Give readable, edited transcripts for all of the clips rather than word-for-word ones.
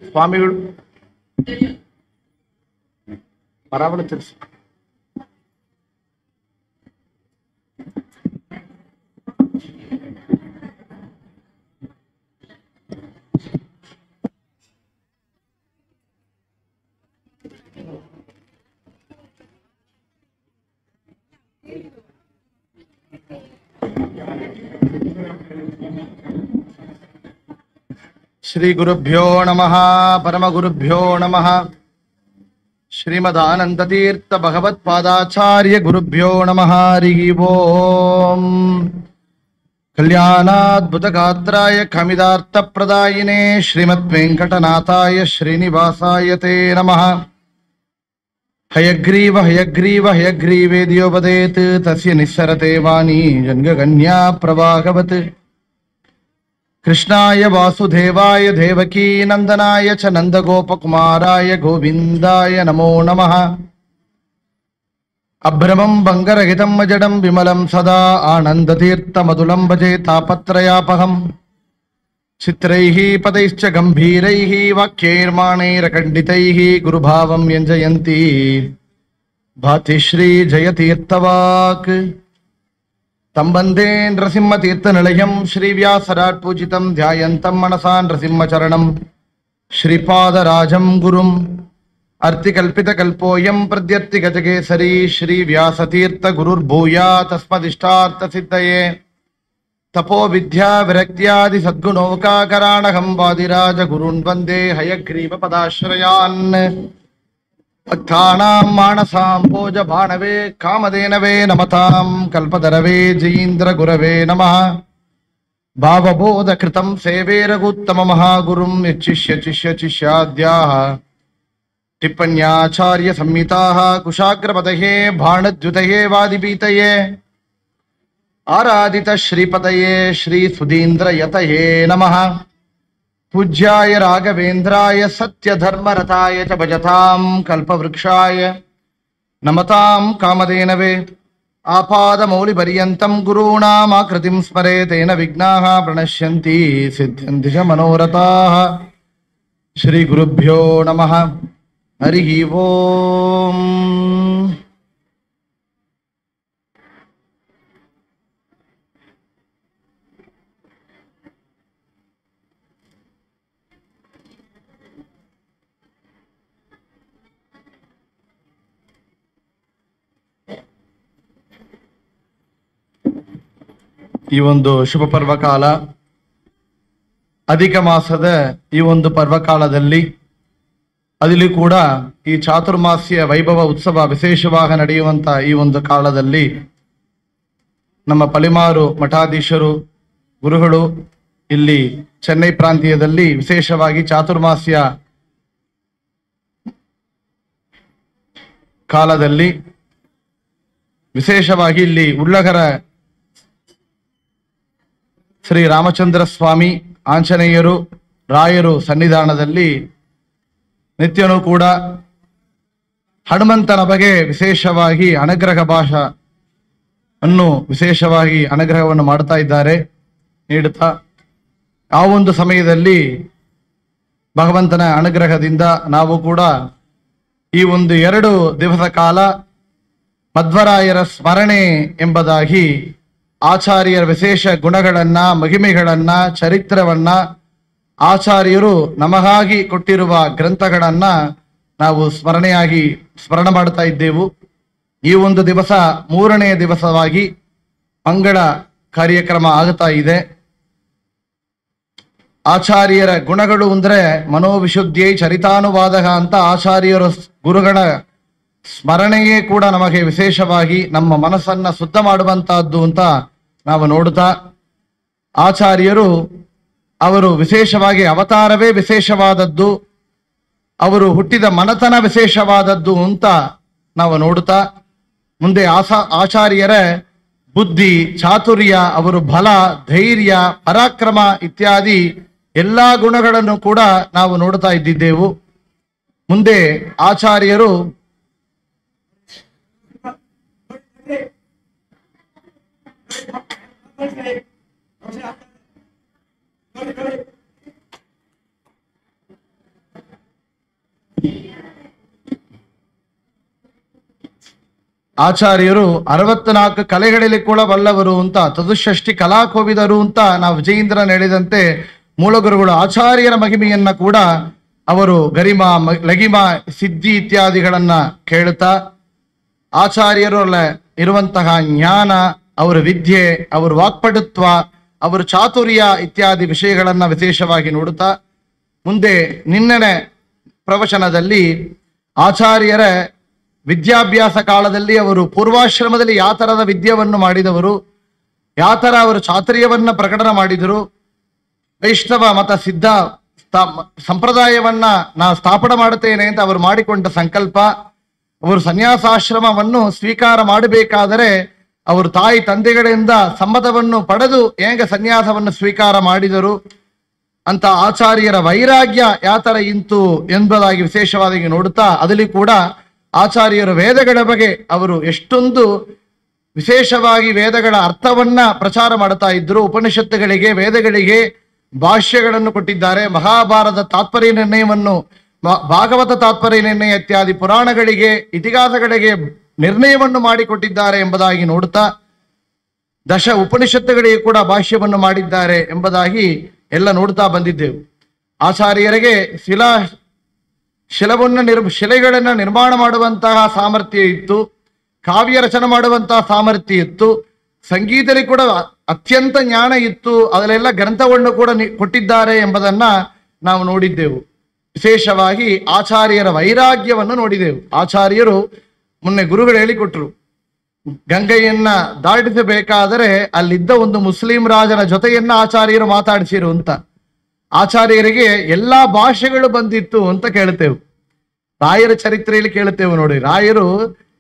ಸ್ವಾಮಿಗಳು ಪರಾವಳ ತಿಳಿಸಿ. ಶ್ರೀ ಗುರುಭ್ಯೋ ನಮಃ ಪರಮಗುರುಭ್ಯೋ ನಮಃ. ಶ್ರೀಮದಾನಂದತೀರ್ಥ ಭಗವತ್ಪಾದಾಚಾರ್ಯ ಗುರುಭ್ಯೋ ನಮಃ. ಹರಿ ಓಂ. ಕಲ್ಯಾಣಾದ್ಭುತಗಾತ್ರಾಯ ಖಮಿದಾರ್ಥಪ್ರದಾಯಿನೇ ಶ್ರೀಮದ್ವೆಂಕಟನಾಥಾಯ ಶ್ರೀನಿವಾಸಾಯ ತೇ ನಮಃ. ಹಯಗ್ರೀವ ಹಯಗ್ರೀವ ಹಯಗ್ರೀವೇದ್ಯೋಪದೇತ್ ತಸ್ಯ ನಿಸ್ಸರತೆ ವಾಣಿ ಜನ್ಗಗನ್ಯಾ ಪ್ರವಾಹವತ್. ಕೃಷ್ಣಾಯ ವಾಸುದೇವಾಯ ದೇವಕೀ ನಂದನಾಯ ಚ ನಂದಗೋಪಕುಮಾರಾಯ ಗೋವಿಂದಾಯ ನಮೋ ನಮಃ. ಅಭ್ರಮಂ ಭಂಗರಹಿತಂ ಅಜಡಂ ವಿಮಲಂ ಸದಾ ಆನಂದತೀರ್ಥಮಧುಲಂ ಭಜೆ ತಾಪತ್ರಯಾಪಹಂ. ಚಿತ್ರೈಃ ಪದೈಶ್ಚ ಗಂಭೀರೈಃ ವಾಕ್ಯೈರ್ಮಾಣೈರಖಂಡಿತೈಃ ಗುರುಭಾವಂ ವ್ಯಂಜಯಂತಿ ಭಾತಿ ಶ್ರೀ ಜಯತೀರ್ಥವಾಕ್. ತಂ ವಂದೇ ನೃಸಿಂಹತೀರ್ಥನಿಲಯಂ ಶ್ರೀವ್ಯಾಸರಾಟ್ ಪೂಜಿತಂ ಧ್ಯಾಯಂತಂ ಮನಸಾ ನೃಸಿಂಹಚರಣಂ ಶ್ರೀಪಾದರಾಜಂ ಗುರುಂ. ಅರ್ತಿಕಲ್ಪಿತಕಲ್ಪೋಯಂ ಪ್ರದ್ಯರ್ತಿಗಜಕೇಸರಿ ಶ್ರೀವ್ಯಾಸತೀರ್ಥ ಗುರುರ್ಭೂಯಾತ್ ತಸ್ಮದಿಷ್ಟಾರ್ಥಸಿದ್ಧಯೇ. ತಪೋ ವಿದ್ಯಾ ವಿರಕ್ತ್ಯಾದಿ ಸದ್ಗುಣೋಕಾಕರಾಣಹಂ ವಾದಿರಾಜ ಗುರುನ್ ವಂದೇ ಹಯಗ್ರೀವ ಪದಾಶ್ರಯಾನ್. ಭಕ್ತಾನಾಂ ಮಾನಸಾಂ ಭೋಜ ಭಾಣವೇ ಕಾಮಧೇನವೇ ನಮತಾಂ ಕಲ್ಪತರವೇ ಜಯೀಂದ್ರ ಗುರವೇ ನಮಃ. ಭಾವಬೋಧ ಕೃತಂ ಸೇವೆ ರಘುತ್ತಮ ಮಹಾಗುರುಂ ಯಚ್ಚಿಷ್ಯ ಚಿಷ್ಯ ಚಿಷ್ಯಾದ್ಯಾಃ ಟಿಪ್ಪಣ್ಯಾಚಾರ್ಯ ಸಂಹಿತಾಃ ಕುಶಾಗ್ರಪತಯೇ ಬಾಣದ್ಯುತಯೇ ವಾದಿಪೀತಯೇ ಆರಾಧಿತ ಶ್ರೀಪತಯೇ ಶ್ರೀ ಸುಧೀಂದ್ರ ಯತಯೇ ನಮಃ. ಪೂಜ್ಯಾಯ ರಾಘವೇಂದ್ರಾಯ ಸತ್ಯಧರ್ಮರತಾಯ ಚ ಭಜತಾಂ ಕಲ್ಪವೃಕ್ಷಾಯ ನಮತಾಂ ಕಾಮಧೇನವೇ. ಆಪಾದಮೌಲಿಪರ್ಯಂತಂ ಗುರೂಣಾಮಾಕೃತಿಂ ಸ್ಮರೇತ್ ತೇನ ವಿಘ್ನಾಃ ಪ್ರಣಶ್ಯಂತಿ ಸಿದ್ಧ್ಯಂತಿ ಚ ಮನೋರಥಾಃ. ಶ್ರೀ ಗುರುಭ್ಯೋ ನಮಃ. ಹರಿ ಓಂ. ಈ ಒಂದು ಶುಭ ಪರ್ವಕಾಲ, ಅಧಿಕ ಮಾಸದ ಈ ಒಂದು ಪರ್ವಕಾಲದಲ್ಲಿ, ಅದರಲ್ಲಿ ಕೂಡ ಈ ಚಾತುರ್ಮಾಸ್ಯ ವೈಭವ ಉತ್ಸವ ವಿಶೇಷವಾಗಿ ನಡೆಯುವಂತ ಈ ಒಂದು ಕಾಲದಲ್ಲಿ ನಮ್ಮ ಪಲಿಮಾರು ಮಠಾಧೀಶರು ಗುರುಗಳು ಇಲ್ಲಿ ಚೆನ್ನೈ ಪ್ರಾಂತ್ಯದಲ್ಲಿ ವಿಶೇಷವಾಗಿ ಚಾತುರ್ಮಾಸ್ಯ ಕಾಲದಲ್ಲಿ ವಿಶೇಷವಾಗಿ ಇಲ್ಲಿ ಉಳ್ಳಗರ ಶ್ರೀ ರಾಮಚಂದ್ರ ಸ್ವಾಮಿ ಆಂಜನೇಯರು ರಾಯರು ಸನ್ನಿಧಾನದಲ್ಲಿ ನಿತ್ಯನೂ ಕೂಡ ಹನುಮಂತನ ಬಗ್ಗೆ ವಿಶೇಷವಾಗಿ ಅನುಗ್ರಹ ಭಾಷಾ ಅನ್ನು ವಿಶೇಷವಾಗಿ ಅನುಗ್ರಹವನ್ನು ಮಾಡ್ತಾ ಇದ್ದಾರೆ ನೀಡುತ್ತಾ. ಆ ಒಂದು ಸಮಯದಲ್ಲಿ ಭಗವಂತನ ಅನುಗ್ರಹದಿಂದ ನಾವು ಕೂಡ ಈ ಒಂದು 2 ದಿವಸ ಕಾಲ ಮಧ್ವರಾಯರ ಸ್ಮರಣೆ ಎಂಬುದಾಗಿ ಆಚಾರ್ಯರ ವಿಶೇಷ ಗುಣಗಳನ್ನ, ಮಹಿಮೆಗಳನ್ನ, ಚರಿತ್ರವನ್ನ, ಆಚಾರ್ಯರು ನಮಗಾಗಿ ಕೊಟ್ಟಿರುವ ಗ್ರಂಥಗಳನ್ನ ನಾವು ಸ್ಮರಣೆ ಮಾಡ್ತಾ ಇದ್ದೆವು. ಈ ಒಂದು ದಿವಸ 3ನೇ ದಿವಸವಾಗಿ ಮಂಗಳ ಕಾರ್ಯಕ್ರಮ ಆಗುತ್ತಾ ಇದೆ. ಆಚಾರ್ಯರ ಗುಣಗಳು ಅಂದ್ರೆ ಮನೋವಿಶುದ್ಧಿಯೈ ಚರಿತಾನುವಾದ ಅಂತ ಆಚಾರ್ಯರ ಗುರುಗಳ ಸ್ಮರಣೆಯೇ ಕೂಡ ನಮಗೆ ವಿಶೇಷವಾಗಿ ನಮ್ಮ ಮನಸ್ಸನ್ನ ಶುದ್ಧ ಮಾಡುವಂತಹದ್ದು ಅಂತ ನಾವು ನೋಡುತ್ತಾ, ಆಚಾರ್ಯರು ಅವರು ವಿಶೇಷವಾಗಿ ಅವತಾರವೇ ವಿಶೇಷವಾದದ್ದು, ಅವರು ಹುಟ್ಟಿದ ಮನತನ ವಿಶೇಷವಾದದ್ದು ಅಂತ ನಾವು ನೋಡುತ್ತಾ, ಮುಂದೆ ಆಚಾರ್ಯರ ಬುದ್ಧಿ, ಚಾತುರ್ಯ, ಅವರು ಬಲ, ಧೈರ್ಯ, ಪರಾಕ್ರಮ ಇತ್ಯಾದಿ ಎಲ್ಲಾ ಗುಣಗಳನ್ನು ಕೂಡ ನಾವು ನೋಡ್ತಾ ಇದ್ದಿದ್ದೆವು. ಮುಂದೆ ಆಚಾರ್ಯರು ಆಚಾರ್ಯರು 64 ಕಲೆಗಳಲ್ಲಿ ಕೂಡ ಬಲ್ಲವರು ಅಂತ, ಚತುಷ್ಷಷ್ಟಿ ಕಲಾಕೋವಿದರು ಅಂತ ನಾವು ವಿಜಯೇಂದ್ರನ್ ಹೇಳಿದಂತೆ ಮೂಲಗುರುಗಳು ಆಚಾರ್ಯರ ಮಹಿಮೆಯನ್ನ ಕೂಡ ಅವರು ಗರಿಮಾ ಲಗಿಮಾ ಸಿದ್ಧಿ ಇತ್ಯಾದಿಗಳನ್ನ ಕೇಳುತ್ತಾ ಆಚಾರ್ಯರಲ್ಲ ಇರುವಂತಹ ಜ್ಞಾನ, ಅವರ ವಿದ್ಯೆ, ಅವರ ವಾಕ್ಪಟುತ್ವ, ಅವರ ಚಾತುರ್ಯ ಇತ್ಯಾದಿ ವಿಷಯಗಳನ್ನ ವಿಶೇಷವಾಗಿ ನೋಡುತ್ತಾ ಮುಂದೆ ನಿನ್ನೆ ಪ್ರವಚನದಲ್ಲಿ ಆಚಾರ್ಯರ ವಿದ್ಯಾಭ್ಯಾಸ ಕಾಲದಲ್ಲಿ ಅವರು ಪೂರ್ವಾಶ್ರಮದಲ್ಲಿ ಯಾವ ತರದ ವಿದ್ಯೆಯನ್ನು ಮಾಡಿದವರು, ಯಾವ ತರ ಅವರು ಚಾತುರ್ಯವನ್ನ ಪ್ರಕಟಣ ಮಾಡಿದರು, ವೈಷ್ಣವ ಮತ ಸಿದ್ಧ ಸಂಪ್ರದಾಯವನ್ನ ನಾವು ಸ್ಥಾಪನೆ ಮಾಡುತ್ತೇನೆ ಅಂತ ಅವರು ಮಾಡಿಕೊಂಡ ಸಂಕಲ್ಪ, ಅವರು ಸನ್ಯಾಸಾಶ್ರಮವನ್ನು ಸ್ವೀಕಾರ ಮಾಡಬೇಕಾದರೆ ಅವರು ತಾಯಿ ತಂದೆಗಳಿಂದ ಸಮ್ಮತವನ್ನು ಪಡೆದು ಹೇಗೆ ಸನ್ಯಾಸವನ್ನು ಸ್ವೀಕಾರ ಮಾಡಿದರು ಅಂತ ಆಚಾರ್ಯರ ವೈರಾಗ್ಯ ಯಾವ ತರ ಇಂತು ಎಂಬುದಾಗಿ ವಿಶೇಷವಾಗಿ ನೋಡುತ್ತಾ ಅದರಲ್ಲಿ ಕೂಡ ಆಚಾರ್ಯರು ವೇದಗಳ ಬಗ್ಗೆ ಅವರು ಎಷ್ಟೊಂದು ವಿಶೇಷವಾಗಿ ವೇದಗಳ ಅರ್ಥವನ್ನ ಪ್ರಚಾರ ಮಾಡ್ತಾ ಇದ್ರು. ಉಪನಿಷತ್ತುಗಳಿಗೆ ವೇದಗಳಿಗೆ ಭಾಷ್ಯಗಳನ್ನು ಕೊಟ್ಟಿದ್ದಾರೆ. ಮಹಾಭಾರತ ತಾತ್ಪರ್ಯ ನಿರ್ಣಯವನ್ನು, ಭಾಗವತ ತಾತ್ಪರ್ಯ ನಿರ್ಣಯ ಇತ್ಯಾದಿ ಪುರಾಣಗಳಿಗೆ ಇತಿಹಾಸಗಳಿಗೆ ನಿರ್ಣಯವನ್ನು ಮಾಡಿಕೊಟ್ಟಿದ್ದಾರೆ ಎಂಬುದಾಗಿ ನೋಡುತ್ತಾ ದಶ ಉಪನಿಷತ್ತುಗಳಿಗೆ ಕೂಡ ಭಾಷ್ಯವನ್ನು ಮಾಡಿದ್ದಾರೆ ಎಂಬುದಾಗಿ ಎಲ್ಲ ನೋಡ್ತಾ ಬಂದಿದ್ದೆವು. ಆಚಾರ್ಯರಿಗೆ ಶಿಲೆಗಳನ್ನು ನಿರ್ಮಾಣ ಮಾಡುವಂತಹ ಸಾಮರ್ಥ್ಯ ಇತ್ತು, ಕಾವ್ಯ ರಚನೆ ಮಾಡುವಂತಹ ಸಾಮರ್ಥ್ಯ ಇತ್ತು, ಸಂಗೀತದಲ್ಲಿ ಕೂಡ ಅತ್ಯಂತ ಜ್ಞಾನ ಇತ್ತು, ಅದರಲ್ಲೆಲ್ಲ ಗ್ರಂಥವನ್ನು ಕೂಡ ಕೊಟ್ಟಿದ್ದಾರೆ ಎಂಬುದನ್ನ ನಾವು ನೋಡಿದ್ದೆವು. ವಿಶೇಷವಾಗಿ ಆಚಾರ್ಯರ ವೈರಾಗ್ಯವನ್ನು ನೋಡಿದೆವು. ಆಚಾರ್ಯರು ಮೊನ್ನೆ ಗುರುಗಳು ಹೇಳಿಕೊಟ್ರು, ಗಂಗೆಯನ್ನ ದಾಟಿಸಬೇಕಾದರೆ ಅಲ್ಲಿದ್ದ ಒಂದು ಮುಸ್ಲಿಂ ರಾಜನ ಜೊತೆಯನ್ನ ಆಚಾರ್ಯರು ಮಾತಾಡಿಸಿರು ಅಂತ. ಆಚಾರ್ಯರಿಗೆ ಎಲ್ಲಾ ಭಾಷೆಗಳು ಬಂದಿತ್ತು ಅಂತ ಕೇಳ್ತೇವೆ. ರಾಯರ ಚರಿತ್ರೆಯಲ್ಲಿ ಕೇಳುತ್ತೇವೆ ನೋಡಿ, ರಾಯರು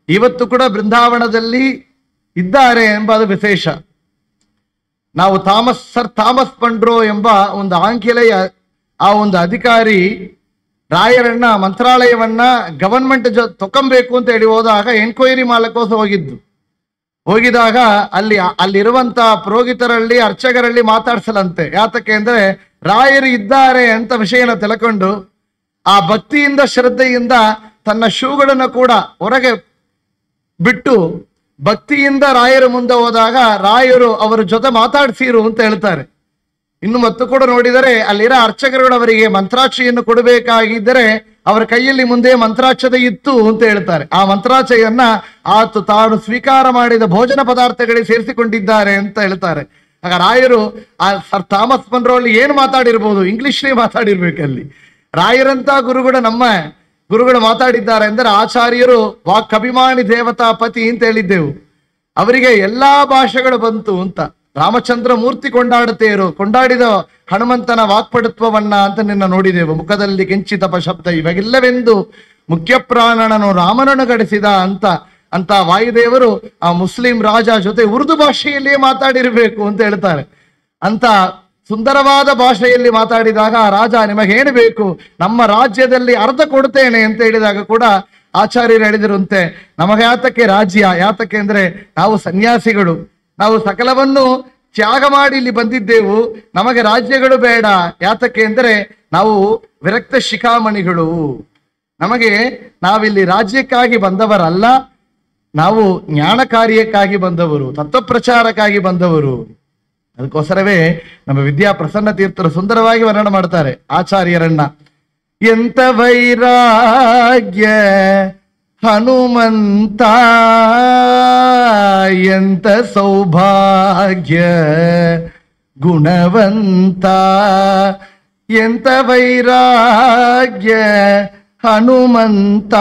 ಇವತ್ತು ಕೂಡ ಬೃಂದಾವನದಲ್ಲಿ ಇದ್ದಾರೆ ಎಂಬುದು ವಿಶೇಷ. ನಾವು ಸರ್ ಥಾಮಸ್ ಪಂಡ್ರೋ ಎಂಬ ಒಂದು ಆಂಗ್ಲೇಯ ಆ ಒಂದು ಅಧಿಕಾರಿ ರಾಯರನ್ನ ಮಂತ್ರಾಲಯವನ್ನ ಗವರ್ಮೆಂಟ್ ತಕೊಂಬೇಕು ಅಂತ ಹೇಳಿ ಹೋದಾಗ ಎನ್ಕ್ವೈರಿ ಮಾಡಲಿಕ್ಕೋಸ್ಕರ ಹೋಗಿದಾಗ ಅಲ್ಲಿರುವಂತಹ ಪುರೋಹಿತರಲ್ಲಿ ಅರ್ಚಕರಲ್ಲಿ ಮಾತಾಡ್ಸಲಂತೆ. ಯಾತಕ್ಕೆ ಅಂದ್ರೆ ರಾಯರು ಇದ್ದಾರೆ ಅಂತ ವಿಷಯನ ತಿಳ್ಕೊಂಡು ಆ ಭಕ್ತಿಯಿಂದ ಶ್ರದ್ಧೆಯಿಂದ ತನ್ನ ಶೂಗಳನ್ನು ಕೂಡ ಹೊರಗೆ ಬಿಟ್ಟು ಭಕ್ತಿಯಿಂದ ರಾಯರು ಮುಂದೆ ಹೋದಾಗ ರಾಯರು ಅವರ ಜೊತೆ ಮಾತಾಡ್ಸಿರು ಅಂತ ಹೇಳ್ತಾರೆ. ಇನ್ನು ಮತ್ತು ಕೂಡ ನೋಡಿದರೆ ಅಲ್ಲಿರೋ ಅರ್ಚಕರುಗಳು ಅವರಿಗೆ ಮಂತ್ರಾಕ್ಷಿಯನ್ನು ಕೊಡಬೇಕಾಗಿದ್ದರೆ ಅವರ ಕೈಯಲ್ಲಿ ಮುಂದೆ ಮಂತ್ರಾಕ್ಷತೆ ಇತ್ತು ಅಂತ ಹೇಳ್ತಾರೆ. ಆ ಮಂತ್ರಾಕ್ಷೆಯನ್ನ ತಾನು ಸ್ವೀಕಾರ ಮಾಡಿದ ಭೋಜನ ಪದಾರ್ಥಗಳಿಗೆ ಸೇರಿಸಿಕೊಂಡಿದ್ದಾರೆ ಅಂತ ಹೇಳ್ತಾರೆ. ಆಗ ರಾಯರು ಆ ಸರ್ ಥಾಮಸ್ ಮನ್ರೋಲ್ಲಿ ಏನು ಮಾತಾಡಿರ್ಬೋದು, ಇಂಗ್ಲಿಷ್ನೇ ಮಾತಾಡಿರ್ಬೇಕಲ್ಲಿ. ರಾಯರಂತ ನಮ್ಮ ಗುರುಗಳು ಮಾತಾಡಿದ್ದಾರೆ ಅಂದರೆ ಆಚಾರ್ಯರು ವಾಕ್ಕಭಿಮಾನಿ ದೇವತಾ ಪತಿ ಅಂತ ಹೇಳಿದ್ದೆವು. ಅವರಿಗೆ ಎಲ್ಲಾ ಭಾಷೆಗಳು ಬಂತು ಅಂತ. ರಾಮಚಂದ್ರ ಮೂರ್ತಿ ಕೊಂಡಾಡಿದ ಹನುಮಂತನ ವಾಕ್ಪಟುತ್ವವನ್ನ ಅಂತ ನಿನ್ನ ನೋಡಿದೆವು. ಮುಖದಲ್ಲಿ ಕೆಂಚಿತಪ ಶಬ್ದ ಇವಾಗೆಲ್ಲವೆಂದು ಮುಖ್ಯ ಪ್ರಾಣನನು ರಾಮನನ್ನು ಗಡಿಸಿದ ಅಂತ ವಾಯುದೇವರು ಆ ಮುಸ್ಲಿಂ ರಾಜ ಜೊತೆ ಉರ್ದು ಭಾಷೆಯಲ್ಲಿಯೇ ಮಾತಾಡಿರ್ಬೇಕು ಅಂತ ಹೇಳ್ತಾರೆ. ಅಂತ ಸುಂದರವಾದ ಭಾಷೆಯಲ್ಲಿ ಮಾತಾಡಿದಾಗ ರಾಜ ನಿಮಗೇನು ಬೇಕು, ನಮ್ಮ ರಾಜ್ಯದಲ್ಲಿ ಅರ್ಧ ಕೊಡ್ತೇನೆ ಅಂತ ಹೇಳಿದಾಗ ಕೂಡ ಆಚಾರ್ಯರು ಹೇಳಿದಿರುವಂತೆ ನಮಗೆ ಯಾತಕ್ಕೆ ರಾಜ್ಯ, ಯಾತಕ್ಕೆ ಅಂದ್ರೆ ನಾವು ಸನ್ಯಾಸಿಗಳು, ನಾವು ಸಕಲವನ್ನು ತ್ಯಾಗ ಮಾಡಿ ಇಲ್ಲಿ ಬಂದಿದ್ದೆವು, ನಮಗೆ ರಾಜ್ಯಗಳು ಬೇಡ. ಯಾತಕ್ಕೆ ಅಂದ್ರೆ ನಾವು ವಿರಕ್ತ ಶಿಖಾಮಣಿಗಳು, ನಮಗೆ ನಾವಿಲ್ಲಿ ರಾಜ್ಯಕ್ಕಾಗಿ ಬಂದವರಲ್ಲ, ನಾವು ಜ್ಞಾನ ಕಾರ್ಯಕ್ಕಾಗಿ ಬಂದವರು, ತತ್ವಪ್ರಚಾರಕ್ಕಾಗಿ ಬಂದವರು. ಅದಕ್ಕೋಸ್ಕರವೇ ನಮ್ಮ ವಿದ್ಯಾ ಪ್ರಸನ್ನ ತೀರ್ಥರು ಸುಂದರವಾಗಿ ವರ್ಣನೆ ಮಾಡ್ತಾರೆ ಆಚಾರ್ಯರನ್ನ. ಎಂತ ವೈರಾಗ್ಯ ಹನುಮಂತ, ಎಂತ ಸೌಭಾಗ್ಯ ಗುಣವಂತ, ಎಂತ ವೈರಾಗ್ಯ ಹನುಮಂತ.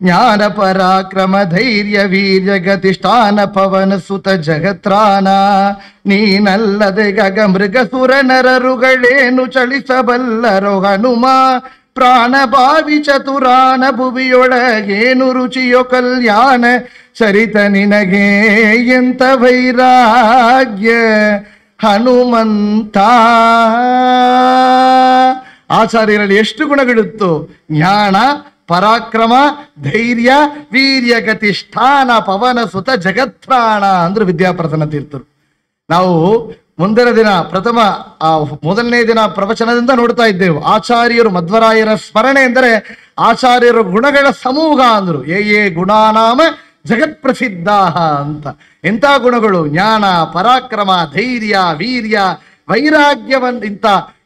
ಜ್ಞಾನ ಪರಾಕ್ರಮ ಧೈರ್ಯ ವೀರ್ಯ ಗತಿಷ್ಠಾನ ಪವನ ಸುತ ಜಗತ್ರಾನ, ನೀನಲ್ಲದೆ ಗಗ ಮೃಗ ಸುರ ನರರುಗಳೇನು ಚಳಿಸಬಲ್ಲರೋ ಹನುಮ. ಪ್ರಾಣ ಭಾವಿ ಚತುರಾನ ಭುವಿಯೊಳಗೇನು ರುಚಿಯೋ ಕಲ್ಯಾಣ ಚರಿತ ನಿನಗೆ. ಎಂತ ವೈರಾಗ್ಯ ಹನುಮಂತ. ಆಚಾರ್ಯರಲ್ಲಿ ಎಷ್ಟು ಗುಣಗಳಿತ್ತು? ಜ್ಞಾನ, ಪರಾಕ್ರಮ, ಧೈರ್ಯ, ವೀರ್ಯ, ಗತಿಷ್ಠಾನ, ಪವನ ಸುತ ಜಗತ್ಪ್ರಾಣ ಅಂದ್ರು ವಿದ್ಯಾಪ್ರಸನ್ನ ತೀರ್ಥರು. ನಾವು ಮುಂದಿನ ದಿನ ಮೊದಲನೇ ದಿನ ಪ್ರವಚನದಿಂದ ನೋಡ್ತಾ ಇದ್ದೇವೆ. ಆಚಾರ್ಯರು ಮಧ್ವರಾಯರ ಸ್ಮರಣೆ ಎಂದರೆ ಆಚಾರ್ಯರ ಗುಣಗಳ ಸಮೂಹ ಅಂದ್ರು. ಏ ಗುಣಾನಾಮ ಜಗತ್ ಪ್ರಸಿದ್ಧ ಅಂತ. ಎಂಥ ಗುಣಗಳು? ಜ್ಞಾನ, ಪರಾಕ್ರಮ, ಧೈರ್ಯ, ವೀರ್ಯ, ವೈರಾಗ್ಯವಂತ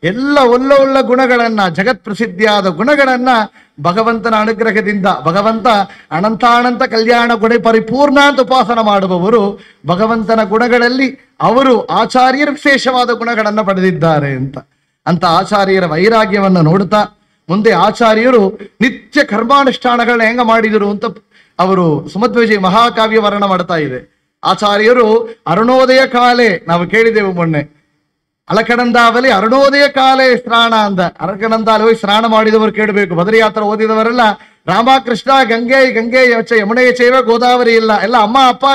ಎಲ್ಲ ಒಳ್ಳ ಗುಣಗಳನ್ನ, ಜಗತ್ ಪ್ರಸಿದ್ಧಿಯಾದ ಗುಣಗಳನ್ನ ಭಗವಂತನ ಅನುಗ್ರಹದಿಂದ, ಭಗವಂತ ಅನಂತಾನಂತ ಕಲ್ಯಾಣ ಗುಣ ಪರಿಪೂರ್ಣ ಅಂತ ಉಪಾಸನ ಮಾಡುವವರು ಭಗವಂತನ ಗುಣಗಳಲ್ಲಿ ಅವರು ಆಚಾರ್ಯರ ವಿಶೇಷವಾದ ಗುಣಗಳನ್ನು ಪಡೆದಿದ್ದಾರೆ ಅಂತ ಆಚಾರ್ಯರ ವೈರಾಗ್ಯವನ್ನು ನೋಡುತ್ತಾ ಮುಂದೆ ಆಚಾರ್ಯರು ನಿತ್ಯ ಕರ್ಮಾನುಷ್ಠಾನಗಳನ್ನ ಹೆಂಗ ಮಾಡಿದರು ಅಂತ ಅವರು ಸುಮಧ್ವವಿಜಯ ಮಹಾಕಾವ್ಯ ವರ್ಣನ ಮಾಡ್ತಾ ಇದೆ. ಆಚಾರ್ಯರು ಅರುಣೋದಯ ಕಾಲೇ, ನಾವು ಕೇಳಿದೆವು ಮೊನ್ನೆ, ಅಲಕನಂದಾವಲಿ ಅರುಣೋದಯ ಕಾಲೇ ಸ್ನಾನ ಅಂದ. ಅಲಕನಂದಾಲಿ ಹೋಗಿ ಸ್ನಾನ ಮಾಡಿದವರು ಕೇಳಬೇಕು. ಬದರಿಯಾತ್ರ ಓದಿದವರೆಲ್ಲ ರಾಮಕೃಷ್ಣ ಗಂಗೆ ಗಂಗೆ ಯಮುನೆ ಚೈವ ಗೋದಾವರಿ ಇಲ್ಲ, ಎಲ್ಲ ಅಮ್ಮ ಅಪ್ಪ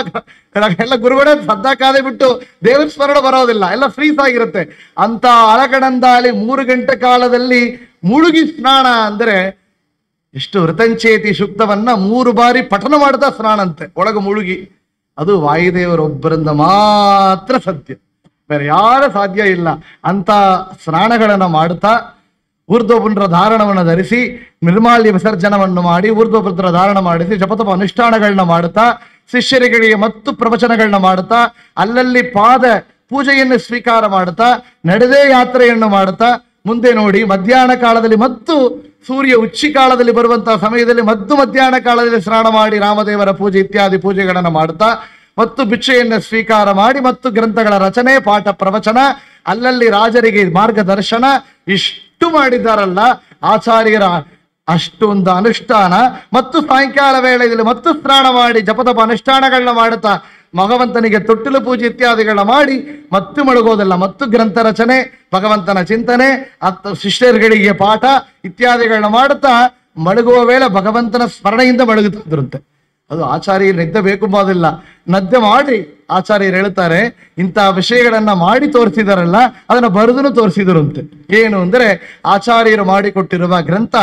ಎಲ್ಲ ಗುರುಗಳೇ ಸದ್ದಾ ಕಾದೆ ಬಿಟ್ಟು ದೇವರ ಸ್ಮರಣ ಬರೋದಿಲ್ಲ, ಎಲ್ಲ ಫ್ರೀಸ್ ಆಗಿರುತ್ತೆ. ಅಂತ ಅಲಕನಂದಾಲಿ 3 ಗಂಟೆ ಕಾಲದಲ್ಲಿ ಮುಳುಗಿ ಸ್ನಾನ ಅಂದ್ರೆ ಎಷ್ಟು ಋತಂಚೇತಿ ಸೂಕ್ತವನ್ನ 3 ಬಾರಿ ಪಠನ ಮಾಡ್ತಾ ಸ್ನಾನ ಅಂತೆ ಒಳಗೆ ಮುಳುಗಿ. ಅದು ವಾಯುದೇವರೊಬ್ಬರಿಂದ ಮಾತ್ರ ಸಾಧ್ಯ, ಬೇರೆ ಯಾರು ಸಾಧ್ಯ ಇಲ್ಲ. ಅಂತ ಸ್ನಾನಗಳನ್ನು ಮಾಡುತ್ತಾ ಊರ್ಧ್ವಪುಂಡ್ರ ಧಾರಣವನ್ನು ಧರಿಸಿ ನಿರ್ಮಾಲ್ಯ ವಿಸರ್ಜನವನ್ನು ಮಾಡಿ ಊರ್ಧ್ವಪುಂಡ್ರ ಧಾರಣ ಮಾಡಿಸಿ ಜಪತಪ ಅನುಷ್ಠಾನಗಳನ್ನ ಮಾಡುತ್ತಾ ಶಿಷ್ಯರಿಗೆ ಮತ್ತು ಪ್ರವಚನಗಳನ್ನ ಮಾಡುತ್ತಾ ಅಲ್ಲಲ್ಲಿ ಪಾದ ಪೂಜೆಯನ್ನು ಸ್ವೀಕಾರ ಮಾಡುತ್ತಾ ನಡೆದೇ ಯಾತ್ರೆಯನ್ನು ಮಾಡುತ್ತಾ ಮುಂದೆ ನೋಡಿ ಮಧ್ಯಾಹ್ನ ಕಾಲದಲ್ಲಿ ಮತ್ತು ಸೂರ್ಯ ಉಚ್ಚಿ ಕಾಲದಲ್ಲಿ ಬರುವಂತಹ ಸಮಯದಲ್ಲಿ ಮಧ್ಯಾಹ್ನ ಕಾಲದಲ್ಲಿ ಸ್ನಾನ ಮಾಡಿ ರಾಮದೇವರ ಪೂಜೆ ಇತ್ಯಾದಿ ಪೂಜೆಗಳನ್ನು ಮಾಡುತ್ತಾ ಮತ್ತು ಭಿಕ್ಷೆಯನ್ನು ಸ್ವೀಕಾರ ಮಾಡಿ ಮತ್ತು ಗ್ರಂಥಗಳ ರಚನೆ, ಪಾಠ, ಪ್ರವಚನ, ಅಲ್ಲಲ್ಲಿ ರಾಜರಿಗೆ ಮಾರ್ಗದರ್ಶನ ಇಷ್ಟು ಮಾಡಿದ್ದಾರಲ್ಲ ಆಚಾರ್ಯರ ಅಷ್ಟೊಂದು ಅನುಷ್ಠಾನ. ಮತ್ತು ಸಾಯಂಕಾಲ ವೇಳೆಯಲ್ಲಿ ಮತ್ತು ಸ್ನಾನ ಮಾಡಿ ಜಪತಪ ಅನುಷ್ಠಾನಗಳನ್ನ ಮಾಡುತ್ತಾ ಭಗವಂತನಿಗೆ ತೊಟ್ಟಿಲು ಪೂಜೆ ಇತ್ಯಾದಿಗಳನ್ನ ಮಾಡಿ ಮತ್ತು ಮಲಗೋದಲ್ಲ, ಮತ್ತು ಗ್ರಂಥ ರಚನೆ, ಭಗವಂತನ ಚಿಂತನೆ, ಶಿಷ್ಯರುಗಳಿಗೆ ಪಾಠ ಇತ್ಯಾದಿಗಳನ್ನ ಮಾಡುತ್ತಾ ಮಲಗುವ ವೇಳೆ ಭಗವಂತನ ಸ್ಮರಣೆಯಿಂದ ಮಲಗುತ್ತಿದ್ರಂತೆ. ಅದು ಆಚಾರ್ಯರು ನಿದ್ದೆ ಬೇಕುಂಬೋದಿಲ್ಲ, ನದ್ದೆ ಮಾಡಿ ಆಚಾರ್ಯರು ಹೇಳ್ತಾರೆ ಇಂತಹ ವಿಷಯಗಳನ್ನ ಮಾಡಿ ತೋರಿಸಿದಾರಲ್ಲ ಅದನ್ನ ಬರೆದು ತೋರಿಸಿದರಂತೆ. ಏನು ಅಂದ್ರೆ ಆಚಾರ್ಯರು ಮಾಡಿಕೊಟ್ಟಿರುವ ಗ್ರಂಥ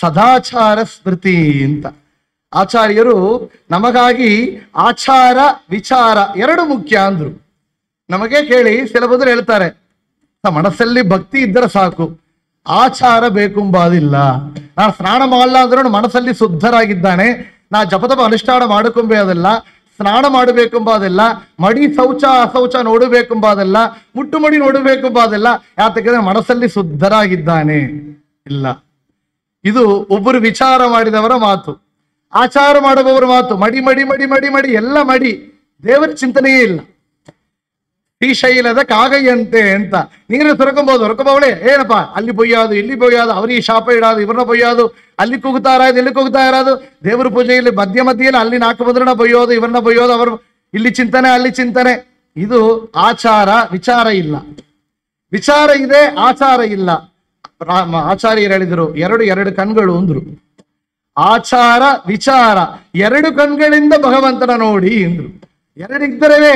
ಸದಾಚಾರ ಸ್ಮೃತಿ ಅಂತ. ಆಚಾರ್ಯರು ನಮಗಾಗಿ ಆಚಾರ ವಿಚಾರ 2 ಮುಖ್ಯ ಅಂದ್ರು. ನಮಗೆ ಕೇಳಿ ಕೆಲವರು ಹೇಳ್ತಾರೆ ಮನಸ್ಸಲ್ಲಿ ಭಕ್ತಿ ಇದ್ದರೆ ಸಾಕು, ಆಚಾರ ಬೇಕುಂಬಾದಿಲ್ಲ. ನಾ ಸ್ನಾನ ಮಾಡಲ್ಲ ಅಂದ್ರೂ ಮನಸ್ಸಲ್ಲಿ ಶುದ್ಧರಾಗಿದ್ದಾನೆ, ನಾ ಜಪತಪ ಅನುಷ್ಠಾನ ಮಾಡಕೊಂಬಾದಿಲ್ಲ, ಸ್ನಾನ ಮಾಡಬೇಕೆಂಬುದೆಲ್ಲ, ಮಡಿ ಶೌಚ ಅಶೌಚ ನೋಡಬೇಕೆಂಬುದೆಲ್ಲ, ಮುಟ್ಟು ಮಡಿ ನೋಡಬೇಕೆಂಬುದೆಲ್ಲ ಯಾತಕ್ಕೆ ಮನಸ್ಸಲ್ಲಿ ಶುದ್ಧರಾಗಿದ್ದಾನೆ ಇಲ್ಲ. ಇದು ಒಬ್ಬರು ವಿಚಾರ ಮಾಡಿದವರ ಮಾತು. ಆಚಾರ ಮಾಡುವವರ ಮಾತು ಮಡಿ ಮಡಿ ಮಡಿ ಮಡಿ ಮಡಿ ಎಲ್ಲ ಮಡಿ, ದೇವರ ಚಿಂತನೆಯೇ ಇಲ್ಲ. ಶ್ರೀಶೈಲದ ಕಾಗಯ್ಯಂತೆ ಅಂತ ನೀರು ಹೊರಕೊಂಬವಳೆ ಏನಪ್ಪ ಅಲ್ಲಿ ಬೊಯ್ಯೋದು ಇಲ್ಲಿ ಬೊಯ್ಯೋದು, ಅವ್ರಿಗೆ ಶಾಪ ಇಡೋದು ಇವ್ರನ್ನ ಬೊಯ್ಯೋದು, ಅಲ್ಲಿ ಕೂಗ್ತಾ ಇರೋದು ಇಲ್ಲಿ ಕೂಗ್ತಾ ಇರೋದು, ದೇವ್ರ ಪೂಜೆಯಲ್ಲಿ ಮಧ್ಯೆಯಲ್ಲಿ ಅಲ್ಲಿ 4 ಮಂದಿರನ್ನ ಬೊಯ್ಯೋದು ಇವ್ರನ್ನ ಬೊಯ್ಯೋದು, ಅವರು ಇಲ್ಲಿ ಚಿಂತನೆ ಅಲ್ಲಿ ಚಿಂತನೆ. ಇದು ಆಚಾರ ವಿಚಾರ ಇಲ್ಲ. ವಿಚಾರ ಇದೆ ಆಚಾರ ಇಲ್ಲ. ಆಚಾರ್ಯರು ಹೇಳಿದ್ರು ಎರಡು ಕಣ್ಗಳು ಅಂದ್ರು. ಆಚಾರ ವಿಚಾರ 2 ಕಣ್ಗಳಿಂದ ಭಗವಂತನ ನೋಡಿ ಅಂದ್ರು. 2 ಇದ್ದರೇ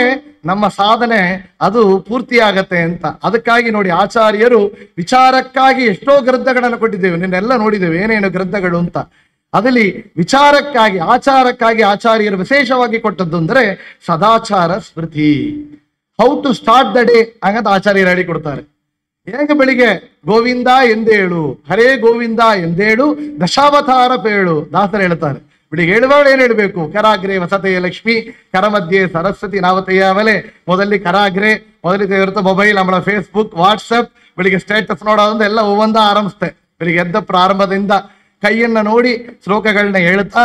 ನಮ್ಮ ಸಾಧನೆ ಅದು ಪೂರ್ತಿಯಾಗತ್ತೆ ಅಂತ. ಅದಕ್ಕಾಗಿ ನೋಡಿ ಆಚಾರ್ಯರು ವಿಚಾರಕ್ಕಾಗಿ ಎಷ್ಟೋ ಗ್ರಂಥಗಳನ್ನು ಕೊಟ್ಟಿದ್ದೇವೆ, ನಿನ್ನೆಲ್ಲ ನೋಡಿದ್ದೇವೆ ಏನೇನು ಗ್ರಂಥಗಳು ಅಂತ. ಅದರಲ್ಲಿ ವಿಚಾರಕ್ಕಾಗಿ ಆಚಾರಕ್ಕಾಗಿ ಆಚಾರ್ಯರು ವಿಶೇಷವಾಗಿ ಕೊಟ್ಟದ್ದು ಅಂದ್ರೆ Sadachara Smriti. How to start the day ಹಂಗಂತ ಆಚಾರ್ಯರು ಹೇಳಿ ಕೊಡ್ತಾರೆ. ಹೇಗೆ ಬೆಳಿಗ್ಗೆ ಗೋವಿಂದ ಎಂದೇಳು, ಹರೇ ಗೋವಿಂದ ಎಂದೇಳು, ದಶಾವತಾರ ಪೇಳು ದಾಸರು ಹೇಳ್ತಾರೆ. ಬೆಳಿಗ್ಗೆ ಹೇಳುವಾಗ ಏನ್ ಹೇಳ್ಬೇಕು? ಕರಾಗ್ರೆ ವಸತೆಯ ಲಕ್ಷ್ಮಿ, ಕರ ಮಧ್ಯೆ ಸರಸ್ವತಿ ನಾವತೆಯವಲೆ. ಮೊದಲಿ ಕರಾಗ್ರೆ ಮೊದಲಿಗೆ ಇರುತ್ತೆ ಮೊಬೈಲ್, ನಮ್ಮ ಫೇಸ್ಬುಕ್, ವಾಟ್ಸಪ್, ಬೆಳಿಗ್ಗೆ ಸ್ಟೇಟಸ್ ನೋಡೋದ್ರಿಂದ ಎಲ್ಲ ಒಂದ ಆರಂಭಿಸ್ತೆ. ಬೆಳಿಗ್ಗೆ ಎದ್ದ ಪ್ರಾರಂಭದಿಂದ ಕೈಯನ್ನ ನೋಡಿ ಶ್ಲೋಕಗಳನ್ನ ಹೇಳ್ತಾ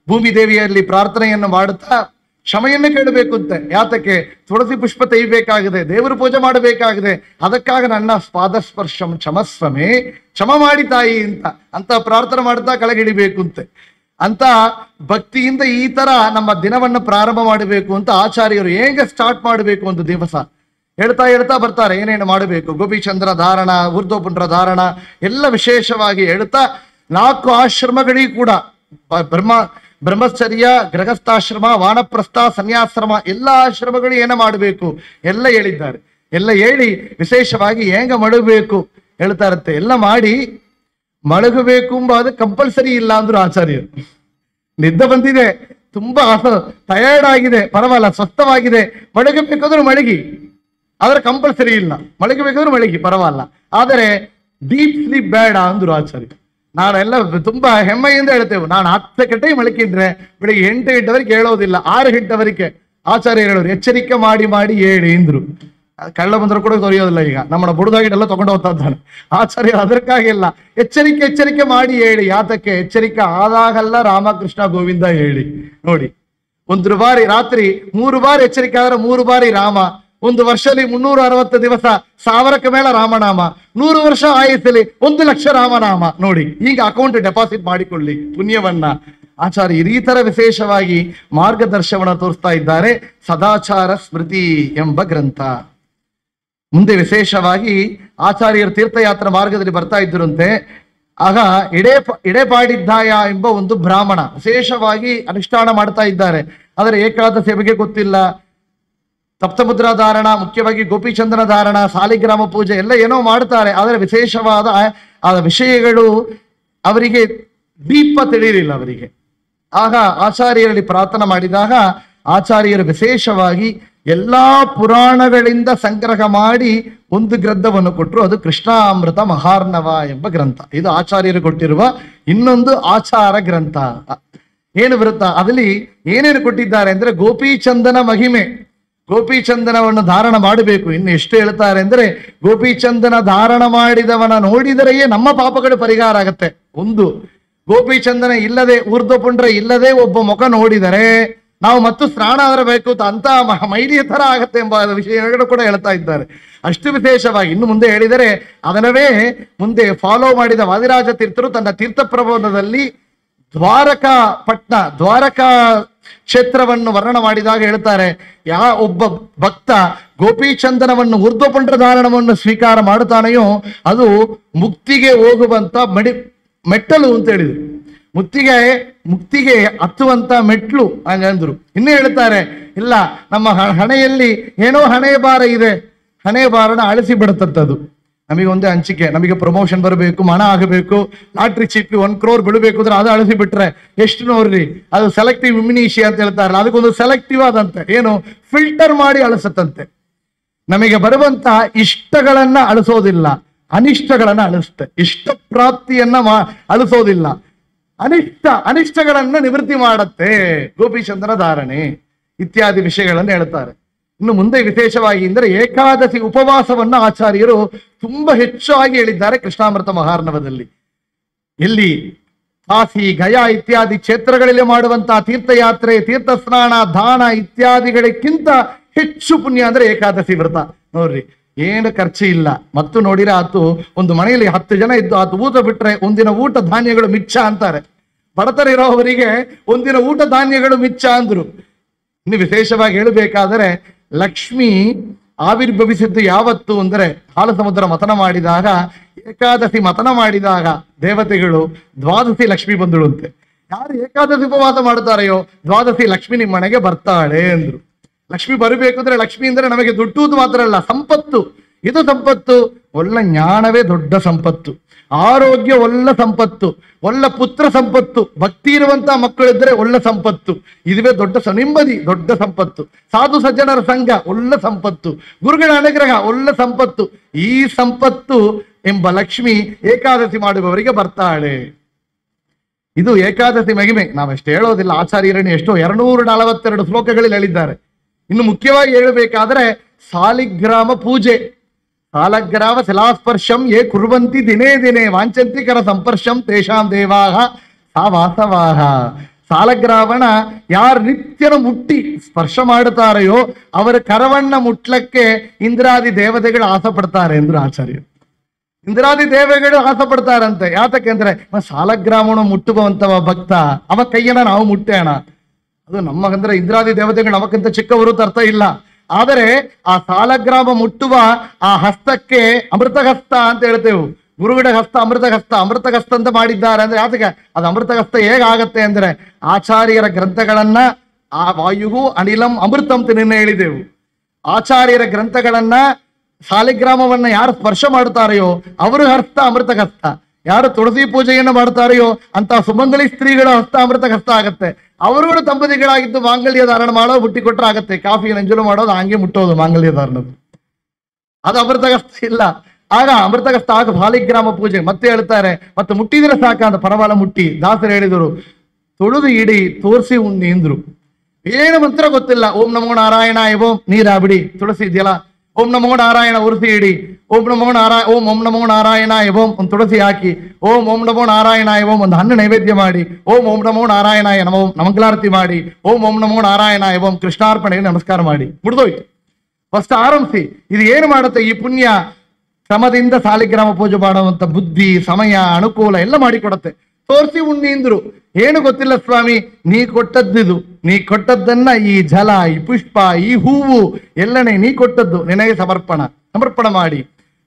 ಭೂಮಿ ದೇವಿಯಲ್ಲಿ ಪ್ರಾರ್ಥನೆಯನ್ನು ಮಾಡುತ್ತಾ ಕ್ಷಮೆಯನ್ನು ಕೇಳಬೇಕು ಅಂತೆ. ಯಾತಕ್ಕೆ? ತುಳಸಿ ಪುಷ್ಪ ತೆಯ್ಯಬೇಕಾಗಿದೆ, ದೇವರು ಪೂಜೆ ಮಾಡಬೇಕಾಗಿದೆ. ಅದಕ್ಕಾಗಿ ನನ್ನ ಪಾದಸ್ಪರ್ಶಂ ಕ್ಷಮಸ್ವಮೇ, ಕ್ಷಮ ಮಾಡಿ ತಾಯಿ ಅಂತ ಪ್ರಾರ್ಥನೆ ಮಾಡ್ತಾ ಕೆಳಗಿಡಿಬೇಕು ಅಂತೆ. ಅಂತ ಭಕ್ತಿಯಿಂದ ಈ ತರ ನಮ್ಮ ದಿನವನ್ನು ಪ್ರಾರಂಭ ಮಾಡಬೇಕು ಅಂತ ಆಚಾರ್ಯರು ಹೇಗೆ ಸ್ಟಾರ್ಟ್ ಮಾಡಬೇಕು ಅಂತ ದಿವಸ ಹೇಳ್ತಾ ಹೇಳ್ತಾ ಬರ್ತಾರೆ. ಏನೇನು ಮಾಡಬೇಕು, ಗೋಪಿಚಂದ್ರ ಧಾರಣ, ಊರ್ಧ್ವಪುಂಡ್ರ ಧಾರಣ ಎಲ್ಲ ವಿಶೇಷವಾಗಿ ಹೇಳ್ತಾ 4 ಆಶ್ರಮಗಳಿಗೂ ಕೂಡ ಬ್ರಹ್ಮಚರ್ಯ, ಗೃಹಸ್ಥಾಶ್ರಮ, ವಾನಪ್ರಸ್ಥ, ಸನ್ಯಾಶ್ರಮ ಎಲ್ಲ ಆಶ್ರಮಗಳು ಏನ ಮಾಡಬೇಕು ಎಲ್ಲ ಹೇಳಿದ್ದಾರೆ. ಎಲ್ಲ ಹೇಳಿ ವಿಶೇಷವಾಗಿ ಹೆಂಗ ಮಡಗಬೇಕು ಹೇಳ್ತಾ ಇರುತ್ತೆ. ಎಲ್ಲ ಮಾಡಿ ಮಡಗಬೇಕು ಎಂಬ ಅದು ಕಂಪಲ್ಸರಿ ಇಲ್ಲ ಅಂದ್ರು ಆಚಾರ್ಯರು. ನಿದ್ದೆ ಬಂದಿದೆ, ತುಂಬಾ ಟಯರ್ಡ್ ಆಗಿದೆ, ಪರವಾಗಿಲ್ಲ, ಸ್ವಸ್ಥವಾಗಿದೆ, ಮಡಗಬೇಕಾದ್ರೂ ಮಡಗಿ, ಆದ್ರೆ ಕಂಪಲ್ಸರಿ ಇಲ್ಲ. ಮಡಗಬೇಕಾದ್ರೂ ಮಡಗಿ, ಪರವಾಗಿಲ್ಲ, ಆದರೆ ಡೀಪ್ ಸ್ಲೀಪ್ ಬೇಡ ಅಂದ್ರು ಆಚಾರ್ಯ. ನಾನೆಲ್ಲ ತುಂಬಾ ಹೆಮ್ಮೆಯಿಂದ ಹೇಳ್ತೇವೆ, ನಾನು 10 ಗಂಟೆಗೆ ಮಲಗಿದ್ರೆ ಬೆಳಿಗ್ಗೆ 8 ಗಂಟೆವರೆಗೆ ಹೇಳೋದಿಲ್ಲ, 6 ಗಂಟೆವರೆಗೆ ಆಚಾರ್ಯ ಹೇಳೋರು ಎಚ್ಚರಿಕೆ ಮಾಡಿ ಮಾಡಿ ಹೇಳಿ ಅಂದ್ರು. ಕಳ್ಳ ಬಂದ್ರು ಕೂಡ ತೊರೆಯೋದಿಲ್ಲ. ಈಗ ನಮ್ಮನ್ನ ಬುಡದಾಗಿಟ್ಟೆಲ್ಲ ತಗೊಂಡು ಹೋಗ್ತಾ ಇದ್ದಾನೆ ಆಚಾರ್ಯ. ಅದಕ್ಕಾಗಿಲ್ಲ, ಎಚ್ಚರಿಕೆ ಮಾಡಿ ಹೇಳಿ. ಯಾತಕ್ಕೆ? ಎಚ್ಚರಿಕೆ ಆದಾಗಲ್ಲ ರಾಮಕೃಷ್ಣ ಗೋವಿಂದ ಹೇಳಿ. ನೋಡಿ, ಒಂದು ಬಾರಿ ರಾತ್ರಿ 3 ಬಾರಿ ಎಚ್ಚರಿಕೆ ಆದ್ರೆ 3 ಬಾರಿ ರಾಮ. ಒಂದು ವರ್ಷದಲ್ಲಿ 360 ದಿವಸ 1000ಕ್ಕೆ ಮೇಲೆ ರಾಮನಾಮ, 100 ವರ್ಷ ಆಯಸ್ಸಲ್ಲಿ 1 ಲಕ್ಷ ರಾಮನಾಮ. ನೋಡಿ, ಈಗ ಅಕೌಂಟ್ ಡೆಪಾಸಿಟ್ ಮಾಡಿಕೊಳ್ಳಿ ಪುಣ್ಯವನ್ನ. ಆಚಾರ್ಯ ಈ ತರ ವಿಶೇಷವಾಗಿ ಮಾರ್ಗದರ್ಶನ ತೋರಿಸ್ತಾ ಇದ್ದಾರೆ. ಸದಾಚಾರ ಸ್ಮೃತಿ ಎಂಬ ಗ್ರಂಥ. ಮುಂದೆ ವಿಶೇಷವಾಗಿ ಆಚಾರ್ಯರು ತೀರ್ಥಯಾತ್ರಾ ಮಾರ್ಗದಲ್ಲಿ ಬರ್ತಾ ಇದ್ದರಂತೆ. ಆಗ ಎಡೆಪಾಡಿದ್ದಾಯ ಎಂಬ ಒಂದು ಬ್ರಾಹ್ಮಣ ವಿಶೇಷವಾಗಿ ಅನುಷ್ಠಾನ ಮಾಡ್ತಾ ಇದ್ದಾರೆ. ಆದರೆ ಏಕಾದಶಿ ಬಗ್ಗೆ ಗೊತ್ತಿಲ್ಲ. ಸಪ್ತಮುದ್ರಾ ಧಾರಣ, ಮುಖ್ಯವಾಗಿ ಗೋಪಿಚಂದನ ಧಾರಣ, ಸಾಲಿಗ್ರಾಮ ಪೂಜೆ ಎಲ್ಲ ಏನೋ ಮಾಡ್ತಾರೆ. ಆದರೆ ವಿಶೇಷವಾದ ಆ ವಿಷಯಗಳು ಅವರಿಗೆ ದೀಪ ತಿಳಿಯಲಿಲ್ಲ ಅವರಿಗೆ. ಆಗ ಆಚಾರ್ಯರಲ್ಲಿ ಪ್ರಾರ್ಥನೆ ಮಾಡಿದಾಗ ಆಚಾರ್ಯರು ವಿಶೇಷವಾಗಿ ಎಲ್ಲಾ ಪುರಾಣಗಳಿಂದ ಸಂಗ್ರಹ ಮಾಡಿ ಒಂದು ಗ್ರಂಥವನ್ನು ಕೊಟ್ಟರು. ಅದು ಕೃಷ್ಣಾಮೃತ ಮಹಾರ್ಣವ ಎಂಬ ಗ್ರಂಥ. ಇದು ಆಚಾರ್ಯರು ಕೊಟ್ಟಿರುವ ಇನ್ನೊಂದು ಆಚಾರ ಗ್ರಂಥ. ಏನು ಬರುತ್ತಾ ಅದರಲ್ಲಿ ಏನೇನು ಕೊಟ್ಟಿದ್ದಾರೆ ಅಂದ್ರೆ ಗೋಪಿಚಂದನ ಮಹಿಮೆ, ಗೋಪಿಚಂದನವನ್ನು ಧಾರಣ ಮಾಡಬೇಕು. ಇನ್ನು ಎಷ್ಟು ಹೇಳ್ತಾರೆ ಅಂದ್ರೆ, ಗೋಪಿಚಂದನ ಧಾರಣ ಮಾಡಿದವನ ನೋಡಿದರೆಯೇ ನಮ್ಮ ಪಾಪಗಳು ಪರಿಹಾರ ಆಗತ್ತೆ. ಒಂದು, ಗೋಪಿಚಂದನ ಇಲ್ಲದೆ ಊರ್ಧ್ವಪುಂಡ್ರ ಇಲ್ಲದೆ ಒಬ್ಬ ಮುಖ ನೋಡಿದರೆ ನಾವು ಮತ್ತು ಸ್ನಾನ ಬರಬೇಕು ಅಂತ ಮೈಲಿಯ ತರ ಆಗತ್ತೆ ಎಂಬ ವಿಷಯಗಳು ಕೂಡ ಹೇಳ್ತಾ ಇದ್ದಾರೆ. ಅಷ್ಟು ವಿಶೇಷವಾಗಿ ಇನ್ನು ಮುಂದೆ ಹೇಳಿದರೆ ಅದನ್ನವೇ ಮುಂದೆ ಫಾಲೋ ಮಾಡಿದ ವಾದಿರಾಜ ತೀರ್ಥರು ತನ್ನ ತೀರ್ಥ ಪ್ರಬಂಧದಲ್ಲಿ ದ್ವಾರಕಾ ಕ್ಷೇತ್ರವನ್ನು ವರ್ಣನ ಮಾಡಿದಾಗ ಹೇಳ್ತಾರೆ, ಒಬ್ಬ ಭಕ್ತ ಗೋಪಿಚಂದನವನ್ನು ಊರ್ಧ್ವಪುಂಡ್ರ ಧಾರಣವನ್ನು ಸ್ವೀಕಾರ ಮಾಡುತ್ತಾನೆಯೋ ಅದು ಮುಕ್ತಿಗೆ ಹೋಗುವಂತ ಮೆಟ್ಟಲು ಅಂತ ಹೇಳಿದ್ರು. ಮುಕ್ತಿಗೆ ಹತ್ತುವಂತ ಮೆಟ್ಲು ಹಂಗಂದ್ರು. ಇನ್ನು ಹೇಳ್ತಾರೆ, ಇಲ್ಲ ನಮ್ಮ ಹಣೆಯಲ್ಲಿ ಏನೋ ಹಣೆ ಭಾರ ಇದೆ, ಹಣೆ ಭಾರನ ಅಳಿಸಿ ಬಿಡುತ್ತದ್ದು. ನಮಗೆ ಒಂದೇ ಹಂಚಿಕೆ, ನಮಗೆ ಪ್ರಮೋಷನ್ ಬರಬೇಕು, ಮನ ಆಗಬೇಕು, ಲಾಟ್ರಿ ಚೀಪಿ 1 crore ಬಿಡಬೇಕು ಅಂದ್ರೆ ಅದು ಅಳಿಸಿ ಬಿಟ್ರೆ ಎಷ್ಟು ನೋಡ್ರಿ, ಅದು ಸೆಲೆಕ್ಟಿವ್ ಇಮ್ಯುನಿಷಿ ಅಂತ ಹೇಳ್ತಾರಲ್ಲ, ಅದಕ್ಕೊಂದು ಸೆಲೆಕ್ಟಿವ್ ಆದಂತೆ ಏನು ಫಿಲ್ಟರ್ ಮಾಡಿ ಅಳಿಸತ್ತಂತೆ. ನಮಗೆ ಬರುವಂತ ಇಷ್ಟಗಳನ್ನ ಅಳಿಸೋದಿಲ್ಲ, ಅನಿಷ್ಟಗಳನ್ನ ಅಳಿಸುತ್ತೆ. ಇಷ್ಟ ಪ್ರಾಪ್ತಿಯನ್ನ ಅಳಿಸೋದಿಲ್ಲ, ಅನಿಷ್ಟಗಳನ್ನ ನಿವೃತ್ತಿ ಮಾಡತ್ತೆ ಗೋಪಿಚಂದನ ಧಾರಣೆ ಇತ್ಯಾದಿ ವಿಷಯಗಳನ್ನು ಹೇಳ್ತಾರೆ. ಇನ್ನು ಮುಂದೆ ವಿಶೇಷವಾಗಿ ಅಂದರೆ ಏಕಾದಶಿ ಉಪವಾಸವನ್ನು ಆಚಾರ್ಯರು ತುಂಬಾ ಹೆಚ್ಚಾಗಿ ಹೇಳಿದ್ದಾರೆ ಕೃಷ್ಣಾಮೃತ ಮಹಾರ್ಣವದಲ್ಲಿ. ಎಲ್ಲಿ ಕಾಶಿ, ಗಯಾ ಇತ್ಯಾದಿ ಕ್ಷೇತ್ರಗಳಲ್ಲಿ ಮಾಡುವಂತಹ ತೀರ್ಥಯಾತ್ರೆ, ತೀರ್ಥ ಸ್ನಾನ, ದಾನ ಇತ್ಯಾದಿಗಳಿಗಿಂತ ಹೆಚ್ಚು ಪುಣ್ಯ ಅಂದ್ರೆ ಏಕಾದಶಿ ವ್ರತ. ನೋಡ್ರಿ, ಏನು ಖರ್ಚು ಇಲ್ಲ. ಮತ್ತು ನೋಡಿರ ಆತು ಒಂದು ಮನೆಯಲ್ಲಿ 10 ಜನ ಇದ್ದು ಆತು ಊಟ ಬಿಟ್ರೆ ಒಂದಿನ ಊಟ ಧಾನ್ಯಗಳು ಮಿಚ್ಚ ಅಂತಾರೆ. ಬಡತನ ಇರೋವರಿಗೆ ಒಂದಿನ ಊಟ ಧಾನ್ಯಗಳು ಮಿಚ್ಚ ಅಂದ್ರು. ಇನ್ನು ವಿಶೇಷವಾಗಿ ಹೇಳಬೇಕಾದರೆ ಲಕ್ಷ್ಮಿ ಆವಿರ್ಭವಿಸಿದ್ದು ಯಾವತ್ತು ಅಂದರೆ ಹಾಲ ಸಮುದ್ರ ಮಥನ ಮಾಡಿದಾಗ, ಏಕಾದಶಿ ಮಥನ ಮಾಡಿದಾಗ ದೇವತೆಗಳು ದ್ವಾದಶಿ ಲಕ್ಷ್ಮಿ ಬಂದಳು ಅಂತೆ. ಯಾರು ಏಕಾದಶಿ ಉಪವಾಸ ಮಾಡ್ತಾರೆಯೋ ದ್ವಾದಶಿ ಲಕ್ಷ್ಮಿ ನಿಮ್ಮ ಮನೆಗೆ ಬರ್ತಾಳೆ ಅಂದ್ರು. ಲಕ್ಷ್ಮಿ ಬರಬೇಕು ಅಂದ್ರೆ, ಲಕ್ಷ್ಮಿ ಅಂದ್ರೆ ನಮಗೆ ದುಡ್ಡುವುದು ಮಾತ್ರ ಅಲ್ಲ, ಸಂಪತ್ತು. ಇದು ಸಂಪತ್ತು. ಒಳ್ಳೆ ಜ್ಞಾನವೇ ದೊಡ್ಡ ಸಂಪತ್ತು, ಆರೋಗ್ಯ ಒಳ್ಳೆ ಸಂಪತ್ತು, ಒಳ್ಳೆ ಪುತ್ರ ಸಂಪತ್ತು, ಭಕ್ತಿ ಇರುವಂತಹ ಮಕ್ಕಳಿದ್ರೆ ಒಳ್ಳೆ ಸಂಪತ್ತು. ಇದುವೇ ದೊಡ್ಡ ನೆಮ್ಮದಿ, ದೊಡ್ಡ ಸಂಪತ್ತು. ಸಾಧು ಸಜ್ಜನರ ಸಂಘ ಒಳ್ಳೆ ಸಂಪತ್ತು, ಗುರುಗಳ ಅನುಗ್ರಹ ಒಳ್ಳೆ ಸಂಪತ್ತು. ಈ ಸಂಪತ್ತು ಎಂಬ ಲಕ್ಷ್ಮಿ ಏಕಾದಶಿ ಮಾಡುವವರಿಗೆ ಬರ್ತಾಳೆ. ಇದು ಏಕಾದಶಿ ಮಹಿಮೆ. ನಾವೆಷ್ಟು ಹೇಳೋದಿಲ್ಲ, ಆಚಾರ್ಯರನ್ನು ಎಷ್ಟೋ 242 ಶ್ಲೋಕಗಳಲ್ಲಿ ಹೇಳಿದ್ದಾರೆ. ಇನ್ನು ಮುಖ್ಯವಾಗಿ ಹೇಳಬೇಕಾದ್ರೆ ಸಾಲಿಗ್ರಾಮ ಪೂಜೆ. ಸಾಲಗ್ರಾಮ ಶಿಲಾಸ್ಪರ್ಶಂ ಯೇ ಕುರ್ವಂತಿ ದಿನೇ ದಿನೇ ವಾಂಚಂತಿಕರ ಸಂಪರ್ಶಂ ತೇಷಾಂ ದೇವಾಹ ಸಾ ವಾಸವಾಹ. ಸಾಲಗ್ರಾಮನ ಯಾರು ನಿತ್ಯನ ಮುಟ್ಟಿ ಸ್ಪರ್ಶ ಮಾಡುತ್ತಾರೆಯೋ ಅವರ ಕರವನ್ನ ಮುಟ್ಲಕ್ಕೆ ಇಂದ್ರಾದಿ ದೇವತೆಗಳು ಆಸೆ ಪಡ್ತಾರೆ ಎಂದ್ರು ಆಚಾರ್ಯರು. ಇಂದ್ರಾದಿ ದೇವತೆಗಳು ಆಸೆ ಪಡ್ತಾರಂತೆ. ಯಾತಕ್ಕೆ ಅಂದ್ರೆ ಸಾಲಗ್ರಾಮನ ಮುಟ್ಟುವಂತವ ಭಕ್ತ, ಅವ ಕೈಯನ್ನ ನಾವು ಮುಟ್ಟೋಣ. ಅದು ನಮ್ಮಂದ್ರೆ ಇಂದ್ರಾದಿ ದೇವತೆಗಳು ನಮಕ್ಕಿಂತ ಚಿಕ್ಕವರು ಅರ್ಥ ಇಲ್ಲ. ಆದರೆ ಆ ಸಾಲಗ್ರಾಮ ಮುಟ್ಟುವ ಆ ಹಸ್ತಕ್ಕೆ ಅಮೃತಹಸ್ತ ಅಂತ ಹೇಳ್ತೇವೆ. ಗುರುಗಳ ಹಸ್ತ ಅಮೃತಹಸ್ತ ಅಂತ ಮಾಡಿದ್ದಾರೆ ಅಂದ್ರೆ ಯಾತಕ್ಕೆ ಅದು ಅಮೃತಹಸ್ತ ಹೇಗಾಗತ್ತೆ ಅಂದ್ರೆ, ಆಚಾರ್ಯರ ಗ್ರಂಥಗಳನ್ನ ಆ ವಾಯುವು ಅನಿಲಂ ಅಮೃತಂ ಅಂತ ನಿನ್ನೆ ಹೇಳಿದೆವು. ಆಚಾರ್ಯರ ಗ್ರಂಥಗಳನ್ನ ಸಾಲಿಗ್ರಾಮವನ್ನ ಯಾರು ಸ್ಪರ್ಶ ಮಾಡ್ತಾರೆಯೋ ಅವರು ಹಸ್ತ ಅಮೃತ ಹಸ್ತ, ಯಾರು ತುಳಸಿ ಪೂಜೆಯನ್ನು ಮಾಡ್ತಾರೆಯೋ ಅಂತ ಸುಮಂಗಲಿ ಸ್ತ್ರೀಗಳ ಹಸ್ತ ಅಮೃತ ಹಸ್ತ ಆಗತ್ತೆ. ಅವರುಗಳು ದಂಪತಿಗಳಾಗಿದ್ದು ಮಾಂಗಲ್ಯ ಧಾರಣ ಮಾಡೋ ಬುಟ್ಟಿ ಕೊಟ್ಟರೆ ಆಗತ್ತೆ. ಕಾಫಿ ನಂಜಲು ಮಾಡೋದು ಹಂಗೆ ಮುಟ್ಟೋದು ಮಾಂಗಲ್ಯ ಧಾರಣದ್ದು, ಅದು ಅಮೃತಗಸ್ತ ಇಲ್ಲ. ಆಗ ಅಮೃತಗಸ್ತ ಆಗ ಸಾಲಿಗ್ರಾಮ ಪೂಜೆ. ಮತ್ತೆ ಹೇಳ್ತಾರೆ, ಮತ್ತೆ ಮುಟ್ಟಿದ್ರೆ ಸಾಕಂತ ಪರವಾಲ ಮುಟ್ಟಿ ದಾಸರು ಹೇಳಿದರು, ತೊಳೆದು ಇಡಿ ತೋರಿಸಿ ಉಂದಿಂದ್ರು. ಏನು ಮಂತ್ರ ಗೊತ್ತಿಲ್ಲ. ಓಂ ನಮೋ ನಾರಾಯಣ ಎವೋ ನೀರ ಬಿಡಿ, ತುಳಸಿ ಇದೆಯಲ್ಲ, ಓಂ ನಮೋ ನಾರಾಯಣ ಉರಿಸಿ ಇಡಿ, ಓಂ ನಮೋ ನಾರಾಯಣ ಎವೋಂ ಒಂದು ತುಳಸಿ ಹಾಕಿ, ಓಂ ನಮೋ ನಾರಾಯಣ ಎವೋಂ ಒಂದು ಹಣ್ಣು ನೈವೇದ್ಯ ಮಾಡಿ, ಓಂ ನಮೋ ನಾರಾಯಣ ನಮೋ ಮಂಗಲಾರತಿ ಮಾಡಿ, ಓಂ ನಮೋ ನಾರಾಯಣ ಎವೋಂ ಕೃಷ್ಣಾರ್ಪಣೆ ನಮಸ್ಕಾರ ಮಾಡಿ ಮುಡ್ದೋಯ್ತು. ಫಸ್ಟ್ ಆರಂಭಿಸಿ. ಇದು ಏನು ಮಾಡುತ್ತೆ ಈ ಪುಣ್ಯ? ಶ್ರಮದಿಂದ ಸಾಲಿಗ್ರಾಮ ಪೂಜೆ ಮಾಡುವಂತ ಬುದ್ಧಿ, ಸಮಯ, ಅನುಕೂಲ ಎಲ್ಲ ಮಾಡಿಕೊಡತ್ತೆ. ತೋರಿಸಿ ಉಣ್ಣೀಂದ್ರು. ಏನು ಗೊತ್ತಿಲ್ಲ ಸ್ವಾಮಿ, ನೀ ಕೊಟ್ಟದ್ದಿದು, ನೀ ಕೊಟ್ಟದ್ದನ್ನ ಈ ಜಲ, ಈ ಪುಷ್ಪ, ಈ ಹೂವು ಎಲ್ಲನೇ ನೀ ಕೊಟ್ಟದ್ದು, ನಿನಗೆ ಸಮರ್ಪಣ ಮಾಡಿ.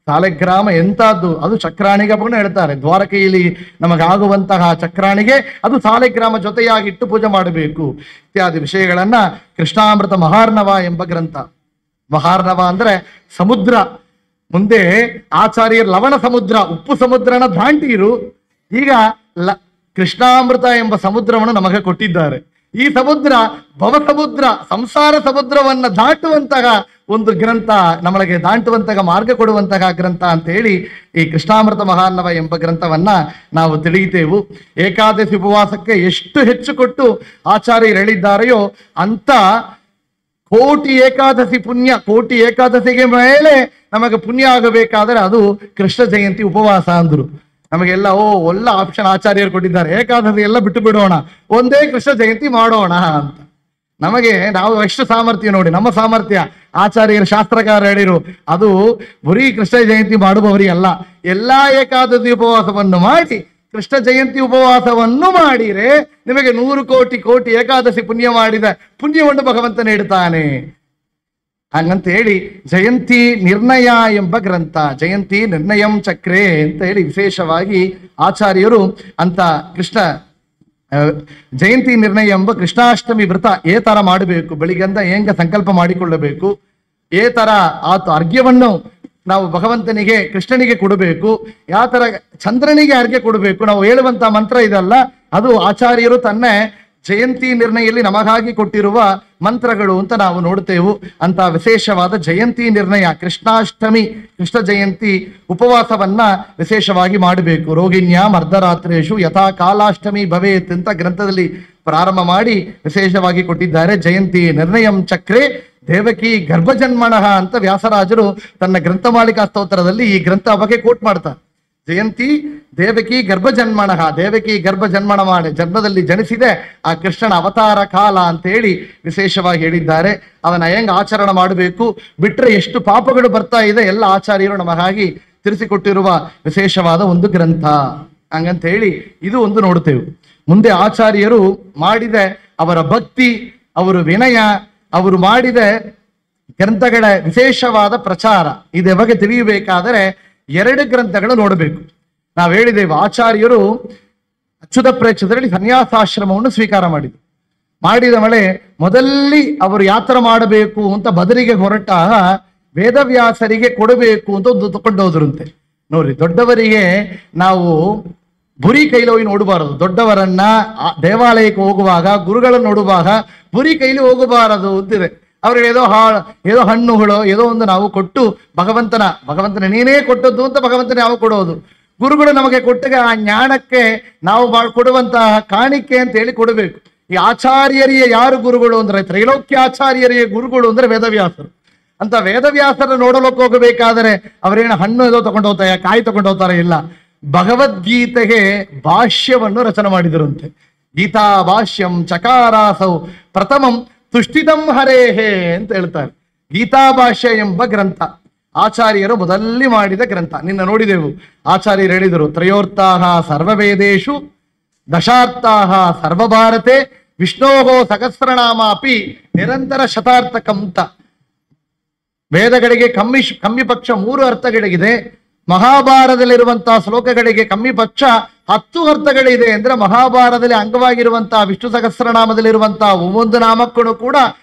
ಸಾಲಿಗ್ರಾಮ ಎಂತದ್ದು? ಅದು ಚಕ್ರಾಣಿಗೆ ಅಪ್ಪನ ಹೇಳ್ತಾರೆ. ದ್ವಾರಕೆಯಲ್ಲಿ ನಮಗಾಗುವಂತಹ ಚಕ್ರಾಣಿಗೆ ಅದು ಸಾಲಿಗ್ರಾಮ ಜೊತೆಯಾಗಿಟ್ಟು ಪೂಜೆ ಮಾಡಬೇಕು ಇತ್ಯಾದಿ ವಿಷಯಗಳನ್ನ ಕೃಷ್ಣಾಮೃತ ಮಹಾರ್ಣವ ಎಂಬ ಗ್ರಂಥ. ಮಹಾರ್ಣವ ಅಂದ್ರೆ ಸಮುದ್ರ. ಮುಂದೆ ಆಚಾರ್ಯರು ಲವಣ ಸಮುದ್ರ, ಉಪ್ಪು ಸಮುದ್ರನ ದಾಂಟಿರು. ಈಗ ಕೃಷ್ಣಾಮೃತ ಎಂಬ ಸಮುದ್ರವನ್ನು ನಮಗೆ ಕೊಟ್ಟಿದ್ದಾರೆ. ಈ ಸಮುದ್ರ ಭವಸಮುದ್ರ, ಸಂಸಾರ ಸಮುದ್ರವನ್ನ ದಾಟುವಂತಹ ಒಂದು ಗ್ರಂಥ, ನಮಗೆ ದಾಟುವಂತಹ ಮಾರ್ಗ ಕೊಡುವಂತಹ ಗ್ರಂಥ ಅಂತ ಹೇಳಿ ಈ ಕೃಷ್ಣಾಮೃತ ಮಹಾರ್ಣವ ಎಂಬ ಗ್ರಂಥವನ್ನ ನಾವು ತಿಳಿಯುತ್ತೇವೆ. ಏಕಾದಶಿ ಉಪವಾಸಕ್ಕೆ ಎಷ್ಟು ಹೆಚ್ಚು ಕೊಟ್ಟು ಆಚಾರ್ಯರು ಹೇಳಿದ್ದಾರೆಯೋ ಅಂತ ಕೋಟಿ ಏಕಾದಶಿ ಪುಣ್ಯ, ಕೋಟಿ ಏಕಾದಶಿಗೆ ಮೇಲೆ ನಮಗೆ ಪುಣ್ಯ ಆಗಬೇಕಾದ್ರೆ ಅದು ಕೃಷ್ಣ ಜಯಂತಿ ಉಪವಾಸ ಅಂದ್ರು. ನಮಗೆಲ್ಲ ಒಳ್ಳೆ ಆಪ್ಷನ್ ಆಚಾರ್ಯರು ಕೊಟ್ಟಿದ್ದಾರೆ. ಏಕಾದಶಿ ಎಲ್ಲ ಬಿಟ್ಟು ಬಿಡೋಣ, ಒಂದೇ ಕೃಷ್ಣ ಜಯಂತಿ ಮಾಡೋಣ ಅಂತ. ನಮಗೆ ನಾವು ಎಷ್ಟು ಸಾಮರ್ಥ್ಯ ನೋಡಿ, ನಮ್ಮ ಸಾಮರ್ಥ್ಯ. ಆಚಾರ್ಯರು ಶಾಸ್ತ್ರಕಾರ ಹೇಳಿರು, ಅದು ಬರೀ ಕೃಷ್ಣ ಜಯಂತಿ ಮಾಡುವವರಿಗಲ್ಲ, ಎಲ್ಲಾ ಏಕಾದಶಿ ಉಪವಾಸವನ್ನು ಮಾಡಿ ಕೃಷ್ಣ ಜಯಂತಿ ಉಪವಾಸವನ್ನು ಮಾಡಿರೆ ನಿಮಗೆ 100 ಕೋಟಿ ಏಕಾದಶಿ ಪುಣ್ಯ ಮಾಡಿದ ಪುಣ್ಯವನ್ನು ಭಗವಂತ ನೀಡುತ್ತಾನೆ. ಹಂಗಂತ ಹೇಳಿ ಜಯಂತಿ ನಿರ್ಣಯ ಎಂಬ ಗ್ರಂಥ, ಜಯಂತಿ ನಿರ್ಣಯಂ ಚಕ್ರೆ ಅಂತ ಹೇಳಿ ವಿಶೇಷವಾಗಿ ಆಚಾರ್ಯರು ಅಂತ ಕೃಷ್ಣ ಜಯಂತಿ ನಿರ್ಣಯ ಎಂಬ ಕೃಷ್ಣಾಷ್ಟಮಿ ವ್ರತ ಏ ತರ ಮಾಡಬೇಕು, ಬೆಳಿಗ್ಗೆಂದ ಹೆಂಗ ಸಂಕಲ್ಪ ಮಾಡಿಕೊಳ್ಳಬೇಕು, ಏ ತರ ಆತು ಅರ್ಘ್ಯವನ್ನು ನಾವು ಭಗವಂತನಿಗೆ ಕೃಷ್ಣನಿಗೆ ಕೊಡಬೇಕು, ಯಾವ ತರ ಚಂದ್ರನಿಗೆ ಅರ್ಘ್ಯ ಕೊಡಬೇಕು. ನಾವು ಹೇಳುವಂತ ಮಂತ್ರ ಇದಲ್ಲ, ಅದು ಆಚಾರ್ಯರು ತನ್ನ ಜಯಂತಿ ನಿರ್ಣಯಲ್ಲಿ ನಮಗಾಗಿ ಕೊಟ್ಟಿರುವ ಮಂತ್ರಗಳು ಅಂತ ನಾವು ನೋಡ್ತೇವೆ. ಅಂತ ವಿಶೇಷವಾದ ಜಯಂತಿ ನಿರ್ಣಯ, ಕೃಷ್ಣಾಷ್ಟಮಿ, ಕೃಷ್ಣ ಜಯಂತಿ ಉಪವಾಸವನ್ನ ವಿಶೇಷವಾಗಿ ಮಾಡಬೇಕು. ರೋಗಿಣ್ಯಾಂ ಅರ್ಧರಾತ್ರೇಶು ಯಥಾ ಕಾಲಾಷ್ಟಮಿ ಭವೇತ್ ಅಂತ ಗ್ರಂಥದಲ್ಲಿ ಪ್ರಾರಂಭ ಮಾಡಿ ವಿಶೇಷವಾಗಿ ಕೊಟ್ಟಿದ್ದಾರೆ. ಜಯಂತಿ ನಿರ್ಣಯಂ ಚಕ್ರೆ ದೇವಕಿ ಗರ್ಭಜನ್ಮಣಃ ಅಂತ ವ್ಯಾಸರಾಜರು ತನ್ನ ಗ್ರಂಥಮಾಲಿಕಾ ಸ್ತೋತ್ರದಲ್ಲಿ ಈ ಗ್ರಂಥ ಬಗ್ಗೆ ಕೋಟ್ ಮಾಡ್ತಾರೆ. ಜಯಂತಿ ದೇವಕಿ ಗರ್ಭಜನ್ಮಣಃ, ದೇವಕಿ ಗರ್ಭಜನ್ಮಣ ಮಾಡಿ ಜನ್ಮದಲ್ಲಿ ಜನಿಸಿದೆ ಆ ಕೃಷ್ಣನ ಅವತಾರ ಕಾಲ ಅಂತ ಹೇಳಿ ವಿಶೇಷವಾಗಿ ಹೇಳಿದ್ದಾರೆ. ಅದನ್ನ ಹೆಂಗ್ ಆಚರಣೆ ಮಾಡಬೇಕು, ಬಿಟ್ರೆ ಎಷ್ಟು ಪಾಪಗಳು ಬರ್ತಾ ಇದೆ ಎಲ್ಲ ಆಚಾರ್ಯರು ನಮಗಾಗಿ ತಿಳಿಸಿಕೊಟ್ಟಿರುವ ವಿಶೇಷವಾದ ಒಂದು ಗ್ರಂಥ. ಹಂಗಂತ ಹೇಳಿ ಇದು ಒಂದು ನೋಡ್ತೇವೆ. ಮುಂದೆ ಆಚಾರ್ಯರು ಮಾಡಿದ ಅವರ ಭಕ್ತಿ, ಅವರು ವಿನಯ, ಅವರು ಮಾಡಿದ ಗ್ರಂಥಗಳ ವಿಶೇಷವಾದ ಪ್ರಚಾರ, ಇದೇ ಬಗ್ಗೆ ತಿಳಿಯಬೇಕಾದರೆ 2 ಗ್ರಂಥಗಳು ನೋಡಬೇಕು. ನಾವು ಹೇಳಿದ್ದೇವೆ, ಆಚಾರ್ಯರು ಅಚ್ಯುತ ಪ್ರೇಕ್ಷದಲ್ಲಿ ಸನ್ಯಾಸಾಶ್ರಮವನ್ನು ಸ್ವೀಕಾರ ಮಾಡಿದ ಮೇಲೆ ಮೊದಲಿ ಅವರು ಯಾತ್ರೆ ಮಾಡಬೇಕು ಅಂತ ಬದಲಿಗೆ ಹೊರಟಾಗ ವೇದವ್ಯಾಸರಿಗೆ ಕೊಡಬೇಕು ಅಂತ ಒಂದು ತಕೊಂಡು ಹೋದ್ರಂತೆ. ನೋಡ್ರಿ, ದೊಡ್ಡವರಿಗೆ ನಾವು ಬುರಿ ಕೈಲಿ ಹೋಗಿ ನೋಡಬಾರದು. ದೊಡ್ಡವರನ್ನ ದೇವಾಲಯಕ್ಕೆ ಹೋಗುವಾಗ, ಗುರುಗಳನ್ನು ನೋಡುವಾಗ ಬುರಿ ಕೈಲಿ ಹೋಗಬಾರದು ಅಂತಿದೆ. ಅವ್ರಿಗೆ ಏದೋ ಹಣ್ಣುಗಳು ಏನೋ ಒಂದು ನಾವು ಕೊಟ್ಟು ಭಗವಂತನ ನೀನೇ ಕೊಟ್ಟದ್ದು ಅಂತ ಭಗವಂತನ ನಾವು ಕೊಡೋದು. ಗುರುಗಳು ನಮಗೆ ಕೊಟ್ಟಾಗ ಆ ಜ್ಞಾನಕ್ಕೆ ನಾವು ಕೊಡುವಂತಹ ಕಾಣಿಕೆ ಅಂತ ಹೇಳಿ ಕೊಡಬೇಕು. ಈ ಆಚಾರ್ಯರಿಗೆ ಯಾರು ಗುರುಗಳು ಅಂದ್ರೆ, ತ್ರೈಲೋಕ್ಯಾಚಾರ್ಯರಿಗೆ ಗುರುಗಳು ಅಂದ್ರೆ ವೇದವ್ಯಾಸರು. ಅಂತ ವೇದವ್ಯಾಸರ ನೋಡಲಕ್ಕೆ ಹೋಗಬೇಕಾದರೆ ಅವರೇನು ಹಣ್ಣು ಏದೋ ತಗೊಂಡು ಹೋಗ್ತಾರೆ, ಕಾಯಿ ತಗೊಂಡು ಹೋಗ್ತಾರೆ, ಇಲ್ಲ, ಭಗವದ್ಗೀತೆಗೆ ಭಾಷ್ಯವನ್ನು ರಚನೆ ಮಾಡಿದರಂತೆ. ಗೀತಾ ಭಾಷ್ಯಂ ಚಕಾರಾಸೌ ಪ್ರಥಮಂ ತುಷ್ಟಿದಂ ಹರೇಹೇ ಅಂತ ಹೇಳ್ತಾರೆ. ಗೀತಾ ಭಾಷ್ಯ ಎಂಬ ಗ್ರಂಥ ಆಚಾರ್ಯರು ಮೊದಲೇ ಮಾಡಿದ ಗ್ರಂಥ. ನಿನ್ನ ನೋಡಿದೆವು, ಆಚಾರ್ಯರು ಹೇಳಿದರು, ತ್ರಯೋರ್ಥಾಹ ಸರ್ವವೇದೇಶು ದಶಾರ್ಥಾಹ ಸರ್ವಭಾರತೆ ವಿಷ್ಣೋಹೋ ಸಹಸ್ರನಾಮ ಅಪಿ ನಿರಂತರ ಶತಾರ್ಥಕಂತ. ವೇದಗಳಿಗೆ ಕಮ್ಮಿ ಪಕ್ಷ 3 ಅರ್ಥಗಳಿಗಿದೆ. ಮಹಾಭಾರತದಲ್ಲಿರುವಂತಹ ಶ್ಲೋಕಗಳಿಗೆ ಕಮ್ಮಿ ಪಕ್ಷ 10 ಅರ್ಥಗಳಿದೆ. ಅಂದ್ರೆ ಮಹಾಭಾರತದಲ್ಲಿ ಅಂಗವಾಗಿರುವಂತಹ ವಿಷ್ಣು ಸಹಸ್ರನಾಮದಲ್ಲಿರುವಂತಹ ಒಂದೊಂದು ನಾಮಕ್ಕೂ ಕೂಡ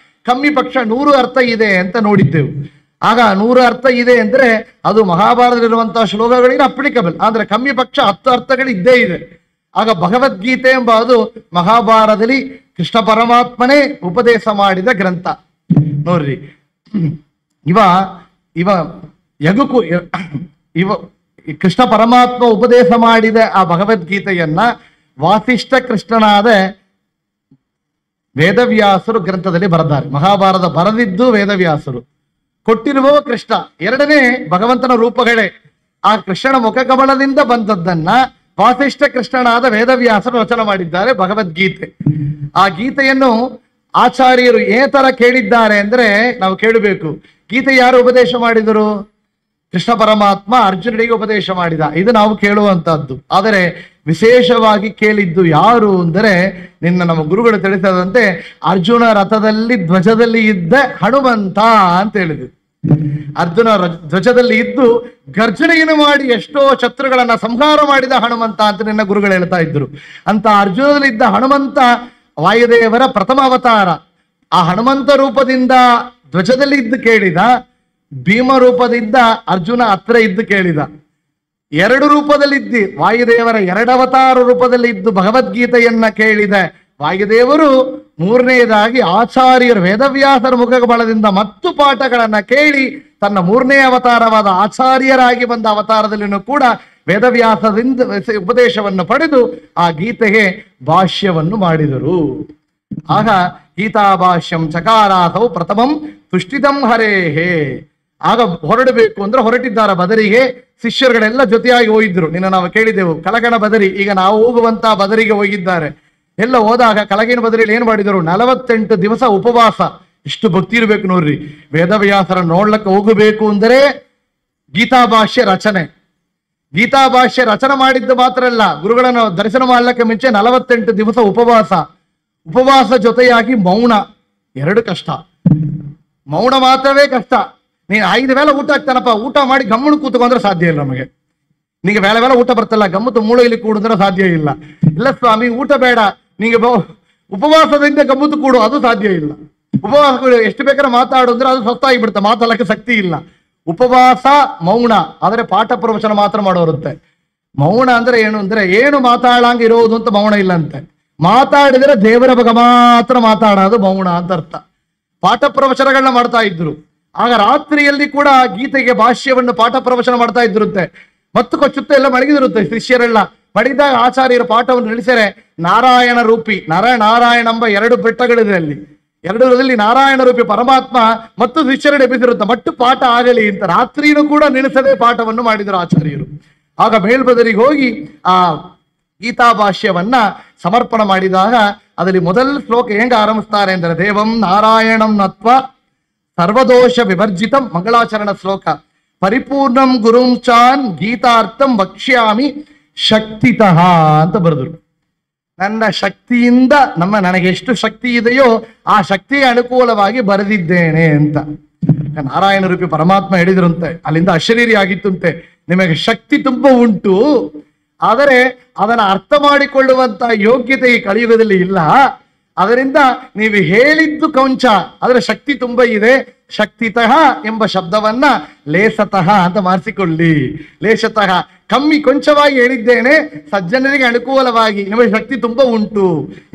ಕಮ್ಮಿ ಪಕ್ಷ 100 ಅರ್ಥ ಇದೆ ಅಂತ ನೋಡಿದ್ದೆವು. ಆಗ 100 ಅರ್ಥ ಇದೆ ಅಂದ್ರೆ ಅದು ಮಹಾಭಾರತದಲ್ಲಿರುವಂತಹ ಶ್ಲೋಕಗಳಿಗೆ ಅಪ್ಲಿಕಬಲ್. ಆದ್ರೆ ಕಮ್ಮಿ ಪಕ್ಷ 10 ಅರ್ಥಗಳು ಇದ್ದೇ ಇದೆ. ಆಗ ಭಗವದ್ಗೀತೆ ಎಂಬ ಅದು ಮಹಾಭಾರತದಲ್ಲಿ ಕೃಷ್ಣ ಪರಮಾತ್ಮನೇ ಉಪದೇಶ ಮಾಡಿದ ಗ್ರಂಥ. ನೋಡ್ರಿ, ಇವ ಇವ ಯಗುಕು ಇವ ಕೃಷ್ಣ ಪರಮಾತ್ಮ ಉಪದೇಶ ಮಾಡಿದ ಆ ಭಗವದ್ಗೀತೆಯನ್ನ ವಾಸಿಷ್ಠ ಕೃಷ್ಣನಾದ ವೇದವ್ಯಾಸರು ಗ್ರಂಥದಲ್ಲಿ ಬರೆದಾರೆ. ಮಹಾಭಾರತ ಬರೆದಿದ್ದು ವೇದವ್ಯಾಸರು, ಕೊಟ್ಟಿರುವವ ಕೃಷ್ಣ. ಎರಡನೇ ಭಗವಂತನ ರೂಪಗಳೇ. ಆ ಕೃಷ್ಣನ ಮುಖಕಮಲದಿಂದ ಬಂದದ್ದನ್ನ ವಾಸಿಷ್ಠ ಕೃಷ್ಣನಾದ ವೇದವ್ಯಾಸರು ರಚನೆ ಮಾಡಿದ್ದಾರೆ ಭಗವದ್ಗೀತೆ. ಆ ಗೀತೆಯನ್ನು ಆಚಾರ್ಯರು ತರ ಕೇಳಿದ್ದಾರೆ ಅಂದ್ರೆ ನಾವು ಕೇಳಬೇಕು. ಗೀತೆ ಯಾರು ಉಪದೇಶ ಮಾಡಿದರು? ಕೃಷ್ಣ ಪರಮಾತ್ಮ ಅರ್ಜುನನಿಗೆ ಉಪದೇಶ ಮಾಡಿದ. ಇದು ನಾವು ಕೇಳುವಂತಹದ್ದು. ಆದರೆ ವಿಶೇಷವಾಗಿ ಕೇಳಿದ್ದು ಯಾರು ಅಂದರೆ, ನಮ್ಮ ಗುರುಗಳು ತಿಳಿಸದಂತೆ ಅರ್ಜುನ ರಥದಲ್ಲಿ ಧ್ವಜದಲ್ಲಿ ಇದ್ದ ಹನುಮಂತ ಅಂತ ಹೇಳಿದ್ರು. ಅರ್ಜುನ ಧ್ವಜದಲ್ಲಿ ಇದ್ದು ಗರ್ಜನೆಯನ್ನು ಮಾಡಿ ಎಷ್ಟೋ ಶತ್ರುಗಳನ್ನ ಸಂಹಾರ ಮಾಡಿದ ಹನುಮಂತ ಅಂತ ನಿನ್ನ ಗುರುಗಳು ಹೇಳ್ತಾ ಇದ್ರು. ಅಂತ ಅರ್ಜುನದಲ್ಲಿ ಇದ್ದ ಹನುಮಂತ ವಾಯುದೇವರ ಪ್ರಥಮ ಅವತಾರ. ಆ ಹನುಮಂತ ರೂಪದಿಂದ ಧ್ವಜದಲ್ಲಿ ಇದ್ದು ಕೇಳಿದ, ಭೀಮ ರೂಪದಿಂದ ಅರ್ಜುನ ಹತ್ರ ಇದ್ದು ಕೇಳಿದ. ಎರಡು ರೂಪದಲ್ಲಿದ್ದಿ ವಾಯುದೇವರ ಎರಡವತಾರ ರೂಪದಲ್ಲಿ ಇದ್ದು ಭಗವದ್ಗೀತೆಯನ್ನ ಕೇಳಿದ ವಾಯುದೇವರು ಮೂರನೆಯದಾಗಿ ಆಚಾರ್ಯರು ವೇದವ್ಯಾಸರ ಮುಖಬಲದಿಂದ ಮತ್ತು ಪಾಠಗಳನ್ನ ಕೇಳಿ ತನ್ನ ಮೂರನೇ ಅವತಾರವಾದ ಆಚಾರ್ಯರಾಗಿ ಬಂದ ಅವತಾರದಲ್ಲಿನೂ ಕೂಡ ವೇದವ್ಯಾಸದಿಂದ ಉಪದೇಶವನ್ನು ಪಡೆದು ಆ ಗೀತೆಗೆ ಭಾಷ್ಯವನ್ನು ಮಾಡಿದರು. ಆಗ ಗೀತಾ ಭಾಷ್ಯಂ ಚಕಾರಾಸೌ ಪ್ರಥಮಂ ತುಷ್ಟಿತಂ ಹರೇಹೇ. ಆಗ ಹೊರಡಬೇಕು ಅಂದ್ರೆ ಹೊರಟಿದ್ದಾರೆ ಬದರಿಗೆ. ಶಿಷ್ಯರುಗಳೆಲ್ಲ ಜೊತೆಯಾಗಿ ಹೋಗಿದ್ರು. ನಾವು ಕೇಳಿದೆವು ಕಲಗಣ ಬದರಿ. ಈಗ ನಾವು ಹೋಗುವಂತ ಬದರಿಗೆ ಹೋಗಿದ್ದಾರೆ. ಎಲ್ಲ ಹೋದಾಗ ಕಲಗಿನ ಬದರಿಯಲ್ಲಿ ಏನ್ ಮಾಡಿದರು? 48 ದಿವಸ ಉಪವಾಸ. ಇಷ್ಟು ಭಕ್ತಿ ಇರ್ಬೇಕು ನೋಡ್ರಿ. ವೇದವ್ಯಾಸರ ನೋಡ್ಲಕ್ಕೆ ಹೋಗಬೇಕು ಅಂದರೆ ಗೀತಾಭಾಷ್ಯ ರಚನೆ. ಗೀತಾಭಾಷ್ಯ ರಚನೆ ಮಾಡಿದ್ದು ಮಾತ್ರ ಅಲ್ಲ, ಗುರುಗಳನ್ನು ದರ್ಶನ ಮಾಡ್ಲಿಕ್ಕೆ ಮುಂಚೆ 48 ದಿವಸ ಉಪವಾಸ. ಉಪವಾಸ ಜೊತೆಯಾಗಿ ಮೌನ. ಎರಡು ಕಷ್ಟ. ಮೌನ ಮಾತ್ರವೇ ಕಷ್ಟ. ನೀನು 5 ವೇಳೆ ಊಟ ಆಗ್ತಾನಪ್ಪ, ಊಟ ಮಾಡಿ ಗಮ್ಮನು ಕೂತ್ಕೊಂಡ್ರೆ ಸಾಧ್ಯ ಇಲ್ಲ ನಮಗೆ. ನಿಮಗೆ ವೇಳೆ ಊಟ ಬರ್ತಲ್ಲ, ಗಮ್ಮತ್ತು ಮೂಳೆಯಲ್ಲಿ ಕೂಡಿದ್ರೆ ಸಾಧ್ಯ ಇಲ್ಲ. ಇಲ್ಲ ಸ್ವಾಮಿ ಊಟ ಬೇಡ, ನಿಮಗೆ ಉಪವಾಸದಿಂದ ಗಮ್ಮತ್ತು ಕೂಡು, ಅದು ಸಾಧ್ಯ ಇಲ್ಲ. ಉಪವಾಸ ಎಷ್ಟು ಬೇಕಾದ್ರೆ ಮಾತಾಡಿದ್ರೆ ಅದು ಸ್ವಸ್ಥಾಗಿ ಬಿಡುತ್ತೆ, ಮಾತಾಡಕ್ಕೆ ಶಕ್ತಿ ಇಲ್ಲ. ಉಪವಾಸ ಮೌನ, ಆದರೆ ಪಾಠ ಪ್ರವಚನ ಮಾತ್ರ ಮಾಡೋರುತ್ತೆ. ಮೌನ ಅಂದ್ರೆ ಏನು ಅಂದ್ರೆ ಏನು ಮಾತಾಡಂಗ ಇರೋದು ಅಂತ ಮೌನ ಇಲ್ಲ ಅಂತೆ. ಮಾತಾಡಿದ್ರೆ ದೇವರ ಬಗ್ಗೆ ಮಾತ್ರ ಮಾತಾಡೋದು ಮೌನ ಅಂತ ಅರ್ಥ. ಪಾಠ ಪ್ರವಚನಗಳನ್ನ ಮಾಡ್ತಾ ಇದ್ರು. ಆಗ ರಾತ್ರಿಯಲ್ಲಿ ಕೂಡ ಗೀತೆಗೆ ಭಾಷ್ಯವನ್ನು ಪಾಠ ಪ್ರವಚನ ಮಾಡ್ತಾ ಇದ್ರುತ್ತೆ. ಮತ್ತು ಕೊಚ್ಚುತ್ತ ಎಲ್ಲ ಮಡಗಿದಿರುತ್ತೆ ಶಿಷ್ಯರೆಲ್ಲ. ಮಡಗಿದಾಗ ಆಚಾರ್ಯರ ಪಾಠವನ್ನು ನಡೆಸಿದರೆ ನಾರಾಯಣ ರೂಪಿ ನಾರಾಯಣ ಎಂಬ 2 ಬೆಟ್ಟಗಳಿದೆ ಅಲ್ಲಿ. 2ರಲ್ಲಿ ನಾರಾಯಣ ರೂಪಿ ಪರಮಾತ್ಮ ಮತ್ತು ಶಿಷ್ಯರು ಎಬ್ಬಿಸಿರುತ್ತೆ. ಮಟ್ಟು ಪಾಠ ಆಗಲಿ ಅಂತ ರಾತ್ರಿನೂ ಕೂಡ ನಿಲ್ಲಿಸದೆ ಪಾಠವನ್ನು ಮಾಡಿದರು ಆಚಾರ್ಯರು. ಆಗ ಮೇಲ್ಬದರಿಗೆ ಹೋಗಿ ಆ ಗೀತಾ ಭಾಷ್ಯವನ್ನ ಸಮರ್ಪಣ ಮಾಡಿದಾಗ ಅದರಲ್ಲಿ ಮೊದಲ ಶ್ಲೋಕ ಹೆಂಗ ಆರಂಭಿಸ್ತಾರೆ ಅಂದರೆ, ದೇವಂ ನಾರಾಯಣಂ ನತ್ವ ಸರ್ವದೋಷ ವಿವರ್ಜಿತಂ, ಮಂಗಳಾಚರಣ ಶ್ಲೋಕ. ಪರಿಪೂರ್ಣಂ ಗುರುಂ ಚಾನ್ ಗೀತಾರ್ಥಂ ವಕ್ಷ್ಯಾಮಿ ಶಕ್ತಿತಃ ಅಂತ ಬರೆದರು. ನನ್ನ ಶಕ್ತಿಯಿಂದ ನನಗೆ ಎಷ್ಟು ಶಕ್ತಿ ಇದೆಯೋ ಆ ಶಕ್ತಿಯ ಅನುಕೂಲವಾಗಿ ಬರೆದಿದ್ದೇನೆ ಅಂತ ನಾರಾಯಣ ರೂಪಿ ಪರಮಾತ್ಮ ಹೇಳಿದ್ರಂತೆ. ಅಲ್ಲಿಂದ ಅಶರೀರಿ ಆಗಿತ್ತಂತೆ, ನಿಮಗೆ ಶಕ್ತಿ ತುಂಬ ಉಂಟು, ಆದರೆ ಅದನ್ನ ಅರ್ಥ ಮಾಡಿಕೊಳ್ಳುವಂತ ಯೋಗ್ಯತೆ ಈ ಕಲಿಯುಗದಲ್ಲಿ ಇಲ್ಲ. ಅದರಿಂದ ನೀವು ಹೇಳಿದ್ದು ಕೊಂಚ, ಅದರ ಶಕ್ತಿ ತುಂಬ ಇದೆ. ಶಕ್ತಿತಃ ಎಂಬ ಶಬ್ದವನ್ನ ಲೇಸತಃ ಅಂತ ಮಾಡಿಸಿಕೊಳ್ಳಿ. ಲೇಷತಃ ಕಮ್ಮಿ ಕೊಂಚವಾಗಿ ಹೇಳಿದ್ದೇನೆ, ಸಜ್ಜನರಿಗೆ ಅನುಕೂಲವಾಗಿ ನಿಮಗೆ ಶಕ್ತಿ ತುಂಬ ಉಂಟು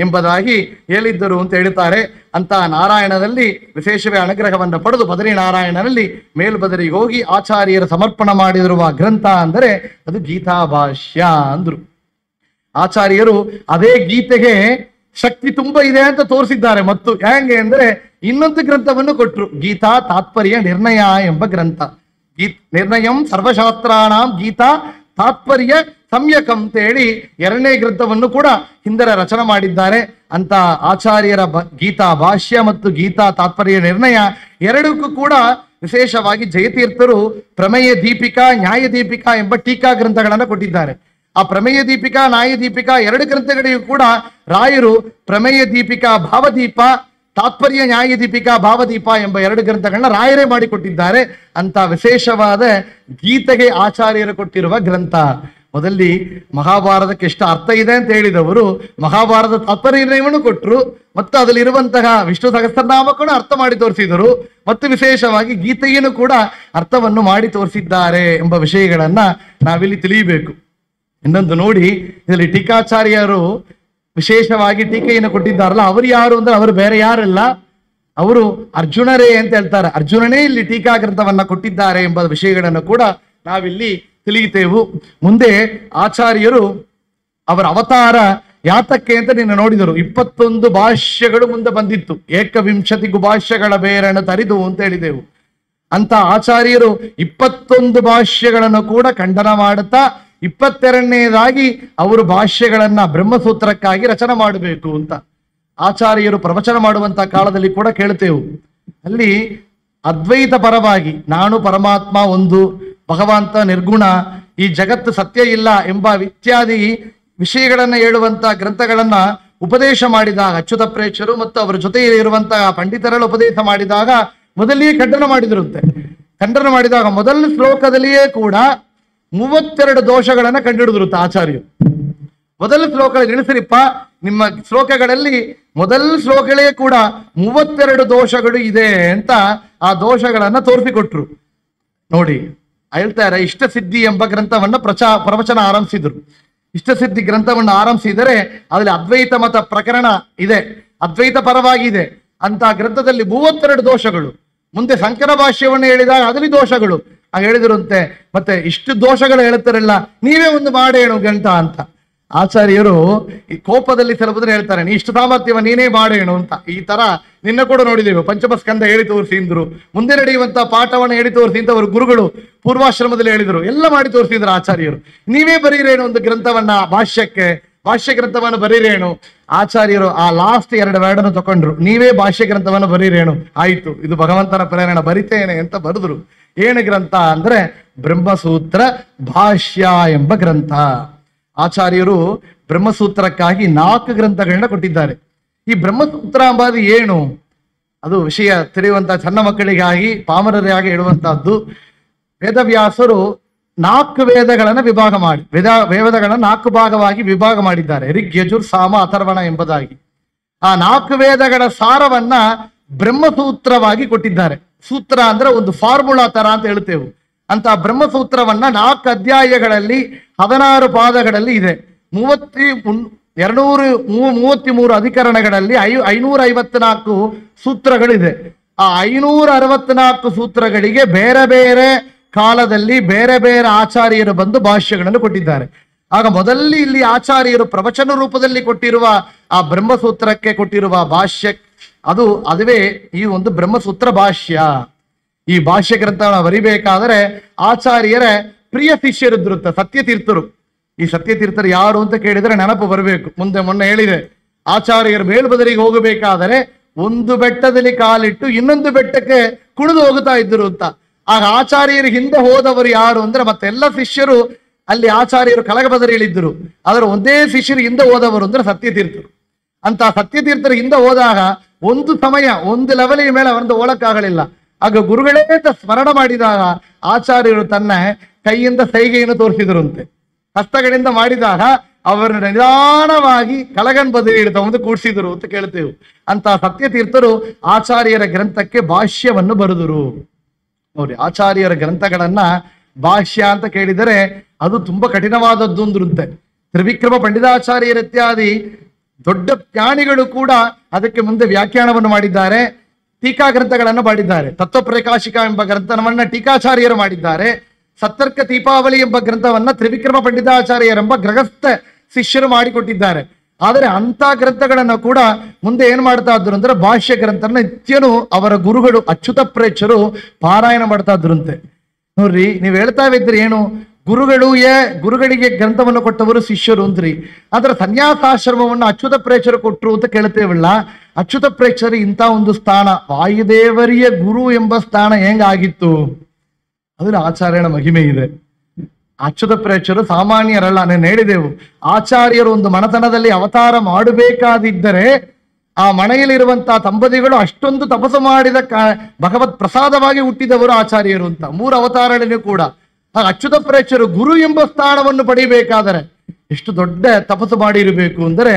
ಎಂಬುದಾಗಿ ಹೇಳಿದ್ದರು ಅಂತ ಹೇಳ್ತಾರೆ. ಅಂತ ನಾರಾಯಣದಲ್ಲಿ ವಿಶೇಷವೇ ಅನುಗ್ರಹವನ್ನು ಪಡೆದು ಬದರಿ ನಾರಾಯಣನಲ್ಲಿ ಮೇಲ್ಬದರಿಗೆ ಹೋಗಿ ಆಚಾರ್ಯರು ಸಮರ್ಪಣ ಮಾಡಿರುವ ಗ್ರಂಥ ಅಂದರೆ ಅದು ಗೀತಾಭಾಷ್ಯ ಅಂದ್ರು. ಆಚಾರ್ಯರು ಅದೇ ಗೀತೆಗೆ ಶಕ್ತಿ ತುಂಬ ಇದೆ ಅಂತ ತೋರಿಸಿದ್ದಾರೆ. ಮತ್ತು ಹೆಂಗೆ ಅಂದ್ರೆ ಇನ್ನೊಂದು ಗ್ರಂಥವನ್ನು ಕೊಟ್ಟರು, ಗೀತಾ ತಾತ್ಪರ್ಯ ನಿರ್ಣಯ ಎಂಬ ಗ್ರಂಥ. ನಿರ್ಣಯಂ ಸರ್ವಶಾಸ್ತ್ರಾಣಾಂ ಗೀತಾ ತಾತ್ಪರ್ಯ ಸಮ್ಯಕ್ ಅಂತ ಹೇಳಿ 2ನೇ ಗ್ರಂಥವನ್ನು ಕೂಡ ಹಿಂದರ ರಚನೆ ಮಾಡಿದ್ದಾರೆ. ಅಂತ ಆಚಾರ್ಯರ ಗೀತಾ ಭಾಷ್ಯ ಮತ್ತು ಗೀತಾ ತಾತ್ಪರ್ಯ ನಿರ್ಣಯ ಎರಡಕ್ಕೂ ಕೂಡ ವಿಶೇಷವಾಗಿ ಜಯತೀರ್ಥರು ಪ್ರಮೇಯ ದೀಪಿಕಾ ನ್ಯಾಯ ದೀಪಿಕಾ ಎಂಬ ಟೀಕಾ ಗ್ರಂಥಗಳನ್ನು ಕೊಟ್ಟಿದ್ದಾರೆ. ಆ ಪ್ರಮೇಯ ದೀಪಿಕಾ ನ್ಯಾಯ ದೀಪಿಕಾ 2 ಗ್ರಂಥಗಳಿಗೂ ಕೂಡ ರಾಯರು ಪ್ರಮೇಯ ದೀಪಿಕಾ ಭಾವದೀಪ, ತಾತ್ಪರ್ಯ ನ್ಯಾಯ ದೀಪಿಕಾ ಭಾವದೀಪ ಎಂಬ 2 ಗ್ರಂಥಗಳನ್ನ ರಾಯರೇ ಮಾಡಿಕೊಟ್ಟಿದ್ದಾರೆ. ಅಂತ ವಿಶೇಷವಾದ ಗೀತೆಗೆ ಆಚಾರ್ಯರು ಕೊಟ್ಟಿರುವ ಗ್ರಂಥ. ಮೊದಲಿ ಮಹಾಭಾರತಕ್ಕೆ ಎಷ್ಟು ಅರ್ಥ ಇದೆ ಅಂತ ಹೇಳಿದವರು ಮಹಾಭಾರತ ತಾತ್ಪರ್ಯವನ್ನು ಕೊಟ್ಟರು, ಮತ್ತು ಅದರಲ್ಲಿರುವಂತಹ ವಿಷ್ಣು ಸಹಸ್ರನಾಮಕ್ಕೂ ಅರ್ಥ ಮಾಡಿ ತೋರಿಸಿದರು, ಮತ್ತು ವಿಶೇಷವಾಗಿ ಗೀತೆಯನ್ನು ಕೂಡ ಅರ್ಥವನ್ನು ಮಾಡಿ ತೋರಿಸಿದ್ದಾರೆ ಎಂಬ ವಿಷಯಗಳನ್ನ ನಾವಿಲ್ಲಿ ತಿಳಿಯಬೇಕು. ಇನ್ನೊಂದು ನೋಡಿ, ಇದರಲ್ಲಿ ಟೀಕಾಚಾರ್ಯರು ವಿಶೇಷವಾಗಿ ಟೀಕೆಯನ್ನು ಕೊಟ್ಟಿದ್ದಾರಲ್ಲ, ಅವರು ಯಾರು ಅಂದ್ರೆ ಅವರು ಬೇರೆ ಯಾರಲ್ಲ, ಅವರು ಅರ್ಜುನರೇ ಅಂತ ಹೇಳ್ತಾರೆ. ಅರ್ಜುನನೇ ಇಲ್ಲಿ ಟೀಕಾ ಗ್ರಂಥವನ್ನ ಕೊಟ್ಟಿದ್ದಾರೆ ಎಂಬ ವಿಷಯಗಳನ್ನು ಕೂಡ ನಾವಿಲ್ಲಿ ತಿಳಿಯುತ್ತೇವು. ಮುಂದೆ ಆಚಾರ್ಯರು ಅವರ ಅವತಾರ ಯಾತಕ್ಕೆ ಅಂತ ನೀನು ನೋಡಿದರು. 21 ಭಾಷ್ಯಗಳು ಮುಂದೆ ಬಂದಿತ್ತು. ಏಕವಿಂಶತಿಗೂ ಭಾಷ್ಯಗಳ ಬೇರನ್ನು ತರಿದು ಅಂತ ಹೇಳಿದೆವು. ಅಂತ ಆಚಾರ್ಯರು 21 ಭಾಷ್ಯಗಳನ್ನು ಕೂಡ ಖಂಡನ ಮಾಡುತ್ತಾ 22ನೇದಾಗಿ ಅವರು ಭಾಷ್ಯಗಳನ್ನ ಬ್ರಹ್ಮಸೂತ್ರಕ್ಕಾಗಿ ರಚನೆ ಮಾಡಬೇಕು ಅಂತ ಆಚಾರ್ಯರು ಪ್ರವಚನ ಮಾಡುವಂತಹ ಕಾಲದಲ್ಲಿ ಕೂಡ ಕೇಳ್ತೇವೆ. ಅಲ್ಲಿ ಅದ್ವೈತ ಪರವಾಗಿ ನಾನು ಪರಮಾತ್ಮ ಒಂದು, ಭಗವಂತ ನಿರ್ಗುಣ, ಈ ಜಗತ್ತು ಸತ್ಯ ಇಲ್ಲ ಎಂಬ ಇತ್ಯಾದಿ ವಿಷಯಗಳನ್ನ ಹೇಳುವಂತಹ ಗ್ರಂಥಗಳನ್ನ ಉಪದೇಶ ಮಾಡಿದಾಗ ಅಚ್ಯುತ ಪ್ರೇಕ್ಷರು ಮತ್ತು ಅವರ ಜೊತೆ ಇರುವಂತಹ ಪಂಡಿತರೆಲ್ಲ ಉಪದೇಶ ಮಾಡಿದಾಗ ಮೊದಲಿಗೆ ಖಂಡನ ಮಾಡಿದಿರುತ್ತೆ. ಖಂಡನ ಮಾಡಿದಾಗ ಮೊದಲ ಶ್ಲೋಕದಲ್ಲಿಯೇ ಕೂಡ 32 ದೋಷಗಳನ್ನ ಕಂಡುಹಿಡಿದಿರುತ್ತೆ ಆಚಾರ್ಯರು. ಮೊದಲ ಶ್ಲೋಕದಲ್ಲಿ ಎಣಿಸಿರಿಪ್ಪ, ನಿಮ್ಮ ಶ್ಲೋಕಗಳಲ್ಲಿ ಮೊದಲ ಶ್ಲೋಕಗಳೇ ಕೂಡ 32 ದೋಷಗಳು ಇದೆ ಅಂತ ಆ ದೋಷಗಳನ್ನ ತೋರಿಸಿಕೊಟ್ರು. ನೋಡಿ ಹೇಳ್ತಾರೆ, ಇಷ್ಟಸಿದ್ಧಿ ಎಂಬ ಗ್ರಂಥವನ್ನ ಪ್ರವಚನ ಆರಂಭಿಸಿದ್ರು. ಇಷ್ಟಸಿದ್ಧಿ ಗ್ರಂಥವನ್ನು ಆರಂಭಿಸಿದರೆ ಅದರಲ್ಲಿ ಅದ್ವೈತ ಮತ ಪ್ರಕರಣ ಇದೆ, ಅದ್ವೈತ ಪರವಾಗಿದೆ ಅಂತ ಗ್ರಂಥದಲ್ಲಿ 32 ದೋಷಗಳು. ಮುಂದೆ ಸಂಕರ ಭಾಷ್ಯವನ್ನು ಹೇಳಿದಾಗ ಅದರಲ್ಲಿ ದೋಷಗಳು ಹೇಳಿದಿರಂತೆ. ಮತ್ತೆ ಇಷ್ಟು ದೋಷಗಳು ಹೇಳುತ್ತಾರಲ್ಲ, ನೀವೇ ಒಂದು ಮಾಡೇಣು ಗ್ರಂಥ ಅಂತ ಆಚಾರ್ಯರು ಈ ಕೋಪದಲ್ಲಿ ಕೆಲವುದ್ರೆ ಹೇಳ್ತಾರೆ, ನೀ ಇಷ್ಟು ಸಾಮರ್ಥ್ಯವ ನೀನೇ ಮಾಡೇಣು ಅಂತ. ಈ ತರ ನಿನ್ನ ಕೂಡ ನೋಡಿದ್ದೇವೆ. ಪಂಚಮ ಸ್ಕಂದ ಹೇಳಿ ತೋರಿಸಿ ಅಂದ್ರು, ಮುಂದೆ ನಡೆಯುವಂತ ಪಾಠವನ್ನು ಹೇಳಿ ತೋರಿಸಿ ಅಂತ ಅವರು ಗುರುಗಳು ಪೂರ್ವಾಶ್ರಮದಲ್ಲಿ ಹೇಳಿದರು, ಎಲ್ಲ ಮಾಡಿ ತೋರಿಸಿದ್ರು ಆಚಾರ್ಯರು. ನೀವೇ ಬರೀರೇನು ಒಂದು ಗ್ರಂಥವನ್ನ, ಭಾಷ್ಯ ಗ್ರಂಥವನ್ನು ಬರೀರೇನು. ಆಚಾರ್ಯರು ಆ ಲಾಸ್ಟ್ 2 ವರ್ಡನ್ನು ತಕೊಂಡ್ರು, ನೀವೇ ಭಾಷ್ಯ ಗ್ರಂಥವನ್ನು ಬರೀರೇನು. ಆಯ್ತು, ಇದು ಭಗವಂತನ ಪ್ರೇರಣ, ಬರಿತೇನೆ ಅಂತ ಬರೆದ್ರು. ಏನು ಗ್ರಂಥ ಅಂದ್ರೆ ಬ್ರಹ್ಮಸೂತ್ರ ಭಾಷ್ಯ ಎಂಬ ಗ್ರಂಥ. ಆಚಾರ್ಯರು ಬ್ರಹ್ಮಸೂತ್ರಕ್ಕಾಗಿ 4 ಗ್ರಂಥಗಳನ್ನ ಕೊಟ್ಟಿದ್ದಾರೆ. ಈ ಬ್ರಹ್ಮಸೂತ್ರ ಎಂಬುದು ಏನು, ಅದು ವಿಷಯ ತಿಳಿಯುವಂತಹ ಸಣ್ಣ ಮಕ್ಕಳಿಗಾಗಿ ಪಾಮರರಿಗಾಗಿ ಹೇಳುವಂತಹದ್ದು. ವೇದವ್ಯಾಸರು 4 ವೇದಗಳನ್ನ ವಿಭಾಗ ಮಾಡಿ ವೇದಗಳನ್ನ 4 ಭಾಗವಾಗಿ ವಿಭಾಗ ಮಾಡಿದ್ದಾರೆ. ಋಗ್, ಯಜುರ್, ಸಾಮ, ಅಥರ್ವಣ ಎಂಬುದಾಗಿ. ಆ 4 ವೇದಗಳ ಸಾರವನ್ನ ಬ್ರಹ್ಮಸೂತ್ರವಾಗಿ ಕೊಟ್ಟಿದ್ದಾರೆ. ಸೂತ್ರ ಅಂದ್ರೆ ಒಂದು ಫಾರ್ಮುಲಾ ತರ ಅಂತ ಹೇಳ್ತೇವೆ. ಅಂತ ಬ್ರಹ್ಮಸೂತ್ರವನ್ನ 4 ಅಧ್ಯಾಯಗಳಲ್ಲಿ 16 ಪಾದಗಳಲ್ಲಿ ಇದೆ. 233 ಅಧಿಕರಣಗಳಲ್ಲಿ 554 ಸೂತ್ರಗಳಿದೆ. ಆ 564 ಸೂತ್ರಗಳಿಗೆ ಬೇರೆ ಬೇರೆ ಕಾಲದಲ್ಲಿ ಬೇರೆ ಬೇರೆ ಆಚಾರ್ಯರು ಬಂದು ಭಾಷ್ಯಗಳನ್ನು ಕೊಟ್ಟಿದ್ದಾರೆ. ಆಗ ಮೊದಲಲ್ಲಿ ಇಲ್ಲಿ ಆಚಾರ್ಯರು ಪ್ರವಚನ ರೂಪದಲ್ಲಿ ಕೊಟ್ಟಿರುವ ಆ ಬ್ರಹ್ಮಸೂತ್ರಕ್ಕೆ ಕೊಟ್ಟಿರುವ ಭಾಷ್ಯ ಅದುವೇ ಈ ಒಂದು ಬ್ರಹ್ಮಸೂತ್ರ ಭಾಷ್ಯ. ಈ ಭಾಷ್ಯ ಗ್ರಂಥವನ್ನು ಬರಿಬೇಕಾದರೆ ಆಚಾರ್ಯರ ಪ್ರಿಯ ಶಿಷ್ಯರಿದ್ದಿರುತ್ತೆ ಸತ್ಯತೀರ್ಥರು. ಈ ಸತ್ಯತೀರ್ಥರು ಯಾರು ಅಂತ ಕೇಳಿದರೆ ನೆನಪು ಬರಬೇಕು. ಮೊನ್ನೆ ಹೇಳಿದೆ, ಆಚಾರ್ಯರು ಮೇಲ್ಬದರಿಗೆ ಹೋಗಬೇಕಾದರೆ ಒಂದು ಬೆಟ್ಟದಲ್ಲಿ ಕಾಲಿಟ್ಟು ಇನ್ನೊಂದು ಬೆಟ್ಟಕ್ಕೆ ಕುಣಿದು ಹೋಗುತ್ತಾ ಇದ್ದರು ಅಂತ. ಆಗ ಆಚಾರ್ಯರ ಹಿಂದೆ ಹೋದವರು ಯಾರು ಅಂದ್ರೆ ಮತ್ತೆಲ್ಲ ಶಿಷ್ಯರು ಅಲ್ಲಿ ಆಚಾರ್ಯರು ಕಲಗಬದರಿಯಲ್ಲಿದ್ದರು. ಅದರ ಒಂದೇ ಶಿಷ್ಯರು ಹಿಂದೆ ಹೋದವರು ಅಂದ್ರೆ ಸತ್ಯತೀರ್ಥರು. ಅಂತ ಸತ್ಯತೀರ್ಥರು ಹಿಂದೆ ಹೋದಾಗ ಒಂದು ಸಮಯ ಒಂದು ಲೆವೆಲಿನ ಮೇಲೆ ಅವರಿಂದ ಹೋಗಕ್ಕಾಗಲಿಲ್ಲ. ಆಗ ಗುರುಗಳೇ ಅಂತ ಸ್ಮರಣ ಮಾಡಿದಾಗ ಆಚಾರ್ಯರು ತನ್ನ ಕೈಯಿಂದ ಸೈಗೆಯನ್ನು ತೋರಿಸಿದರಂತೆ. ಹಸ್ತಗಳಿಂದ ಮಾಡಿದಾಗ ಅವರನ್ನು ನಿಧಾನವಾಗಿ ಕಲಗನ್ ಬದಲಿ ತಗೊಂಡು ಕೂಡಿಸಿದರು ಅಂತ ಕೇಳ್ತೇವೆ. ಅಂತ ಸತ್ಯತೀರ್ಥರು ಆಚಾರ್ಯರ ಗ್ರಂಥಕ್ಕೆ ಭಾಷ್ಯವನ್ನು ಬರೆದರು. ನೋಡಿ, ಆಚಾರ್ಯರ ಗ್ರಂಥಗಳನ್ನ ಭಾಷ್ಯ ಅಂತ ಕೇಳಿದರೆ ಅದು ತುಂಬಾ ಕಠಿಣವಾದದ್ದು ಅಂದ್ರಂತೆ. ತ್ರಿವಿಕ್ರಮ ಪಂಡಿತಾಚಾರ್ಯರ ಇತ್ಯಾದಿ ದೊಡ್ಡ ಜ್ಞಾನಿಗಳು ಕೂಡ ಅದಕ್ಕೆ ಮುಂದೆ ವ್ಯಾಖ್ಯಾನವನ್ನು ಮಾಡಿದ್ದಾರೆ, ಟೀಕಾ ಗ್ರಂಥಗಳನ್ನು ಮಾಡಿದ್ದಾರೆ. ತತ್ವಪ್ರಕಾಶಿಕ ಎಂಬ ಗ್ರಂಥವನ್ನ ಟೀಕಾಚಾರ್ಯರು ಮಾಡಿದ್ದಾರೆ. ಸತ್ತರ್ಕ ದೀಪಾವಳಿ ಎಂಬ ಗ್ರಂಥವನ್ನ ತ್ರಿವಿಕ್ರಮ ಪಂಡಿತಾಚಾರ್ಯರೆಂಬ ಗೃಹಸ್ಥ ಶಿಷ್ಯರು ಮಾಡಿಕೊಟ್ಟಿದ್ದಾರೆ. ಆದರೆ ಅಂತ ಗ್ರಂಥಗಳನ್ನು ಕೂಡ ಮುಂದೆ ಏನ್ ಮಾಡ್ತಾ ಇದ್ರು ಅಂದ್ರೆ ಭಾಷ್ಯ ಗ್ರಂಥನ ನಿತ್ಯನು ಅವರ ಗುರುಗಳು ಅಚ್ಯುತ ಪ್ರೇಕ್ಷರು ಪಾರಾಯಣ ಮಾಡ್ತಾ ಇದ್ರಂತೆ. ನೋಡ್ರಿ, ನೀವು ಹೇಳ್ತಾ ಇದ್ರಿ ಏನು ಗುರುಗಳಿಗೆ ಗ್ರಂಥವನ್ನು ಕೊಟ್ಟವರು ಶಿಷ್ಯರು ಅಂದ್ರಿ. ಆದ್ರೆ ಸನ್ಯಾಸಾಶ್ರಮವನ್ನು ಅಚ್ಯುತ ಪ್ರೇಕ್ಷರು ಕೊಟ್ಟರು ಅಂತ ಕೇಳ್ತೇವಲ್ಲ. ಅಚ್ಯುತ ಪ್ರೇಕ್ಷರು ಇಂಥ ಒಂದು ಸ್ಥಾನ, ವಾಯುದೇವರಿಯ ಗುರು ಎಂಬ ಸ್ಥಾನ ಹೆಂಗಾಗಿತ್ತು, ಅದ್ರ ಆಚಾರ್ಯನ ಮಹಿಮೆ ಇದೆ. ಅಚ್ಯುತ ಪ್ರೇಕ್ಷರು ಸಾಮಾನ್ಯರಲ್ಲ. ನಾನು ಹೇಳಿದೆವು, ಆಚಾರ್ಯರು ಒಂದು ಮನತನದಲ್ಲಿ ಅವತಾರ ಮಾಡಬೇಕಾದಿದ್ದರೆ ಆ ಮನೆಯಲ್ಲಿರುವಂತಹ ದಂಪತಿಗಳು ಅಷ್ಟೊಂದು ತಪಸ್ಸು ಮಾಡಿದ ಭಗವತ್ ಪ್ರಸಾದವಾಗಿ ಹುಟ್ಟಿದವರು ಆಚಾರ್ಯರು ಅಂತ. 3 ಅವತಾರಗಳೂ ಕೂಡ ಅಚ್ಯುತ ಪ್ರೇಕ್ಷರು ಗುರು ಎಂಬ ಸ್ಥಾನವನ್ನು ಪಡೆಯಬೇಕಾದರೆ ಎಷ್ಟು ದೊಡ್ಡ ತಪಸ್ಸು ಮಾಡಿರಬೇಕು ಅಂದರೆ,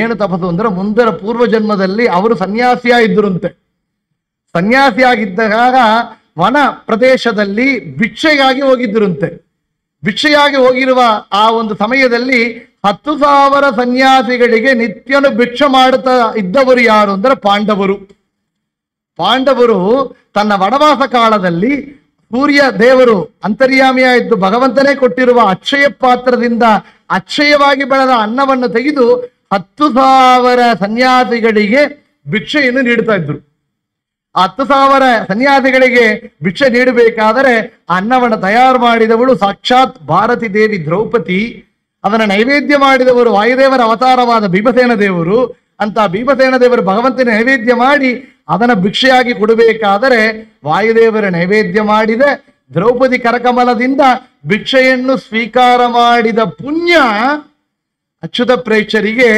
ಏನು ತಪಸ್ಸು ಅಂದ್ರೆ ಮುಂದರ ಪೂರ್ವ ಜನ್ಮದಲ್ಲಿ ಅವರು ಸನ್ಯಾಸಿಯಾಗಿದ್ದರಂತೆ. ಸನ್ಯಾಸಿಯಾಗಿದ್ದಾಗ ವನ ಪ್ರದೇಶದಲ್ಲಿ ಭಿಕ್ಷೆಗಾಗಿ ಹೋಗಿದ್ದರಂತೆ. ಭಿಕ್ಷೆಯಾಗಿ ಹೋಗಿರುವ ಆ ಒಂದು ಸಮಯದಲ್ಲಿ 10,000 ಸನ್ಯಾಸಿಗಳಿಗೆ ನಿತ್ಯನು ಭಿಕ್ಷೆ ಮಾಡುತ್ತಾ ಇದ್ದವರು ಯಾರು ಅಂದ್ರೆ ಪಾಂಡವರು. ಪಾಂಡವರು ತನ್ನ ವನವಾಸ ಕಾಲದಲ್ಲಿ ಸೂರ್ಯ ದೇವರು ಅಂತರ್ಯಾಮಿಯಾಗಿದ್ದು ಭಗವಂತನೇ ಕೊಟ್ಟಿರುವ ಅಕ್ಷಯ ಪಾತ್ರದಿಂದ ಅಕ್ಷಯವಾಗಿ ಬೆಳೆದ ಅನ್ನವನ್ನು ತೆಗೆದು 10,000 ಸನ್ಯಾಸಿಗಳಿಗೆ ಭಿಕ್ಷೆಯನ್ನು ನೀಡ್ತಾ ಇದ್ರು. 10,000 ಸನ್ಯಾಸಿಗಳಿಗೆ ಭಿಕ್ಷೆ ನೀಡಬೇಕಾದರೆ ಅನ್ನವನ್ನು ತಯಾರು ಮಾಡಿದವಳು ಸಾಕ್ಷಾತ್ ಭಾರತಿ ದೇವಿ ದ್ರೌಪದಿ. ಅದನ್ನು ನೈವೇದ್ಯ ಮಾಡಿದವರು ವಾಯುದೇವರ ಅವತಾರವಾದ ಭೀಮಸೇನ ದೇವರು. ಅಂತ ಭೀಮಸೇನ ದೇವರು ಭಗವಂತನ ನೈವೇದ್ಯ ಮಾಡಿ ಅದನ್ನು ಭಿಕ್ಷೆಯಾಗಿ ಕೊಡಬೇಕಾದರೆ ವಾಯುದೇವರ ನೈವೇದ್ಯ ಮಾಡಿದೆ ದ್ರೌಪದಿ ಕರಕಮಲದಿಂದ ಭಿಕ್ಷೆಯನ್ನು ಸ್ವೀಕಾರ ಮಾಡಿದ ಪುಣ್ಯ ಅಚ್ಯುತ ಪ್ರೇಕ್ಷರಿಗೆ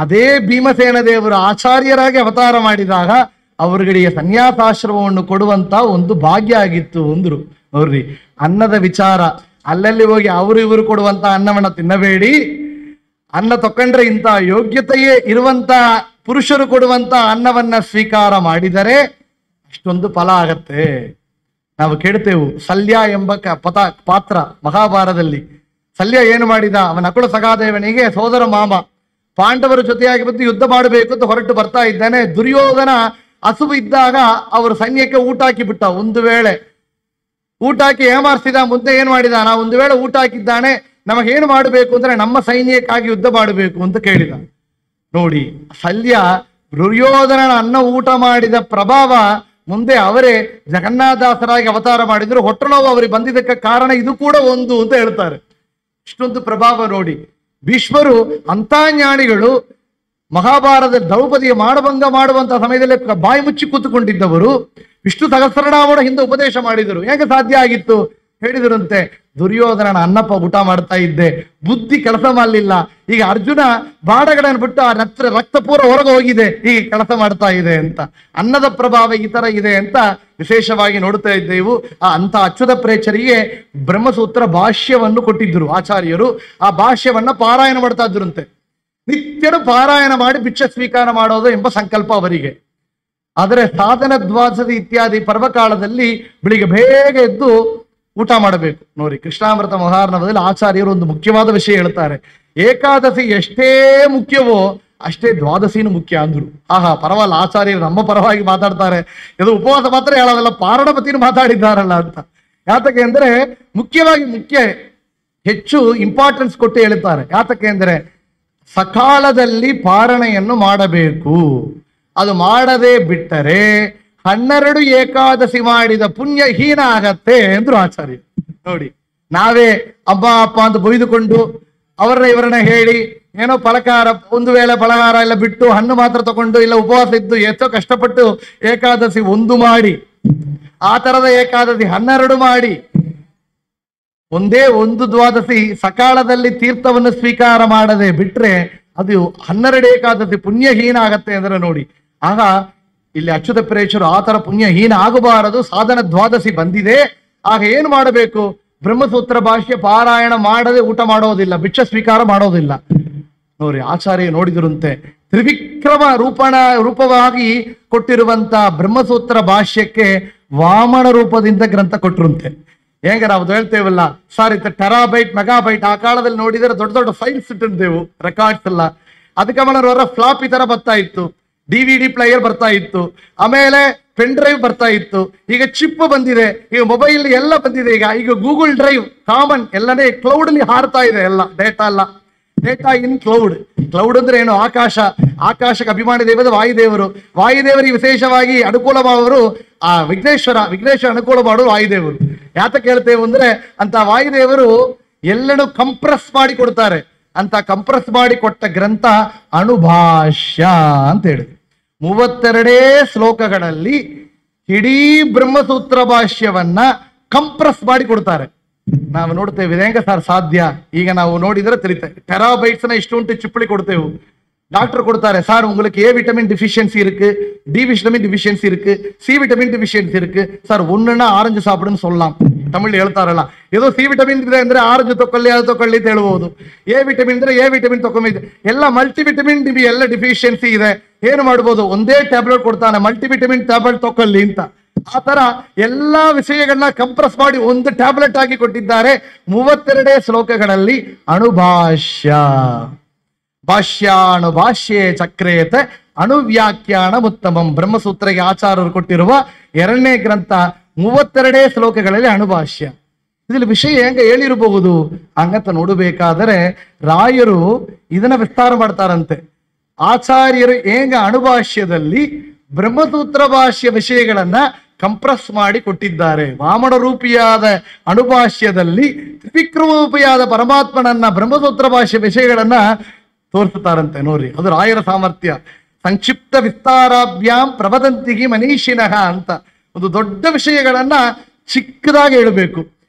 ಅದೇ ಭೀಮಸೇನ ದೇವರು ಆಚಾರ್ಯರಾಗಿ ಅವತಾರ ಮಾಡಿದಾಗ ಅವರುಗಳಿಗೆ ಸನ್ಯಾಸಾಶ್ರಮವನ್ನು ಕೊಡುವಂತ ಒಂದು ಭಾಗ್ಯ ಆಗಿತ್ತು ಅಂದ್ರು. ನೋಡ್ರಿ, ಅನ್ನದ ವಿಚಾರ ಅಲ್ಲಲ್ಲಿ ಹೋಗಿ ಅವರು ಇವರು ಕೊಡುವಂತ ಅನ್ನವನ್ನ ತಿನ್ನಬೇಡಿ. ಅನ್ನ ತಕೊಂಡ್ರೆ ಇಂಥ ಯೋಗ್ಯತೆಯೇ ಇರುವಂತ ಪುರುಷರು ಕೊಡುವಂತ ಅನ್ನವನ್ನ ಸ್ವೀಕಾರ ಮಾಡಿದರೆ ಅಷ್ಟೊಂದು ಫಲ ಆಗತ್ತೆ. ನಾವು ಕೇಳ್ತೇವೆ ಶಲ್ಯ ಎಂಬ ಪಾತ್ರ ಮಹಾಭಾರತದಲ್ಲಿ. ಶಲ್ಯ ಏನು ಮಾಡಿದ? ಅವನ ನಕುಲ ಸಗಾದೇವನಿಗೆ ಸೋದರ ಮಾಮ ಪಾಂಡವರ ಜೊತೆಯಾಗಿ ಬಂದು ಯುದ್ಧ ಮಾಡಬೇಕು ಅಂತ ಹೊರಟು ಬರ್ತಾ ಇದ್ದಾನೆ. ದುರ್ಯೋಧನ ಹಸುವು ಇದ್ದಾಗ ಅವರು ಸೈನ್ಯಕ್ಕೆ ಊಟ ಹಾಕಿಬಿಟ್ಟ. ಒಂದು ವೇಳೆ ಊಟ ಹಾಕಿ ಏಮಾರಿಸಿದ. ಮುಂದೆ ಏನ್ ಮಾಡಿದ? ನಾ ಒಂದು ವೇಳೆ ಊಟ ಹಾಕಿದ್ದಾನೆ, ನಮಗೇನು ಮಾಡಬೇಕು ಅಂದ್ರೆ ನಮ್ಮ ಸೈನ್ಯಕ್ಕಾಗಿ ಯುದ್ಧ ಮಾಡಬೇಕು ಅಂತ ಕೇಳಿದ. ನೋಡಿ, ಶಲ್ಯ ದುರ್ಯೋಧನನ ಅನ್ನ ಊಟ ಮಾಡಿದ ಪ್ರಭಾವ ಮುಂದೆ ಅವರೇ ಜಗನ್ನಾಥದಾಸರಾಗಿ ಅವತಾರ ಮಾಡಿದ್ರು. ಹೊಟ್ಟೆ ನೋವು ಅವರಿಗೆ ಬಂದಿದ್ದಕ್ಕೆ ಕಾರಣ ಇದು ಕೂಡ ಒಂದು ಅಂತ ಹೇಳ್ತಾರೆ. ಇಷ್ಟೊಂದು ಪ್ರಭಾವ ನೋಡಿ. ಭೀಷ್ಮರು ಅಂತ ಜ್ಞಾನಿಗಳು. ಮಹಾಭಾರತ ದ್ರೌಪದಿಯ ಮಾಡಭಂಗ ಮಾಡುವಂತಹ ಸಮಯದಲ್ಲಿ ಬಾಯಿ ಮುಚ್ಚಿ ಕೂತುಕೊಂಡಿದ್ದವರು ವಿಷ್ಣು ಸಹಸ್ರನಾಮದ ಹಿಂದೆ ಉಪದೇಶ ಮಾಡಿದರು. ಹೇಗೆ ಸಾಧ್ಯ ಆಗಿತ್ತು? ಹೇಳಿದರಂತೆ, ದುರ್ಯೋಧನನ ಅನ್ನಪ್ಪ ಊಟ ಮಾಡ್ತಾ ಇದ್ದೆ, ಬುದ್ಧಿ ಕೆಲಸ ಮಾಡಲಿಲ್ಲ. ಈಗ ಅರ್ಜುನ ಬಾಣಗಳನ್ನು ಬಿಟ್ಟು ಆ ರಕ್ತ ಪೂರ ಹೊರಗೆ ಹೋಗಿದೆ, ಈಗ ಕೆಲಸ ಮಾಡ್ತಾ ಇದೆ ಅಂತ. ಅನ್ನದ ಪ್ರಭಾವ ಈ ತರ ಇದೆ ಅಂತ ವಿಶೇಷವಾಗಿ ನೋಡ್ತಾ ಇದ್ದೆವು. ಅಂತ ಅಚ್ಯುತ ಪ್ರೇಕ್ಷರಿಗೆ ಬ್ರಹ್ಮಸೂತ್ರ ಭಾಷ್ಯವನ್ನು ಕೊಟ್ಟಿದ್ದರು ಆಚಾರ್ಯರು. ಆ ಭಾಷ್ಯವನ್ನ ಪಾರಾಯಣ ಮಾಡ್ತಾ ಇದ್ರಂತೆ. ನಿತ್ಯನು ಪಾರಾಯಣ ಮಾಡಿ ಭಿಕ್ಷೆ ಸ್ವೀಕಾರ ಮಾಡೋದು ಎಂಬ ಸಂಕಲ್ಪ ಅವರಿಗೆ. ಆದರೆ ಸಾಧನ ದ್ವಾದಶಿ ಇತ್ಯಾದಿ ಪರ್ವಕಾಲದಲ್ಲಿ ಬೆಳಿಗ್ಗೆ ಬೇಗ ಎದ್ದು ಊಟ ಮಾಡಬೇಕು. ನೋಡಿ, ಕೃಷ್ಣಾಮೃತ ಮಹಾರ್ಣವದಲ್ಲಿ ಆಚಾರ್ಯರು ಒಂದು ಮುಖ್ಯವಾದ ವಿಷಯ ಹೇಳ್ತಾರೆ. ಏಕಾದಶಿ ಎಷ್ಟೇ ಮುಖ್ಯವೋ ಅಷ್ಟೇ ದ್ವಾದಶಿನೂ ಮುಖ್ಯ ಅಂದ್ರು. ಪರವಾಗಿಲ್ಲ, ಆಚಾರ್ಯರು ನಮ್ಮ ಪರವಾಗಿ ಮಾತಾಡ್ತಾರೆ. ಇದು ಉಪವಾಸ ಮಾತ್ರ ಹೇಳೋದಲ್ಲ, ಪಾರಣಪತಿನೂ ಮಾತಾಡಿದ್ದಾರಲ್ಲ ಅಂತ. ಯಾತಕ್ಕೆ ಅಂದ್ರೆ ಮುಖ್ಯ ಹೆಚ್ಚು ಇಂಪಾರ್ಟೆನ್ಸ್ ಕೊಟ್ಟು ಹೇಳುತ್ತಾರೆ. ಯಾತಕ್ಕೆ ಅಂದ್ರೆ ಸಕಾಲದಲ್ಲಿ ಪಾರಣೆಯನ್ನು ಮಾಡಬೇಕು. ಅದು ಮಾಡದೆ ಬಿಟ್ಟರೆ 12 ಏಕಾದಶಿ ಮಾಡಿದ ಪುಣ್ಯ ಹೀನ ಆಗತ್ತೆ ಎಂದ್ರು ಆಚಾರ್ಯ. ನೋಡಿ, ನಾವೇ ಅಮ್ಮ ಅಪ್ಪ ಅಂತ ಬೊಯ್ದುಕೊಂಡು ಇವರನ್ನ ಹೇಳಿ ಏನೋ ಫಲಕಾರ, ಒಂದು ವೇಳೆ ಫಲಹಾರ ಎಲ್ಲ ಬಿಟ್ಟು ಹಣ್ಣು ಮಾತ್ರ ತಗೊಂಡು ಇಲ್ಲ ಉಪವಾಸ ಇದ್ದು ಎಷ್ಟೋ ಕಷ್ಟಪಟ್ಟು ಏಕಾದಶಿ 1 ಮಾಡಿ, ಆ ತರದ ಏಕಾದಶಿ 12 ಮಾಡಿ, ಒಂದೇ ಒಂದು ದ್ವಾದಶಿ ಸಕಾಲದಲ್ಲಿ ತೀರ್ಥವನ್ನು ಸ್ವೀಕಾರ ಮಾಡದೆ ಬಿಟ್ರೆ ಅದು 12 ಏಕಾದಶಿ ಪುಣ್ಯಹೀನ ಆಗತ್ತೆ ಅಂದ್ರೆ ನೋಡಿ. ಆಗ ಇಲ್ಲಿ ಅಚ್ಯುತ ಪ್ರೇಕ್ಷರು ಆ ತರ ಪುಣ್ಯಹೀನ ಆಗಬಾರದು. ಸಾಧನ ದ್ವಾದಶಿ ಬಂದಿದೆ, ಆಗ ಏನು ಮಾಡಬೇಕು? ಬ್ರಹ್ಮಸೂತ್ರ ಭಾಷ್ಯ ಪಾರಾಯಣ ಮಾಡದೆ ಊಟ ಮಾಡೋದಿಲ್ಲ, ಭಿಕ್ಷೆ ಸ್ವೀಕಾರ ಮಾಡೋದಿಲ್ಲ. ನೋಡಿ, ಆಚಾರ್ಯ ನೋಡಿದ್ರಂತೆ ತ್ರಿವಿಕ್ರಮ ರೂಪವಾಗಿ ಕೊಟ್ಟಿರುವಂತ ಬ್ರಹ್ಮಸೂತ್ರ ಭಾಷ್ಯಕ್ಕೆ ವಾಮನ ರೂಪದಿಂದ ಗ್ರಂಥ ಕೊಟ್ಟರಂತೆ. ಹೇಗೆ ನಾವು ಹೇಳ್ತೇವಲ್ಲ ಸರ್, ಇತ್ತು ಟೆರಾಬೈಟ್ ಮೆಗಾಬೈಟ್. ಆ ಕಾಲದಲ್ಲಿ ನೋಡಿದರೆ ದೊಡ್ಡ ದೊಡ್ಡ ಫೈಲ್ಸ್ ಇಟ್ಟಿರ್ತೇವು, ರೆಕಾರ್ಡ್ಸ್ ಎಲ್ಲ. ಅದಕ್ಕೆ ಅವರ ಫ್ಲಾಪಿ ತರ ಬರ್ತಾ ಇತ್ತು, DVD ಪ್ಲೇಯರ್ ಬರ್ತಾ ಇತ್ತು, ಆಮೇಲೆ ಪೆನ್ ಡ್ರೈವ್ ಬರ್ತಾ ಇತ್ತು. ಈಗ ಚಿಪ್ ಬಂದಿದೆ, ಈಗ ಮೊಬೈಲ್ ಎಲ್ಲ ಬಂದಿದೆ. ಈಗ ಗೂಗಲ್ ಡ್ರೈವ್ ಕಾಮನ್, ಎಲ್ಲನೇ ಕ್ಲೌಡ್ ಅಲ್ಲಿ ಹಾರ್ತಾ ಇದೆ. ಎಲ್ಲ ಡೇಟಾ ಇನ್ ಕ್ಲೌಡ್. ಕ್ಲೌಡ್ ಅಂದ್ರೆ ಏನು? ಆಕಾಶಕ್ಕೆ ಅಭಿಮಾನಿ ದೇವದ ವಾಯುದೇವರಿಗೆ ವಿಶೇಷವಾಗಿ ಅನುಕೂಲ ಮಾಡುವರು ಆ ವಿಘ್ನೇಶ್ವರ ಅನುಕೂಲ ಮಾಡೋರು ವಾಯುದೇವರು. ಯಾತಕ್ಕೆ ಹೇಳ್ತೇವೆ ಅಂದ್ರೆ ಅಂತ ವಾಯುದೇವರು ಎಲ್ಲನೂ ಕಂಪ್ರೆಸ್ ಮಾಡಿ ಕೊಡ್ತಾರೆ. ಅಂತ ಕಂಪ್ರೆಸ್ ಮಾಡಿ ಕೊಟ್ಟ ಗ್ರಂಥ ಅಣುಭಾಷ್ಯ ಅಂತ ಹೇಳಿದ್ರು. 32 ಶ್ಲೋಕಗಳಲ್ಲಿ ಇಡೀ ಬ್ರಹ್ಮಸೂತ್ರ ಭಾಷ್ಯವನ್ನ ಕಂಪ್ರೆಸ್ ಮಾಡಿ ಕೊಡ್ತಾರೆ. ನಾವು ನೋಡ್ತೇವೆ ಹೆಂಗ ಸರ್ ಸಾಧ್ಯ? ಈಗ ನಾವು ನೋಡಿದ್ರೆ ತಿಳಿತೇವೆ. ಟೆರಾಬೈಟ್ಸ್ ನ ಇಷ್ಟುಂಟು ಚಿಪ್ಪಳಿ ಕೊಡ್ತೇವೆ. டாக்டர் கொடுத்தாரு, சார் உங்களுக்கு ஏ விட்டமின் டிஃபிஷியன்சி இருக்கு, டி விட்டமின் டிஃபிஷியன்சி இருக்கு, சி விட்டமின் டிஃபிஷியன்சி இருக்கு சார், ஒண்ணுன்னா ஆரஞ்சு சாப்பிடுன்னு சொல்லலாம். ತಮಿಳು ಹೇಳ್ತಾರಲ್ಲ, ಏದೋ ಸಿ ವಿಟಮಿನ್ ಇದೆ ಅಂದ್ರೆ ಆರೆಂಜ್ ತಗೊಳ್ಳಿ, ಅದು ತಗೊಳ್ಳಿ ಅಂತ ಹೇಳ್ಬೋದು. ಎ ವಿಟಮಿನ್ ಇದ್ರೆ ಎ ವಿಟಮಿನ್ ತಗೊಂಡಿದೆ. ಎಲ್ಲ ಮಲ್ಟಿ ವಿಟಮಿನ್ ನಿಮಗೆ ಎಲ್ಲ ಡಿಫಿಷಿಯನ್ಸಿ ಇದೆ, ಏನು ಮಾಡ್ಬೋದು, ಒಂದೇ ಟ್ಯಾಬ್ಲೆಟ್ ಕೊಡ್ತಾನೆ, ಮಲ್ಟಿ ವಿಟಮಿನ್ ಟ್ಯಾಬ್ಲೆಟ್ ತಗೊಳ್ಳಿ ಅಂತ. ಆ ತರ ಎಲ್ಲಾ ವಿಷಯಗಳನ್ನ ಕಂಪ್ರೆಸ್ ಮಾಡಿ ಒಂದು ಟ್ಯಾಬ್ಲೆಟ್ ಆಗಿ ಕೊಟ್ಟಿದ್ದಾರೆ. 32 ಶ್ಲೋಕಗಳಲ್ಲಿ ಅಣುಭಾಷ್ಯ. ಭಾಷ್ಯಾಣುಭಾಷ್ಯೇ ಚಕ್ರೇತ ಅಣುವ್ಯಾಖ್ಯಾನ ಉತ್ತಮಂ. ಬ್ರಹ್ಮಸೂತ್ರಗೆ ಆಚಾರ್ಯರು ಕೊಟ್ಟಿರುವ 2ನೇ ಗ್ರಂಥ, 32 ಶ್ಲೋಕಗಳಲ್ಲಿ ಅಣುಭಾಷ್ಯ. ಇದ್ರಲ್ಲಿ ವಿಷಯ ಹೆಂಗ ಹೇಳಿರಬಹುದು ಹಂಗಂತ ನೋಡಬೇಕಾದರೆ ರಾಯರು ಇದನ್ನ ವಿಸ್ತಾರ ಮಾಡ್ತಾರಂತೆ. ಆಚಾರ್ಯರು ಹೇಗ ಅಣುಭಾಷ್ಯದಲ್ಲಿ ಬ್ರಹ್ಮಸೂತ್ರ ಭಾಷ್ಯ ವಿಷಯಗಳನ್ನ ಕಂಪ್ರೆಸ್ ಮಾಡಿ ಕೊಟ್ಟಿದ್ದಾರೆ. ವಾಮನ ರೂಪಿಯಾದ ಅಣುಭಾಷ್ಯದಲ್ಲಿ ತ್ರಿವಿಕ್ರಮರೂಪಿಯಾದ ಪರಮಾತ್ಮನನ್ನ ಬ್ರಹ್ಮಸೂತ್ರ ಭಾಷ್ಯ ವಿಷಯಗಳನ್ನ ತೋರಿಸುತ್ತಾರಂತೆ. ನೋಡ್ರಿ, ಅದು ರಾಯರ ಸಾಮರ್ಥ್ಯ. ಸಂಕ್ಷಿಪ್ತ ವಿಸ್ತಾರಾಭ್ಯಾಂ ಪ್ರವದಂತಿಗೆ ಮನೀಷಿನಃ ಅಂತ. ಒಂದು ದೊಡ್ಡ ವಿಷಯಗಳನ್ನ ಚಿಕ್ಕದಾಗಿ ಹೇಳಬೇಕು,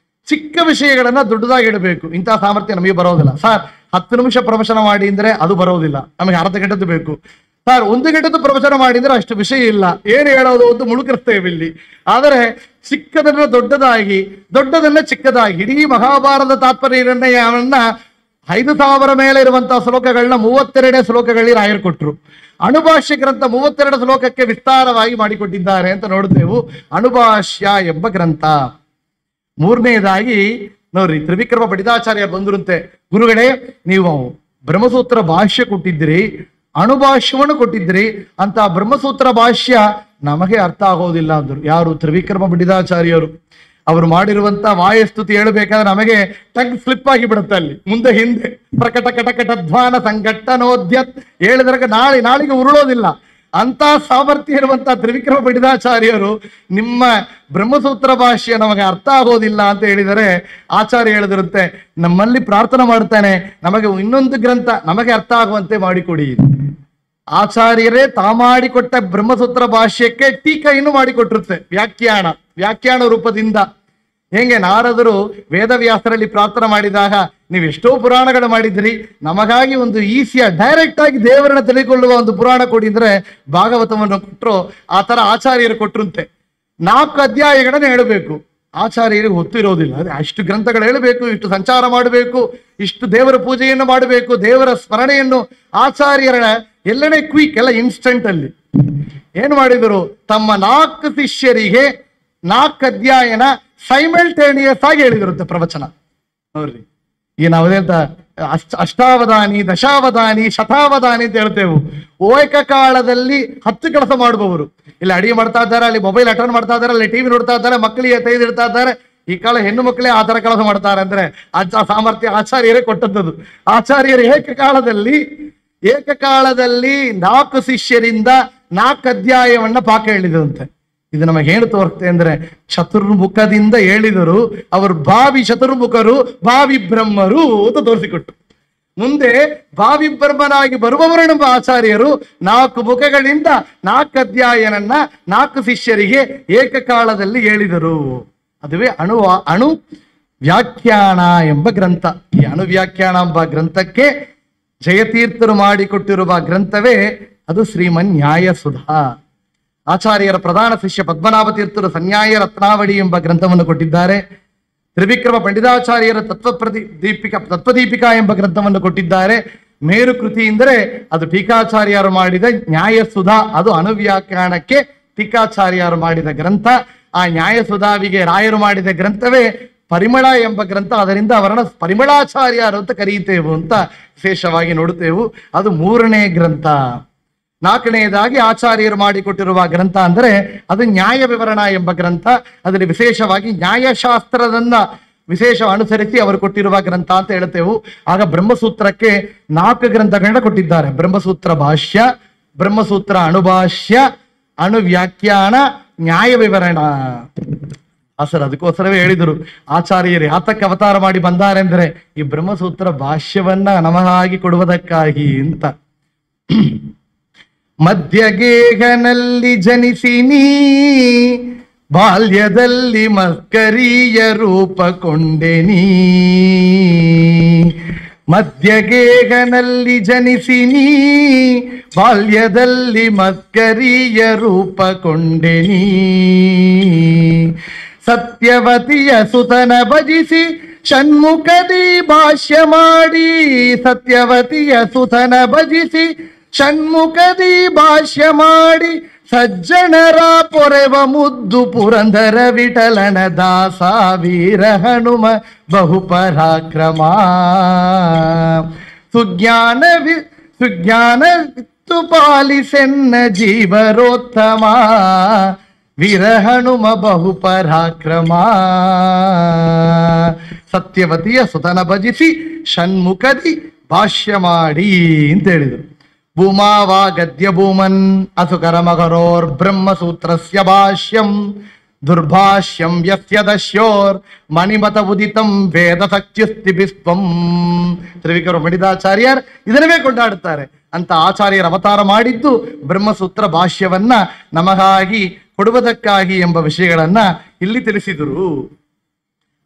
ಚಿಕ್ಕ ವಿಷಯಗಳನ್ನ ದೊಡ್ಡದಾಗಿ ಇಡಬೇಕು. ಇಂತಹ ಸಾಮರ್ಥ್ಯ ನಮಗೆ ಬರೋದಿಲ್ಲ. ಸರ್ 10 ನಿಮಿಷ ಪ್ರವಚನ ಮಾಡಿ ಅಂದ್ರೆ ಅದು ಬರೋದಿಲ್ಲ, ನಮಗೆ ಅರ್ಧ ಗಂಟೆದ್ದು ಬೇಕು. ಸರ್ 1 ಗಂಟೆದ್ದು ಪ್ರವಚನ ಮಾಡಿದ್ರೆ ಅಷ್ಟು ವಿಷಯ ಇಲ್ಲ, ಏನು ಹೇಳೋದು ಒಂದು ಮುಳುಗಿರ್ತೇವೆ ಇಲ್ಲಿ. ಆದರೆ ಚಿಕ್ಕದನ್ನ ದೊಡ್ಡದಾಗಿ, ದೊಡ್ಡದನ್ನ ಚಿಕ್ಕದಾಗಿ, ಇಡೀ ಮಹಾಭಾರತ ತಾತ್ಪರ್ಯ ನಿರ್ಣಯವನ್ನ 5000 ಮೇಲೆ ಇರುವಂತಹ ಶ್ಲೋಕಗಳನ್ನ 32 ಶ್ಲೋಕಗಳಲ್ಲಿ ರಾಯರು ಕೊಟ್ಟರು. ಅಣುಭಾಷ್ಯ ಗ್ರಂಥ 32 ಶ್ಲೋಕಕ್ಕೆ ವಿಸ್ತಾರವಾಗಿ ಮಾಡಿಕೊಟ್ಟಿದ್ದಾರೆ ಅಂತ ನೋಡುತ್ತೇವೆ. ಅಣುಭಾಷ್ಯ ಎಂಬ ಗ್ರಂಥ. 3ನೇದಾಗಿ ನೋಡ್ರಿ, ತ್ರಿವಿಕ್ರಮ ಪಂಡಿತಾಚಾರ್ಯ ಬಂದಿರುತ್ತೆ, ಗುರುಗಳೇ ನೀವು ಬ್ರಹ್ಮಸೂತ್ರ ಭಾಷ್ಯ ಕೊಟ್ಟಿದ್ರಿ, ಅಣುಭಾಷ್ಯವನ್ನು ಕೊಟ್ಟಿದ್ರಿ, ಅಂತ ಬ್ರಹ್ಮಸೂತ್ರ ಭಾಷ್ಯ ನಮಗೆ ಅರ್ಥ ಆಗೋದಿಲ್ಲ ಅಂದ್ರು. ಯಾರು? ತ್ರಿವಿಕ್ರಮ ಪಂಡಿತಾಚಾರ್ಯರು. ಅವರು ಮಾಡಿರುವಂತ ವಾಯಸ್ತುತಿ ಹೇಳಬೇಕಾದ್ರೆ ನಮಗೆ ಟಂಗ್ ಸ್ಲಿಪ್ ಆಗಿ ಬಿಡುತ್ತೆ, ಅಲ್ಲಿ ಮುಂದೆ ಹಿಂದೆ ಪ್ರಕಟ ಕಟಕಟ ಧ್ವಾನ ಸಂಘಟನೋದ್ಯತ್ ಹೇಳಿದ್ರೆ ನಾಳಿಗೆ ಉರುಳೋದಿಲ್ಲ. ಅಂತ ಸಾಮರ್ಥ್ಯ ಇರುವಂತ ತ್ರಿವಿಕ್ರಮ ಪಂಡಿತಾಚಾರ್ಯರು ನಿಮ್ಮ ಬ್ರಹ್ಮಸೂತ್ರ ಭಾಷ್ಯ ನಮಗೆ ಅರ್ಥ ಆಗೋದಿಲ್ಲ ಅಂತ ಹೇಳಿದರೆ, ಆಚಾರ್ಯ ಹೇಳಿದಿರುತ್ತೆ, ನಮ್ಮಲ್ಲಿ ಪ್ರಾರ್ಥನೆ ಮಾಡ್ತಾನೆ, ನಮಗೆ ಇನ್ನೊಂದು ಗ್ರಂಥ ನಮಗೆ ಅರ್ಥ ಆಗುವಂತೆ ಮಾಡಿಕೊಡಿ. ಆಚಾರ್ಯರೇ ಮಾಡಿಕೊಟ್ಟ ಬ್ರಹ್ಮಸೂತ್ರ ಭಾಷ್ಯಕ್ಕೆ ಟೀಕೆಯನ್ನು ಮಾಡಿಕೊಟ್ಟಿರುತ್ತೆ, ವ್ಯಾಖ್ಯಾನ ರೂಪದಿಂದ. ಹೆಂಗೆ ನಾರದರು ವೇದವ್ಯಾಸರಲ್ಲಿ ಪ್ರಾರ್ಥನೆ ಮಾಡಿದಾಗ, ನೀವು ಎಷ್ಟೋ ಪುರಾಣಗಳು ಮಾಡಿದ್ರಿ, ನಮಗಾಗಿ ಒಂದು ಈಸಿಯ ಡೈರೆಕ್ಟ್ ಆಗಿ ದೇವರನ್ನ ತಿಳಿದುಕೊಳ್ಳುವ ಒಂದು ಪುರಾಣ ಕೊಡಿದ್ರೆ ಭಾಗವತವನ್ನು ಕೊಟ್ಟರು. ಆ ತರ ಆಚಾರ್ಯರು ಕೊಟ್ಟರಂತೆ. 4 ಅಧ್ಯಾಯಗಳನ್ನ ಹೇಳಬೇಕು, ಆಚಾರ್ಯರಿಗೆ ಗೊತ್ತಿರೋದಿಲ್ಲ. ಅದೇ ಅಷ್ಟು ಗ್ರಂಥಗಳು ಹೇಳಬೇಕು, ಇಷ್ಟು ಸಂಚಾರ ಮಾಡಬೇಕು, ಇಷ್ಟು ದೇವರ ಪೂಜೆಯನ್ನು ಮಾಡಬೇಕು, ದೇವರ ಸ್ಮರಣೆಯನ್ನು. ಆಚಾರ್ಯರ ಎಲ್ಲನೇ ಕ್ವಿಕ್, ಎಲ್ಲ ಇನ್ಸ್ಟೆಂಟ್ ಅಲ್ಲಿ ಏನು ಮಾಡಿದರು, ತಮ್ಮ 4 ಶಿಷ್ಯರಿಗೆ 4 ಅಧ್ಯಾಯನ ಸೈಮಲ್ಟೇನಿಯಸ್ ಆಗಿ ಹೇಳಿದಿರುತ್ತೆ ಪ್ರವಚನ. ನೋಡ್ರಿ, ಈ ನಾವೇಂತ ಅಷ್ಟಾವಧಾನಿ, ದಶಾವಧಾನಿ, ಶತಾವಧಾನಿ ಅಂತ ಹೇಳ್ತೇವೆ. ಏಕಕಾಲದಲ್ಲಿ 10 ಕೆಲಸ ಮಾಡುವವರು. ಇಲ್ಲಿ ಅಡಿಗೆ ಮಾಡ್ತಾ ಇದ್ದಾರೆ, ಅಲ್ಲಿ ಮೊಬೈಲ್ ಅಟೆಂಡ್ ಮಾಡ್ತಾ ಇದ್ದಾರೆ, ಅಲ್ಲಿ ಟಿವಿ ನೋಡ್ತಾ ಇದ್ದಾರೆ, ಮಕ್ಕಳಿಗೆ ತೆಗೆದಿಡ್ತಾ ಇದ್ದಾರೆ. ಈ ಕಾಲ ಹೆಣ್ಣು ಮಕ್ಕಳೇ ಆ ತರ ಕೆಲಸ ಮಾಡ್ತಾರೆ ಅಂದ್ರೆ ಸಾಮರ್ಥ್ಯ ಆಚಾರ್ಯರೇ ಕೊಟ್ಟದ್ದು. ಆಚಾರ್ಯರು ಏಕಕಾಲದಲ್ಲಿ 4 ಶಿಷ್ಯರಿಂದ 4 ಅಧ್ಯಾಯವನ್ನ ಪಾಕ ಹೇಳಿದಂತೆ. ಇದು ನಮಗೆ ಏನು ತೋರುತ್ತೆ ಅಂದ್ರೆ, ಚತುರ್ಮುಖದಿಂದ ಹೇಳಿದರು, ಅವರು ಭಾವಿ ಚತುರ್ಮುಖರು, ಭಾವಿ ಬ್ರಹ್ಮರು ಅಂತ ತೋರಿಸಿಕೊಟ್ಟು. ಮುಂದೆ ಭಾವಿ ಬ್ರಹ್ಮನಾಗಿ ಬರುವವರು ನಮ್ಮ ಆಚಾರ್ಯರು 4 ಮುಖಗಳಿಂದ 4 ಅಧ್ಯಾಯನನ್ನ 4 ಶಿಷ್ಯರಿಗೆ ಏಕಕಾಲದಲ್ಲಿ ಹೇಳಿದರು. ಅದುವೇ ಅಣು ವ್ಯಾಖ್ಯಾನ ಎಂಬ ಗ್ರಂಥ. ಈ ಅಣು ವ್ಯಾಖ್ಯಾನ ಎಂಬ ಗ್ರಂಥಕ್ಕೆ ಜಯತೀರ್ಥರು ಮಾಡಿಕೊಟ್ಟಿರುವ ಗ್ರಂಥವೇ ಅದು ಶ್ರೀಮನ್ ನ್ಯಾಯಸುಧಾ. ಆಚಾರ್ಯರ ಪ್ರಧಾನ ಶಿಷ್ಯ ಪದ್ಮನಾಭ ತೀರ್ಥರು ಸನ್ಯಾಯ ರತ್ನಾವಳಿ ಎಂಬ ಗ್ರಂಥವನ್ನು ಕೊಟ್ಟಿದ್ದಾರೆ. ತ್ರಿವಿಕ್ರಮ ಪಂಡಿತಾಚಾರ್ಯರ ತತ್ವದೀಪಿಕಾ ಎಂಬ ಗ್ರಂಥವನ್ನು ಕೊಟ್ಟಿದ್ದಾರೆ. ಮೇರು ಕೃತಿ ಎಂದರೆ ಅದು ಟೀಕಾಚಾರ್ಯರು ಮಾಡಿದ ನ್ಯಾಯಸುಧಾ, ಅದು ಅನುವ್ಯಾಖ್ಯಾನಕ್ಕೆ ಟೀಕಾಚಾರ್ಯರು ಮಾಡಿದ ಗ್ರಂಥ. ಆ ನ್ಯಾಯಸುಧಾವಿಗೆ ರಾಯರು ಮಾಡಿದ ಗ್ರಂಥವೇ ಪರಿಮಳ ಎಂಬ ಗ್ರಂಥ. ಅದರಿಂದ ಅವರನ್ನ ಪರಿಮಳಾಚಾರ್ಯರು ಅಂತ ಕರೆಯುತ್ತೇವೆ ಅಂತ ವಿಶೇಷವಾಗಿ ನೋಡುತ್ತೇವೆ. ಅದು 3ನೇ ಗ್ರಂಥ. 4ನೇದಾಗಿ ಆಚಾರ್ಯರು ಮಾಡಿಕೊಟ್ಟಿರುವ ಗ್ರಂಥ ಅಂದರೆ ಅದು ನ್ಯಾಯ ವಿವರಣ ಎಂಬ ಗ್ರಂಥ. ಅದರಲ್ಲಿ ವಿಶೇಷವಾಗಿ ನ್ಯಾಯಶಾಸ್ತ್ರದನ್ನ ವಿಶೇಷ ಅನುಸರಿಸಿ ಅವರು ಕೊಟ್ಟಿರುವ ಗ್ರಂಥ ಅಂತ ಹೇಳ್ತೇವೆ. ಆಗ ಬ್ರಹ್ಮಸೂತ್ರಕ್ಕೆ 4 ಗ್ರಂಥಗಳನ್ನ ಕೊಟ್ಟಿದ್ದಾರೆ. ಬ್ರಹ್ಮಸೂತ್ರ ಭಾಷ್ಯ, ಬ್ರಹ್ಮಸೂತ್ರ ಅಣುಭಾಷ್ಯ, ಅಣುವ್ಯಾಖ್ಯಾನ, ನ್ಯಾಯ ವಿವರಣ. ಸರ್ ಅದಕ್ಕೋಸ್ಕರವೇ ಹೇಳಿದರು ಆಚಾರ್ಯರು ಯಾತಕ್ಕೆ ಅವತಾರ ಮಾಡಿ ಬಂದಾರೆ ಅಂದ್ರೆ ಈ ಬ್ರಹ್ಮಸೂತ್ರ ಭಾಷ್ಯವನ್ನ ನಮಗಾಗಿ ಕೊಡುವುದಕ್ಕಾಗಿ ಅಂತ. ಮಧ್ಯಗೇಹನಲ್ಲಿ ಜನಿಸಿನಿ, ಬಾಲ್ಯದಲ್ಲಿ ಮಸ್ಕರಿಯ ರೂಪಕೊಂಡೆನಿ. ಮಧ್ಯಗೇಹನಲ್ಲಿ ಜನಿಸಿನಿ, ಬಾಲ್ಯದಲ್ಲಿ ಮಸ್ಕರಿಯ ರೂಪಕೊಂಡೆನಿ. ಸತ್ಯ ಸತ್ಯವತಿಯ ಸುತನ ಭಜಿಸಿ ಷಣ್ಮುಖದಿ ಭಾಷ್ಯ ಮಾಡಿ, ಸತ್ಯವತಿಯ ಸುತನ ಭಜಿಸಿ ಷಣ್ಮುಖದಿ ಭಾಷ್ಯ ಮಾಡಿ, ಸಜ್ಜನರ ಪೊರೆವ ಮುದ್ದು ಪುರಂದರ ವಿಠಲನ ದಾಸ ವೀರ ಹನುಮ ಬಹುಪರಾಕ್ರಮ. ಸುಜ್ಞಾನವಿತ್ತು ಪಾಲಿಸೆನ್ನ ಜೀವರೋತ್ತಮ, ವೀರ ಹನುಮ ಬಹುಪರಾಕ್ರಮ. ಸತ್ಯವತಿಯ ಸುತನ ಭಜಿಸಿ ಷಣ್ಮುಖದಿ ಭಾಷ್ಯ ಮಾಡಿ ಅಂತ ಹೇಳಿದರು. ಭೂಮಾವಾ ಗದ್ಯ ಭೂಮನ್ ಅಸುಕರ ಮಗರೋರ್ ಬ್ರಹ್ಮಸೂತ್ರಸ್ಯ ಭಾಷ್ಯಂ ದುರ್ಭಾಷ್ಯಂ ಯಸ್ಯ ದಶ್ಯೋರ್ ಮಣಿಮತ ಉದಿತಂ ವೇದ ಸತ್ಯಸ್ತಿ ಬಿಸ್ವಂ. ತ್ರಿವಿಕ್ರಮ ಮಣಿದಾಚಾರ್ಯರ್ ಇದನ್ನೇ ಕೊಂಡಾಡುತ್ತಾರೆ. ಅಂತ ಆಚಾರ್ಯರ ಅವತಾರ ಮಾಡಿದ್ದು ಬ್ರಹ್ಮಸೂತ್ರ ಭಾಷ್ಯವನ್ನ ನಮಗಾಗಿ ಕೊಡುವುದಕ್ಕಾಗಿ ಎಂಬ ವಿಷಯಗಳನ್ನ ಇಲ್ಲಿ ತಿಳಿಸಿದರು.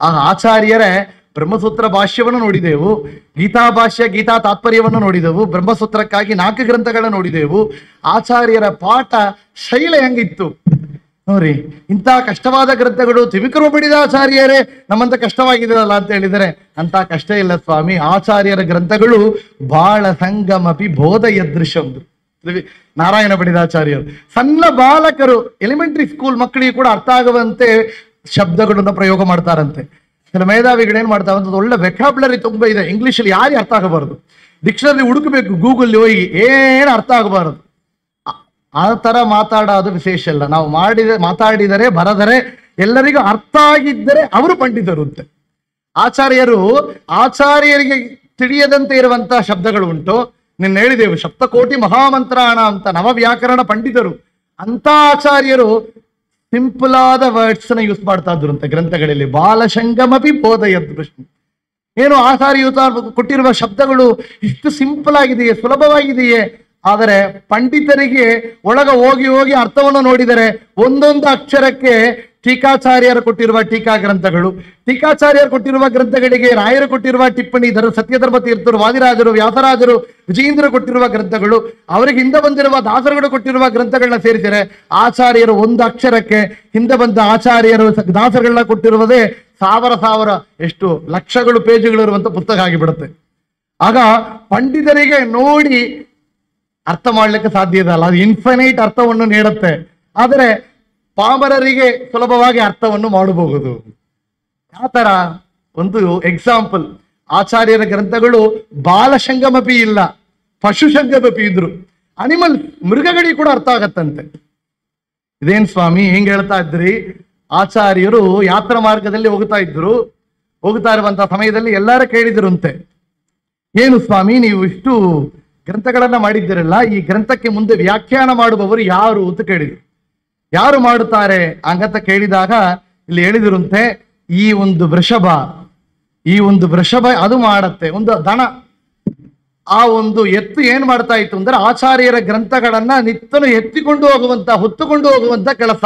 ಆ ಆಚಾರ್ಯರೇ ಬ್ರಹ್ಮಸೂತ್ರ ಭಾಷ್ಯವನ್ನು ನೋಡಿದೆವು, ಗೀತಾ ಭಾಷ್ಯ ಗೀತಾ ತಾತ್ಪರ್ಯವನ್ನು ನೋಡಿದೆವು, ಬ್ರಹ್ಮಸೂತ್ರಕ್ಕಾಗಿ 4 ಗ್ರಂಥಗಳನ್ನ ನೋಡಿದೆವು. ಆಚಾರ್ಯರ ಪಾಠ ಶೈಲಿ ಹೆಂಗಿತ್ತು ನೋಡ್ರಿ. ಇಂಥ ಕಷ್ಟವಾದ ಗ್ರಂಥಗಳು ತ್ರಿವಿಕ್ರಮ ಮಣಿದಾಚಾರ್ಯರೇ ನಮ್ಮಂತ ಕಷ್ಟವಾಗಿದೆಯಲ್ಲ ಅಂತ ಹೇಳಿದರೆ ಅಂತ ಕಷ್ಟ ಇಲ್ಲ ಸ್ವಾಮಿ. ಆಚಾರ್ಯರ ಗ್ರಂಥಗಳು ಬಾಳ ಸಂಗಮಪಿ ಬೋಧಯದೃಶಂ. ನಾರಾಯಣ ಪಂಡಿತಾಚಾರ್ಯರು ಸಣ್ಣ ಬಾಲಕರು ಎಲಿಮೆಂಟರಿ ಸ್ಕೂಲ್ ಮಕ್ಕಳಿಗೆ ಕೂಡ ಅರ್ಥ ಆಗುವಂತೆ ಶಬ್ದಗಳನ್ನು ಪ್ರಯೋಗ ಮಾಡ್ತಾರಂತೆ. ಕೆಲ ಮೇಧಾವಿಗಳು ಏನ್ ಮಾಡ್ತಾವಂತ ಒಳ್ಳೆ ವೆಕಾಬ್ಲರಿ ತುಂಬಾ ಇದೆ, ಇಂಗ್ಲಿಷಲ್ಲಿ ಯಾರಿಗೆ ಅರ್ಥ ಆಗಬಾರದು, ಡಿಕ್ಷನರಿ ಹುಡುಕಬೇಕು ಗೂಗಲ್ ಹೋಗಿ, ಏನು ಅರ್ಥ ಆಗಬಾರದು. ಆ ತರ ಮಾತಾಡೋದು ವಿಶೇಷ ಅಲ್ಲ. ನಾವು ಮಾತಾಡಿದರೆ ಬರದರೆ ಎಲ್ಲರಿಗೂ ಅರ್ಥ ಆಗಿದ್ದರೆ ಅವರು ಪಂಡಿತರು ಅಂತೆ. ಆಚಾರ್ಯರಿಗೆ ತಿಳಿಯದಂತೆ ಇರುವಂತಹ ಶಬ್ದಗಳು ಉಂಟು. ನಿನ್ನ ಹೇಳಿದೆವು ಸಪ್ತಕೋಟಿ ಮಹಾಮಂತ್ರಾಣ ಅಂತ ನವವ್ಯಾಕರಣ ಪಂಡಿತರು. ಅಂತ ಆಚಾರ್ಯರು ಸಿಂಪಲ್ ಆದ ವರ್ಡ್ಸ್ ನ ಯೂಸ್ ಮಾಡ್ತಾ ಇದ್ರು ಅಂತ ಗ್ರಂಥಗಳಲ್ಲಿ. ಬಾಲಸಂಗಮಪಿ ಬೋಧಯದೃಶ್. ಏನು ಆಚಾರ್ಯ ಕೊಟ್ಟಿರುವ ಶಬ್ದಗಳು ಇಷ್ಟು ಸಿಂಪಲ್ ಆಗಿದೆಯೇ, ಸುಲಭವಾಗಿದೆಯೇ? ಆದರೆ ಪಂಡಿತರಿಗೆ ಒಳಗ ಹೋಗಿ ಹೋಗಿ ಅರ್ಥವನ್ನು ನೋಡಿದರೆ ಒಂದೊಂದು ಅಕ್ಷರಕ್ಕೆ ಟೀಕಾಚಾರ್ಯರು ಕೊಟ್ಟಿರುವ ಟೀಕಾ ಗ್ರಂಥಗಳು, ಟೀಕಾಚಾರ್ಯರು ಕೊಟ್ಟಿರುವ ಗ್ರಂಥಗಳಿಗೆ ರಾಯರು ಕೊಟ್ಟಿರುವ ಟಿಪ್ಪಣಿ, ಸತ್ಯಧರ್ಮ ತೀರ್ಥರು, ವಾದಿರಾಜರು, ವ್ಯಾಸರಾಜರು, ವಿಜಯೇಂದ್ರ ಕೊಟ್ಟಿರುವ ಗ್ರಂಥಗಳು, ಅವರಿಗೆ ಹಿಂದೆ ಬಂದಿರುವ ದಾಸರುಗಳು ಕೊಟ್ಟಿರುವ ಗ್ರಂಥಗಳನ್ನ ಸೇರಿಸಿದರೆ ಆಚಾರ್ಯರು ಒಂದು ಅಕ್ಷರಕ್ಕೆ ಹಿಂದೆ ಬಂದ ಆಚಾರ್ಯರು ದಾಸರುಗಳನ್ನ ಕೊಟ್ಟಿರುವುದೇ ಸಾವಿರ ಎಷ್ಟು ಲಕ್ಷಗಳು ಪೇಜುಗಳು ಇರುವಂತ ಪುಸ್ತಕ ಆಗಿಬಿಡುತ್ತೆ. ಆಗ ಪಂಡಿತರಿಗೆ ನೋಡಿ ಅರ್ಥ ಮಾಡ್ಲಿಕ್ಕೆ ಸಾಧ್ಯ ಇದಲ್ಲ, ಅದು ಇನ್ಫಿನೈಟ್ ಅರ್ಥವನ್ನು ನೀಡುತ್ತೆ. ಆದರೆ ಪಾಮರರಿಗೆ ಸುಲಭವಾಗಿ ಅರ್ಥವನ್ನು ಮಾಡಬಹುದು. ಯಾವ ತರ ಒಂದು ಎಕ್ಸಾಂಪಲ್, ಆಚಾರ್ಯರ ಗ್ರಂಥಗಳು ಬಾಲಸಂಗಮಪಿ ಇಲ್ಲ, ಪಶು ಸಂಗಮಪಿ ಇದ್ರು. ಅನಿಮಲ್ ಮೃಗಗಳಿಗೆ ಕೂಡ ಅರ್ಥ ಆಗತ್ತಂತೆ. ಇದೇನ್ ಸ್ವಾಮಿ ಹೆಂಗ್ ಹೇಳ್ತಾ ಇದ್ರಿ? ಆಚಾರ್ಯರು ಯಾತ್ರಾ ಮಾರ್ಗದಲ್ಲಿ ಹೋಗ್ತಾ ಇರುವಂತಹ ಸಮಯದಲ್ಲಿ ಎಲ್ಲಾರ ಕೇಳಿದ್ರಂತೆ, ಏನು ಸ್ವಾಮಿ ನೀವು ಇಷ್ಟು ಗ್ರಂಥಗಳನ್ನ ಮಾಡಿದ್ದೀರಲ್ಲ, ಈ ಗ್ರಂಥಕ್ಕೆ ಮುಂದೆ ವ್ಯಾಖ್ಯಾನ ಮಾಡುವವರು ಯಾರು ಅಂತ ಕೇಳಿದ್ರು. ಯಾರು ಮಾಡುತ್ತಾರೆ ಹಂಗಂತ ಕೇಳಿದಾಗ ಇಲ್ಲಿ ಹೇಳಿದಿರಂತೆ, ಈ ಒಂದು ವೃಷಭ ಅದು ಮಾಡತ್ತೆ, ಒಂದು ದನ, ಆ ಒಂದು ಎತ್ತು ಏನ್ ಮಾಡ್ತಾ ಇತ್ತು ಅಂದ್ರೆ ಆಚಾರ್ಯರ ಗ್ರಂಥಗಳನ್ನ ನಿತ್ತನು ಹೊತ್ತುಕೊಂಡು ಹೋಗುವಂತ ಕೆಲಸ.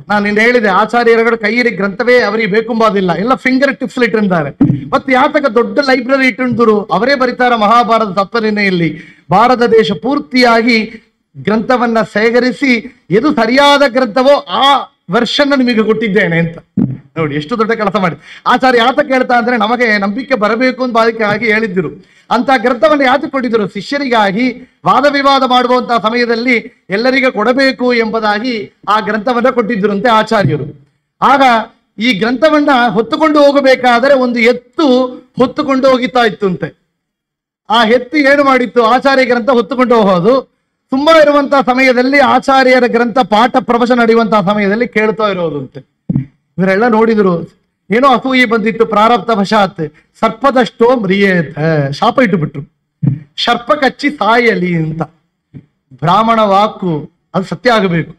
ನಾನು ನಿನ್ನೆ ಹೇಳಿದೆ, ಆಚಾರ್ಯರುಗಳು ಕೈಯಲ್ಲಿ ಗ್ರಂಥವೇ ಅವರಿಗೆ ಬೇಕುಂಬಾದಿಲ್ಲ, ಎಲ್ಲ ಫಿಂಗರ್ ಟಿಪ್ಸ್ ಇಟ್ಟಿರ್ತಾರೆ. ಮತ್ತೆ ಯಾತಕ ದೊಡ್ಡ ಲೈಬ್ರರಿ ಇಟ್ಟಿದ್ರು, ಅವರೇ ಬರೀತಾರ ಮಹಾಭಾರತ ತತ್ವನಿರ್ಣಯಲ್ಲಿ. ಭಾರತ ದೇಶ ಪೂರ್ತಿಯಾಗಿ ಗ್ರಂಥವನ್ನ ಸೇಗರಿಸಿ ಎದು ಸರಿಯಾದ ಗ್ರಂಥವೋ ಆ ವರ್ಷನ್ ನಿಮಗೆ ಕೊಟ್ಟಿದ್ದೇನೆ ಅಂತ. ನೋಡಿ ಎಷ್ಟು ದೊಡ್ಡ ಕೆಲಸ ಮಾಡಿ ಆಚಾರ್ಯ ಯಾತಕ್ಕೆ ಹೇಳ್ತಾ ಅಂದ್ರೆ ನಮಗೆ ನಂಬಿಕೆ ಬರಬೇಕು ಅಂತ ಅದಕ್ಕಾಗಿ ಹೇಳಿದ್ರು. ಅಂತ ಗ್ರಂಥವನ್ನು ಯಾತಕ್ಕೆ ಕೊಟ್ಟಿದ್ರು? ಶಿಷ್ಯರಿಗಾಗಿ ವಾದ ವಿವಾದ ಮಾಡುವಂತಹ ಸಮಯದಲ್ಲಿ ಎಲ್ಲರಿಗೆ ಕೊಡಬೇಕು ಎಂಬುದಾಗಿ ಆ ಗ್ರಂಥವನ್ನ ಕೊಟ್ಟಿದ್ರಂತೆ ಆಚಾರ್ಯರು. ಆಗ ಈ ಗ್ರಂಥವನ್ನ ಹೊತ್ತುಕೊಂಡು ಹೋಗಬೇಕಾದರೆ ಒಂದು ಎತ್ತು ಹೊತ್ತುಕೊಂಡು ಹೋಗಿತ್ತಾ ಇತ್ತಂತೆ. ಆ ಎತ್ತು ಏನು ಮಾಡಿತ್ತು? ಆಚಾರ್ಯ ಗ್ರಂಥ ಹೊತ್ತುಕೊಂಡು ಹೋಗೋದು. ತುಂಬಾ ಇರುವಂತಹ ಸಮಯದಲ್ಲಿ ಆಚಾರ್ಯರ ಗ್ರಂಥ ಪಾಠ ಪ್ರವಚನ ನಡೆಯುವಂತಹ ಸಮಯದಲ್ಲಿ ಕೇಳ್ತಾ ಇರೋದಂತೆ. ಇವರೆಲ್ಲ ನೋಡಿದ್ರು, ಏನೋ ಅಸೂಯೆ ಬಂದಿತ್ತು ಪ್ರಾರಬ್ಧ ವಶಾತ್, ಸರ್ಪದಷ್ಟೋ ಮ್ರಿಯೇತ, ಶಾಪ ಇಟ್ಟುಬಿಟ್ರು, ಸರ್ಪ ಕಚ್ಚಿ ಸಾಯಲಿ ಅಂತ. ಬ್ರಾಹ್ಮಣ ವಾಕು ಅದು ಸತ್ಯ ಆಗಬೇಕು,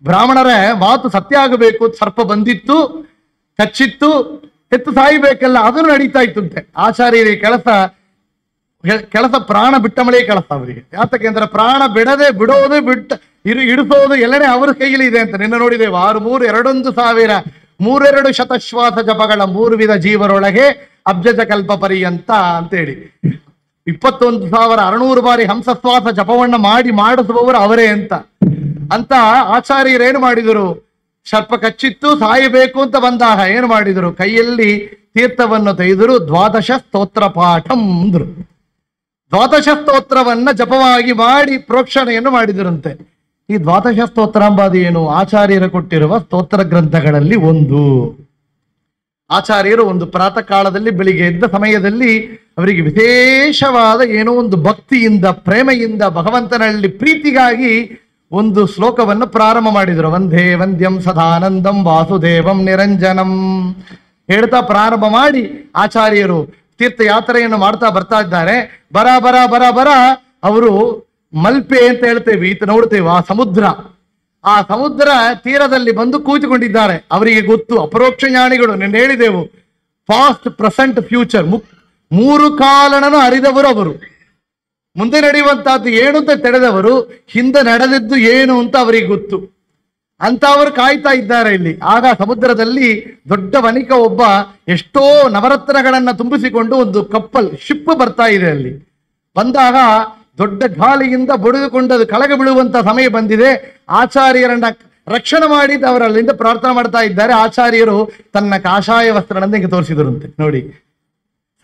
ಬ್ರಾಹ್ಮಣರ ಮಾತು ಸತ್ಯ ಆಗಬೇಕು. ಸರ್ಪ ಬಂದಿತ್ತು, ಕಚ್ಚಿತ್ತು, ಎತ್ತು ಸಾಯಬೇಕಲ್ಲ, ಅದನ್ನು ನಡೀತಾ ಇತ್ತಂತೆ. ಆಚಾರ್ಯರ ಕೆಲಸ ಪ್ರಾಣ ಬಿಟ್ಟ ಮಳೆ ಕೆಲಸ ಅವರಿಗೆ. ಯಾತಕ್ಕೆ ಅಂದ್ರೆ ಪ್ರಾಣ ಬಿಡೋದು ಇಡಿಸೋದು ಎಲ್ಲನೇ ಅವರ ಕೈಯಲ್ಲಿ ಇದೆ ಅಂತ ನಿನ್ನ ನೋಡಿದ್ದೇವೆ. 6,3,1,000 ಶತಶ್ವಾಸ ಜಪಗಳ 3 ವಿಧ ಜೀವರೊಳಗೆ ಅಬ್ಜಜ ಕಲ್ಪ ಪರ್ಯಂತ ಅಂತೇಳಿ 21,600 ಬಾರಿ ಹಂಸಶ್ವಾಸ ಜಪವನ್ನ ಮಾಡಿಸುವವರು ಅವರೇ ಅಂತ ಆಚಾರ್ಯರೇನು ಮಾಡಿದರು? ಸರ್ಪ ಕಚ್ಚಿತ್ತು, ಸಾಯಬೇಕು ಅಂತ ಬಂದಾಗ ಏನು ಮಾಡಿದರು? ಕೈಯಲ್ಲಿ ತೀರ್ಥವನ್ನು ತೆಗೆದರು, ದ್ವಾದಶ ಸ್ತೋತ್ರ ಪಾಠಂ ಅಂದ್ರು. ದ್ವಾದಶ ಸ್ತೋತ್ರವನ್ನ ಜಪವಾಗಿ ಮಾಡಿ ಪ್ರೋಕ್ಷಣೆಯನ್ನು ಮಾಡಿದರಂತೆ. ಈ ದ್ವಾದಶ ಸ್ತೋತ್ರ ಎಂಬುದು ಏನು? ಆಚಾರ್ಯರು ಕೊಟ್ಟಿರುವ ಸ್ತೋತ್ರ ಗ್ರಂಥಗಳಲ್ಲಿ ಒಂದು. ಆಚಾರ್ಯರು ಒಂದು ಪ್ರಾತಃ ಕಾಲದಲ್ಲಿ ಬೆಳಿಗ್ಗೆ ಎದ್ದ ಸಮಯದಲ್ಲಿ ಅವರಿಗೆ ವಿಶೇಷವಾದ ಏನೋ ಒಂದು ಭಕ್ತಿಯಿಂದ, ಪ್ರೇಮೆಯಿಂದ, ಭಗವಂತನಲ್ಲಿ ಪ್ರೀತಿಗಾಗಿ ಒಂದು ಶ್ಲೋಕವನ್ನು ಪ್ರಾರಂಭ ಮಾಡಿದರು. ವಂದೇ ವಂದ್ಯಂ ಸದಾನಂದಂ ವಾಸುದೇವಂ ನಿರಂಜನಂ ಹೇಳ್ತಾ ಪ್ರಾರಂಭ ಮಾಡಿ ಆಚಾರ್ಯರು ತೀರ್ಥಯಾತ್ರೆಯನ್ನು ಮಾಡ್ತಾ ಬರ್ತಾ ಇದ್ದಾರೆ. ಬರ ಬರ ಬರ ಬರ ಅವರು ಮಲ್ಪೆ ಅಂತ ಹೇಳ್ತೇವೆ, ಈತ ನೋಡ್ತೇವೆ ಆ ಸಮುದ್ರ, ಆ ಸಮುದ್ರ ತೀರದಲ್ಲಿ ಬಂದು ಕೂತುಕೊಂಡಿದ್ದಾರೆ. ಅವರಿಗೆ ಗೊತ್ತು, ಅಪರೋಕ್ಷ ಜ್ಞಾನಿಗಳು, ನಿನ್ನೆ ಹೇಳಿದೆವು, ಪಾಸ್ಟ್ ಪ್ರೆಸೆಂಟ್ ಫ್ಯೂಚರ್, ಮೂರು ಕಾಲನನ್ನು ಅರಿದವರು ಅವರು. ಮುಂದೆ ನಡೆಯುವಂತಹದ್ದು ಏನು ಅಂತ ತಿಳಿದವರು, ಹಿಂದೆ ನಡೆದಿದ್ದು ಏನು ಅಂತ ಅವರಿಗೆ ಗೊತ್ತು ಅಂತ ಅವರು ಕಾಯ್ತಾ ಇದ್ದಾರೆ ಇಲ್ಲಿ. ಆಗ ಸಮುದ್ರದಲ್ಲಿ ದೊಡ್ಡ ವನಿಕ ಒಬ್ಬ ಎಷ್ಟೋ ನವರತ್ನಗಳನ್ನ ತುಂಬಿಸಿಕೊಂಡು ಒಂದು ಕಪ್ಪಲ್ ಶಿಪ್ ಬರ್ತಾ ಇದೆ. ಅಲ್ಲಿ ಬಂದಾಗ ದೊಡ್ಡ ಗಾಳಿಯಿಂದ ಬಡಿದುಕೊಂಡದು ಕೆಳಗೆ ಬೀಳುವಂತ ಸಮಯ ಬಂದಿದೆ. ಆಚಾರ್ಯರನ್ನ ರಕ್ಷಣೆ ಮಾಡಿದ್ದು ಅವರಲ್ಲಿಂದ ಪ್ರಾರ್ಥನೆ ಮಾಡ್ತಾ ಇದ್ದಾರೆ. ಆಚಾರ್ಯರು ತನ್ನ ಕಾಷಾಯ ವಸ್ತ್ರನಂದ ಹಿಂಗೆ ತೋರಿಸಿದ್ರಂತೆ. ನೋಡಿ,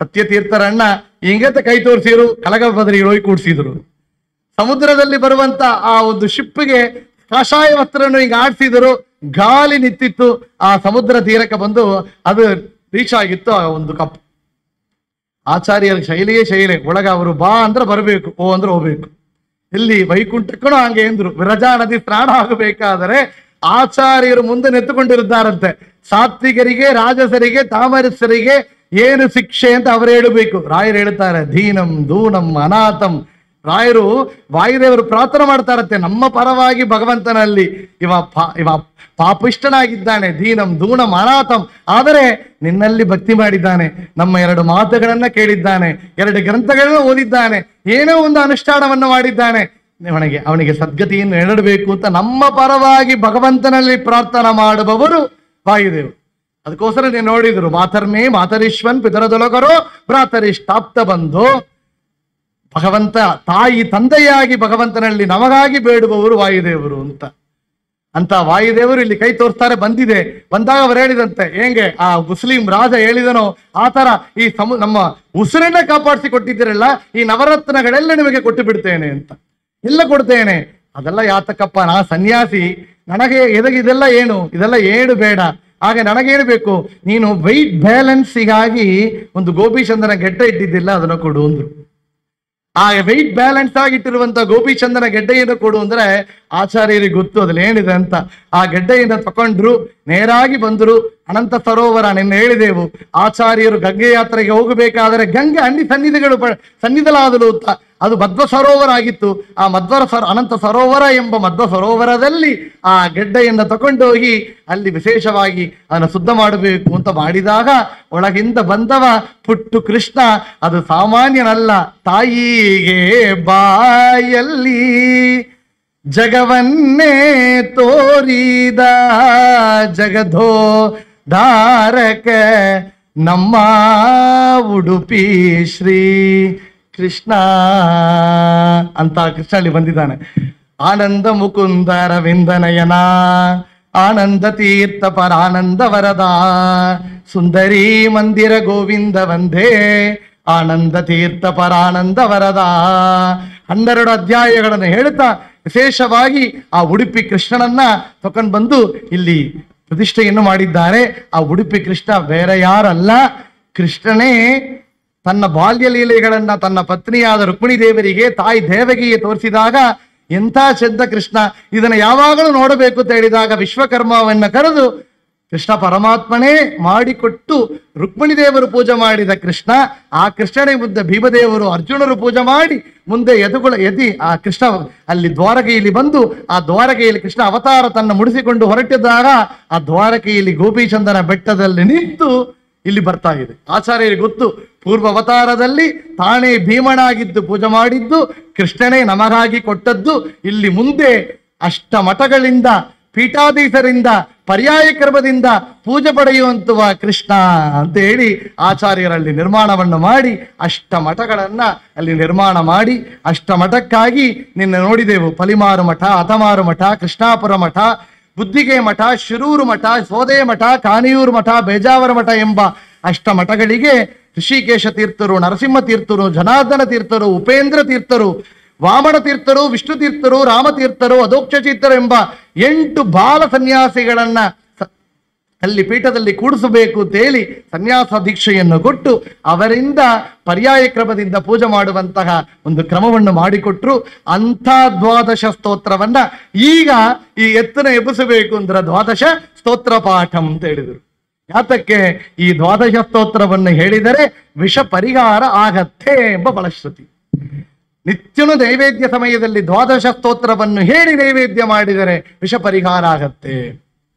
ಸತ್ಯತೀರ್ಥರನ್ನ ಹಿಂಗತ ಕೈ ತೋರಿಸಿರು, ಕಲಗ ಬದರಿಗೆ ಹೋಗಿ ಕೂಡಿಸಿದ್ರು. ಸಮುದ್ರದಲ್ಲಿ ಬರುವಂತ ಆ ಒಂದು ಶಿಪ್ಗೆ ಕಾಷಾಯ ವಸ್ತ್ರವನ್ನು ಈಗ ಆಡಿಸಿದರು. ಗಾಳಿ ನಿಂತಿತ್ತು. ಆ ಸಮುದ್ರ ತೀರಕ್ಕೆ ಬಂದು ಅದು ರೀಚ್ ಆಗಿತ್ತು ಆ ಒಂದು ಕಪ್. ಆಚಾರ್ಯರ ಶೈಲಿಯೇ ಶೈಲಿ. ಒಳಗ ಅವರು ಬಾ ಅಂದ್ರೆ ಬರಬೇಕು, ಓ ಅಂದ್ರೆ ಹೋಗ್ಬೇಕು. ಇಲ್ಲಿ ವೈಕುಂಠಕ್ಕೂ ಹಂಗೆ ಎಂದ್ರು. ವಿರಜಾ ನದಿ ಸ್ನಾನ ಆಗಬೇಕಾದರೆ ಆಚಾರ್ಯರು ಮುಂದೆ ನೆತ್ತುಕೊಂಡಿರುತ್ತಾರಂತೆ. ಸಾತ್ವಿಕರಿಗೆ, ರಾಜಸರಿಗೆ, ತಾಮರಸರಿಗೆ ಏನು ಶಿಕ್ಷೆ ಅಂತ ಅವರು ಹೇಳಬೇಕು. ರಾಯರು ಹೇಳ್ತಾರೆ, ದೀನಂ ದೂನಂ ಅನಾಥಂ. ರಾಯರು ವಾಯುದೇವರು ಪ್ರಾರ್ಥನೆ ಮಾಡ್ತಾರಂತೆ ನಮ್ಮ ಪರವಾಗಿ ಭಗವಂತನಲ್ಲಿ. ಇವ ಪಾಪಿಷ್ಟನಾಗಿದ್ದಾನೆ, ದೀನಂ ದೂನಂ ಅನಾಥಂ, ಆದರೆ ನಿನ್ನಲ್ಲಿ ಭಕ್ತಿ ಮಾಡಿದ್ದಾನೆ, ನಮ್ಮ ಎರಡು ಮಾತುಗಳನ್ನ ಕೇಳಿದ್ದಾನೆ, ಎರಡು ಗ್ರಂಥಗಳನ್ನು ಓದಿದ್ದಾನೆ, ಏನೋ ಒಂದು ಅನುಷ್ಠಾನವನ್ನು ಮಾಡಿದ್ದಾನೆ, ಅವನಿಗೆ ಸದ್ಗತಿಯನ್ನು ನೀಡಬೇಕು ಅಂತ ನಮ್ಮ ಪರವಾಗಿ ಭಗವಂತನಲ್ಲಿ ಪ್ರಾರ್ಥನೆ ಮಾಡುವವರು ವಾಯುದೇವರು. ಅದಕ್ಕೋಸ್ಕರ ನೀವು ನೋಡಿದ್ರು, ಮಾತರ್ಮೇ ಮಾತರಿಶ್ವನ್ ಪಿತರದೊಲಗರೋ ಭ್ರಾತರಿಷ್ಟಾಪ್ತ ಬಂಧು. ಭಗವಂತ ತಾಯಿ ತಂದೆಯಾಗಿ ಭಗವಂತನಲ್ಲಿ ನಮಗಾಗಿ ಬೇಡುವವರು ವಾಯುದೇವರು ಅಂತ ವಾಯುದೇವರು ಇಲ್ಲಿ ಕೈ ತೋರಿಸ್ತಾರೆ. ಬಂದಾಗ ಅವರು ಹೇಳಿದಂತೆ, ಹೆಂಗೆ ಆ ಮುಸ್ಲಿಂ ರಾಜ ಹೇಳಿದನೋ ಆ ತರ ಈ ನಮ್ಮ ಉಸಿರನ್ನ ಕಾಪಾಡಿಸಿ ಕೊಟ್ಟಿದ್ದೀರಲ್ಲ, ಈ ನವರತ್ನಗಳೆಲ್ಲ ನಿಮಗೆ ಕೊಟ್ಟು ಬಿಡ್ತೇನೆ ಅಂತ. ಎಲ್ಲ ಕೊಡ್ತೇನೆ. ಅದೆಲ್ಲ ಯಾತಕಪ್ಪ, ನಾ ಸನ್ಯಾಸಿ, ನನಗೆ ಇದೆಲ್ಲ ಏನು ಬೇಡ. ಹಾಗೆ ನನಗೇನು ಬೇಕು, ನೀನು ವೆಯ್ಟ್ ಬ್ಯಾಲೆನ್ಸಿಗಾಗಿ ಒಂದು ಗೋಪಿಚಂದನ ಗೆಡ್ಡೆ ಇಟ್ಟಿದ್ದಿಲ್ಲ, ಅದನ್ನು ಕೊಡು ಅಂದ್ರು. ಆ ವೆಯ್ಟ್ ಬ್ಯಾಲೆನ್ಸ್ ಆಗಿಟ್ಟಿರುವಂತ ಗೋಪಿಚಂದನ ಗೆಡ್ಡೆಯನ್ನು ಕೊಡು ಅಂದ್ರೆ ಆಚಾರ್ಯರಿಗೆ ಗೊತ್ತು ಅದ್ರಲ್ಲಿ ಏನಿದೆ ಅಂತ. ಆ ಗೆಡ್ಡೆಯಿಂದ ತಕೊಂಡ್ರು, ನೇರಾಗಿ ಬಂದರು ಅನಂತ ಸರೋವರ. ನಿನ್ನೆ ಹೇಳಿದೆವು, ಆಚಾರ್ಯರು ಗಂಗೆ ಯಾತ್ರೆಗೆ ಹೋಗಬೇಕಾದರೆ ಗಂಗೆ ಅನ್ಯ ಸನ್ನಿಧಲಾದಲು ಅಂತ. ಅದು ಮಧ್ವ ಸರೋವರ ಆಗಿತ್ತು. ಆ ಅನಂತ ಸರೋವರ ಎಂಬ ಮಧ್ವ ಸರೋವರದಲ್ಲಿ ಆ ಗೆಡ್ಡೆಯನ್ನು ತಕೊಂಡೋಗಿ ಅಲ್ಲಿ ವಿಶೇಷವಾಗಿ ಅದನ್ನು ಶುದ್ಧ ಮಾಡಬೇಕು ಅಂತ ಮಾಡಿದಾಗ ಒಳಗಿಂದ ಬಂದವ ಪುಟ್ಟು ಕೃಷ್ಣ. ಅದು ಸಾಮಾನ್ಯನಲ್ಲ. ತಾಯಿಗೆ ಬಾಯಲ್ಲಿ ಜಗವನ್ನೇ ತೋರಿದ ಜಗಧೋ ಧಾರಕ ನಮ್ಮ ಉಡುಪಿ ಶ್ರೀ ಕೃಷ್ಣ ಅಂತ ಕೃಷ್ಣ ಅಲ್ಲಿ ಬಂದಿದ್ದಾನೆ. ಆನಂದ ಮುಕುಂದ ರವಿಂದನಯನ ಆನಂದ ತೀರ್ಥ ಪರಾನಂದ ವರದ ಸುಂದರಿ ಮಂದಿರ ಗೋವಿಂದ ವಂದೇ ಆನಂದ ತೀರ್ಥ ಪರಾನಂದ ವರದ. 12 ಅಧ್ಯಾಯಗಳನ್ನು ಹೇಳ್ತಾ ವಿಶೇಷವಾಗಿ ಆ ಉಡುಪಿ ಕೃಷ್ಣನನ್ನ ತಕೊಂಡು ಬಂದು ಇಲ್ಲಿ ಪ್ರತಿಷ್ಠೆಯನ್ನು ಮಾಡಿದ್ದಾರೆ. ಆ ಉಡುಪಿ ಕೃಷ್ಣ ಬೇರೆ ಯಾರಲ್ಲ, ಕೃಷ್ಣನೇ ತನ್ನ ಬಾಲ್ಯ ಲೀಲೆಗಳನ್ನ ತನ್ನ ಪತ್ನಿಯಾದ ರುಕ್ಮಿಣಿ ದೇವರಿಗೆ, ತಾಯಿ ದೇವಕಿಗೆ ತೋರಿಸಿದಾಗ ಎಂಥ ಚೆಂದ ಕೃಷ್ಣ, ಇದನ್ನು ಯಾವಾಗಲೂ ನೋಡಬೇಕು ಅಂತ ಹೇಳಿದಾಗ ವಿಶ್ವಕರ್ಮವನ್ನ ಕರೆದು ಕೃಷ್ಣ ಪರಮಾತ್ಮನೇ ಮಾಡಿಕೊಟ್ಟು ರುಕ್ಮಿಣಿ ದೇವರು ಪೂಜೆ ಮಾಡಿದ ಕೃಷ್ಣ. ಆ ಕೃಷ್ಣನೇ ಮುಂದೆ ಭೀಮದೇವರು ಅರ್ಜುನರು ಪೂಜೆ ಮಾಡಿ ಮುಂದೆ ಎದಿ ಆ ಕೃಷ್ಣ ಅಲ್ಲಿ ದ್ವಾರಕೆಯಲ್ಲಿ ಬಂದು ಆ ದ್ವಾರಕೆಯಲ್ಲಿ ಕೃಷ್ಣ ಅವತಾರ ತನ್ನ ಮುಡಿಸಿಕೊಂಡು ಹೊರಟಿದ್ದಾಗ ಆ ದ್ವಾರಕೆಯಲ್ಲಿ ಗೋಪಿಚಂದನ ಬೆಟ್ಟದಲ್ಲಿ ನಿಂತು ಇಲ್ಲಿ ಬರ್ತಾ ಇದೆ. ಆಚಾರ್ಯರಿಗೆ ಗೊತ್ತು, ಪೂರ್ವ ಅವತಾರದಲ್ಲಿ ತಾನೇ ಭೀಮನಾಗಿದ್ದು ಪೂಜೆ ಮಾಡಿದ್ದು, ಕೃಷ್ಣನೇ ನಮಗಾಗಿ ಕೊಟ್ಟದ್ದು. ಇಲ್ಲಿ ಮುಂದೆ ಅಷ್ಟಮಠಗಳಿಂದ, ಪೀಠಾಧೀಶರಿಂದ, ಪರ್ಯಾಯ ಕ್ರಮದಿಂದ ಪೂಜೆ ಪಡೆಯುವಂತಹ ಕೃಷ್ಣ ಅಂತ ಹೇಳಿ ಆಚಾರ್ಯರಲ್ಲಿ ನಿರ್ಮಾಣವನ್ನು ಮಾಡಿ ಅಷ್ಟಮಠಗಳನ್ನ ಅಲ್ಲಿ ನಿರ್ಮಾಣ ಮಾಡಿ, ಅಷ್ಟಮಠಕ್ಕಾಗಿ ನಿನ್ನೆ ನೋಡಿದೆವು, ಪಲಿಮಾರು ಮಠ, ಹತಮಾರು ಮಠ, ಕೃಷ್ಣಾಪುರ ಮಠ, ಬುದ್ಧಿಗೆ ಮಠ, ಶಿರೂರು ಮಠ, ಸೋದೆ ಮಠ, ಕಾನಿಯೂರು ಮಠ, ಬೇಜಾವರ ಮಠ ಎಂಬ ಅಷ್ಟ ಮಠಗಳಿಗೆ ಋಷಿಕೇಶ ತೀರ್ಥರು, ನರಸಿಂಹ ತೀರ್ಥರು, ಜನಾರ್ದನ ತೀರ್ಥರು, ಉಪೇಂದ್ರ ತೀರ್ಥರು, ವಾಮನ ತೀರ್ಥರು, ವಿಷ್ಣು ತೀರ್ಥರು, ರಾಮತೀರ್ಥರು, ಅಧೋಕ್ಷ ತೀರ್ಥರು ಎಂಬ 8 ಬಾಲ ಸನ್ಯಾಸಿಗಳನ್ನ ಅಲ್ಲಿ ಪೀಠದಲ್ಲಿ ಕೂಡಿಸಬೇಕು ಅಂತೇಳಿ ಸನ್ಯಾಸ ದೀಕ್ಷೆಯನ್ನು ಕೊಟ್ಟು ಅವರಿಂದ ಪರ್ಯಾಯ ಕ್ರಮದಿಂದ ಪೂಜೆ ಮಾಡುವಂತಹ ಒಂದು ಕ್ರಮವನ್ನು ಮಾಡಿಕೊಟ್ರು. ಅಂಥ ದ್ವಾದಶ ಸ್ತೋತ್ರವನ್ನ ಈಗ ಈ ಎತ್ತನ ಎಬ್ಬಿಸಬೇಕು ಅಂದ್ರೆ ದ್ವಾದಶ ಸ್ತೋತ್ರ ಪಾಠಂ ಅಂತ ಹೇಳಿದರು. ಯಾತಕ್ಕೆ? ಈ ದ್ವಾದಶ ಸ್ತೋತ್ರವನ್ನು ಹೇಳಿದರೆ ವಿಷ ಪರಿಹಾರ ಆಗತ್ತೆ ಎಂಬ ಫಲಶ್ರುತಿ. ನಿತ್ಯನು ನೈವೇದ್ಯ ಸಮಯದಲ್ಲಿ ದ್ವಾದಶ ಸ್ತೋತ್ರವನ್ನು ಹೇಳಿ ನೈವೇದ್ಯ ಮಾಡಿದರೆ ವಿಷ ಪರಿಹಾರ ಆಗತ್ತೆ.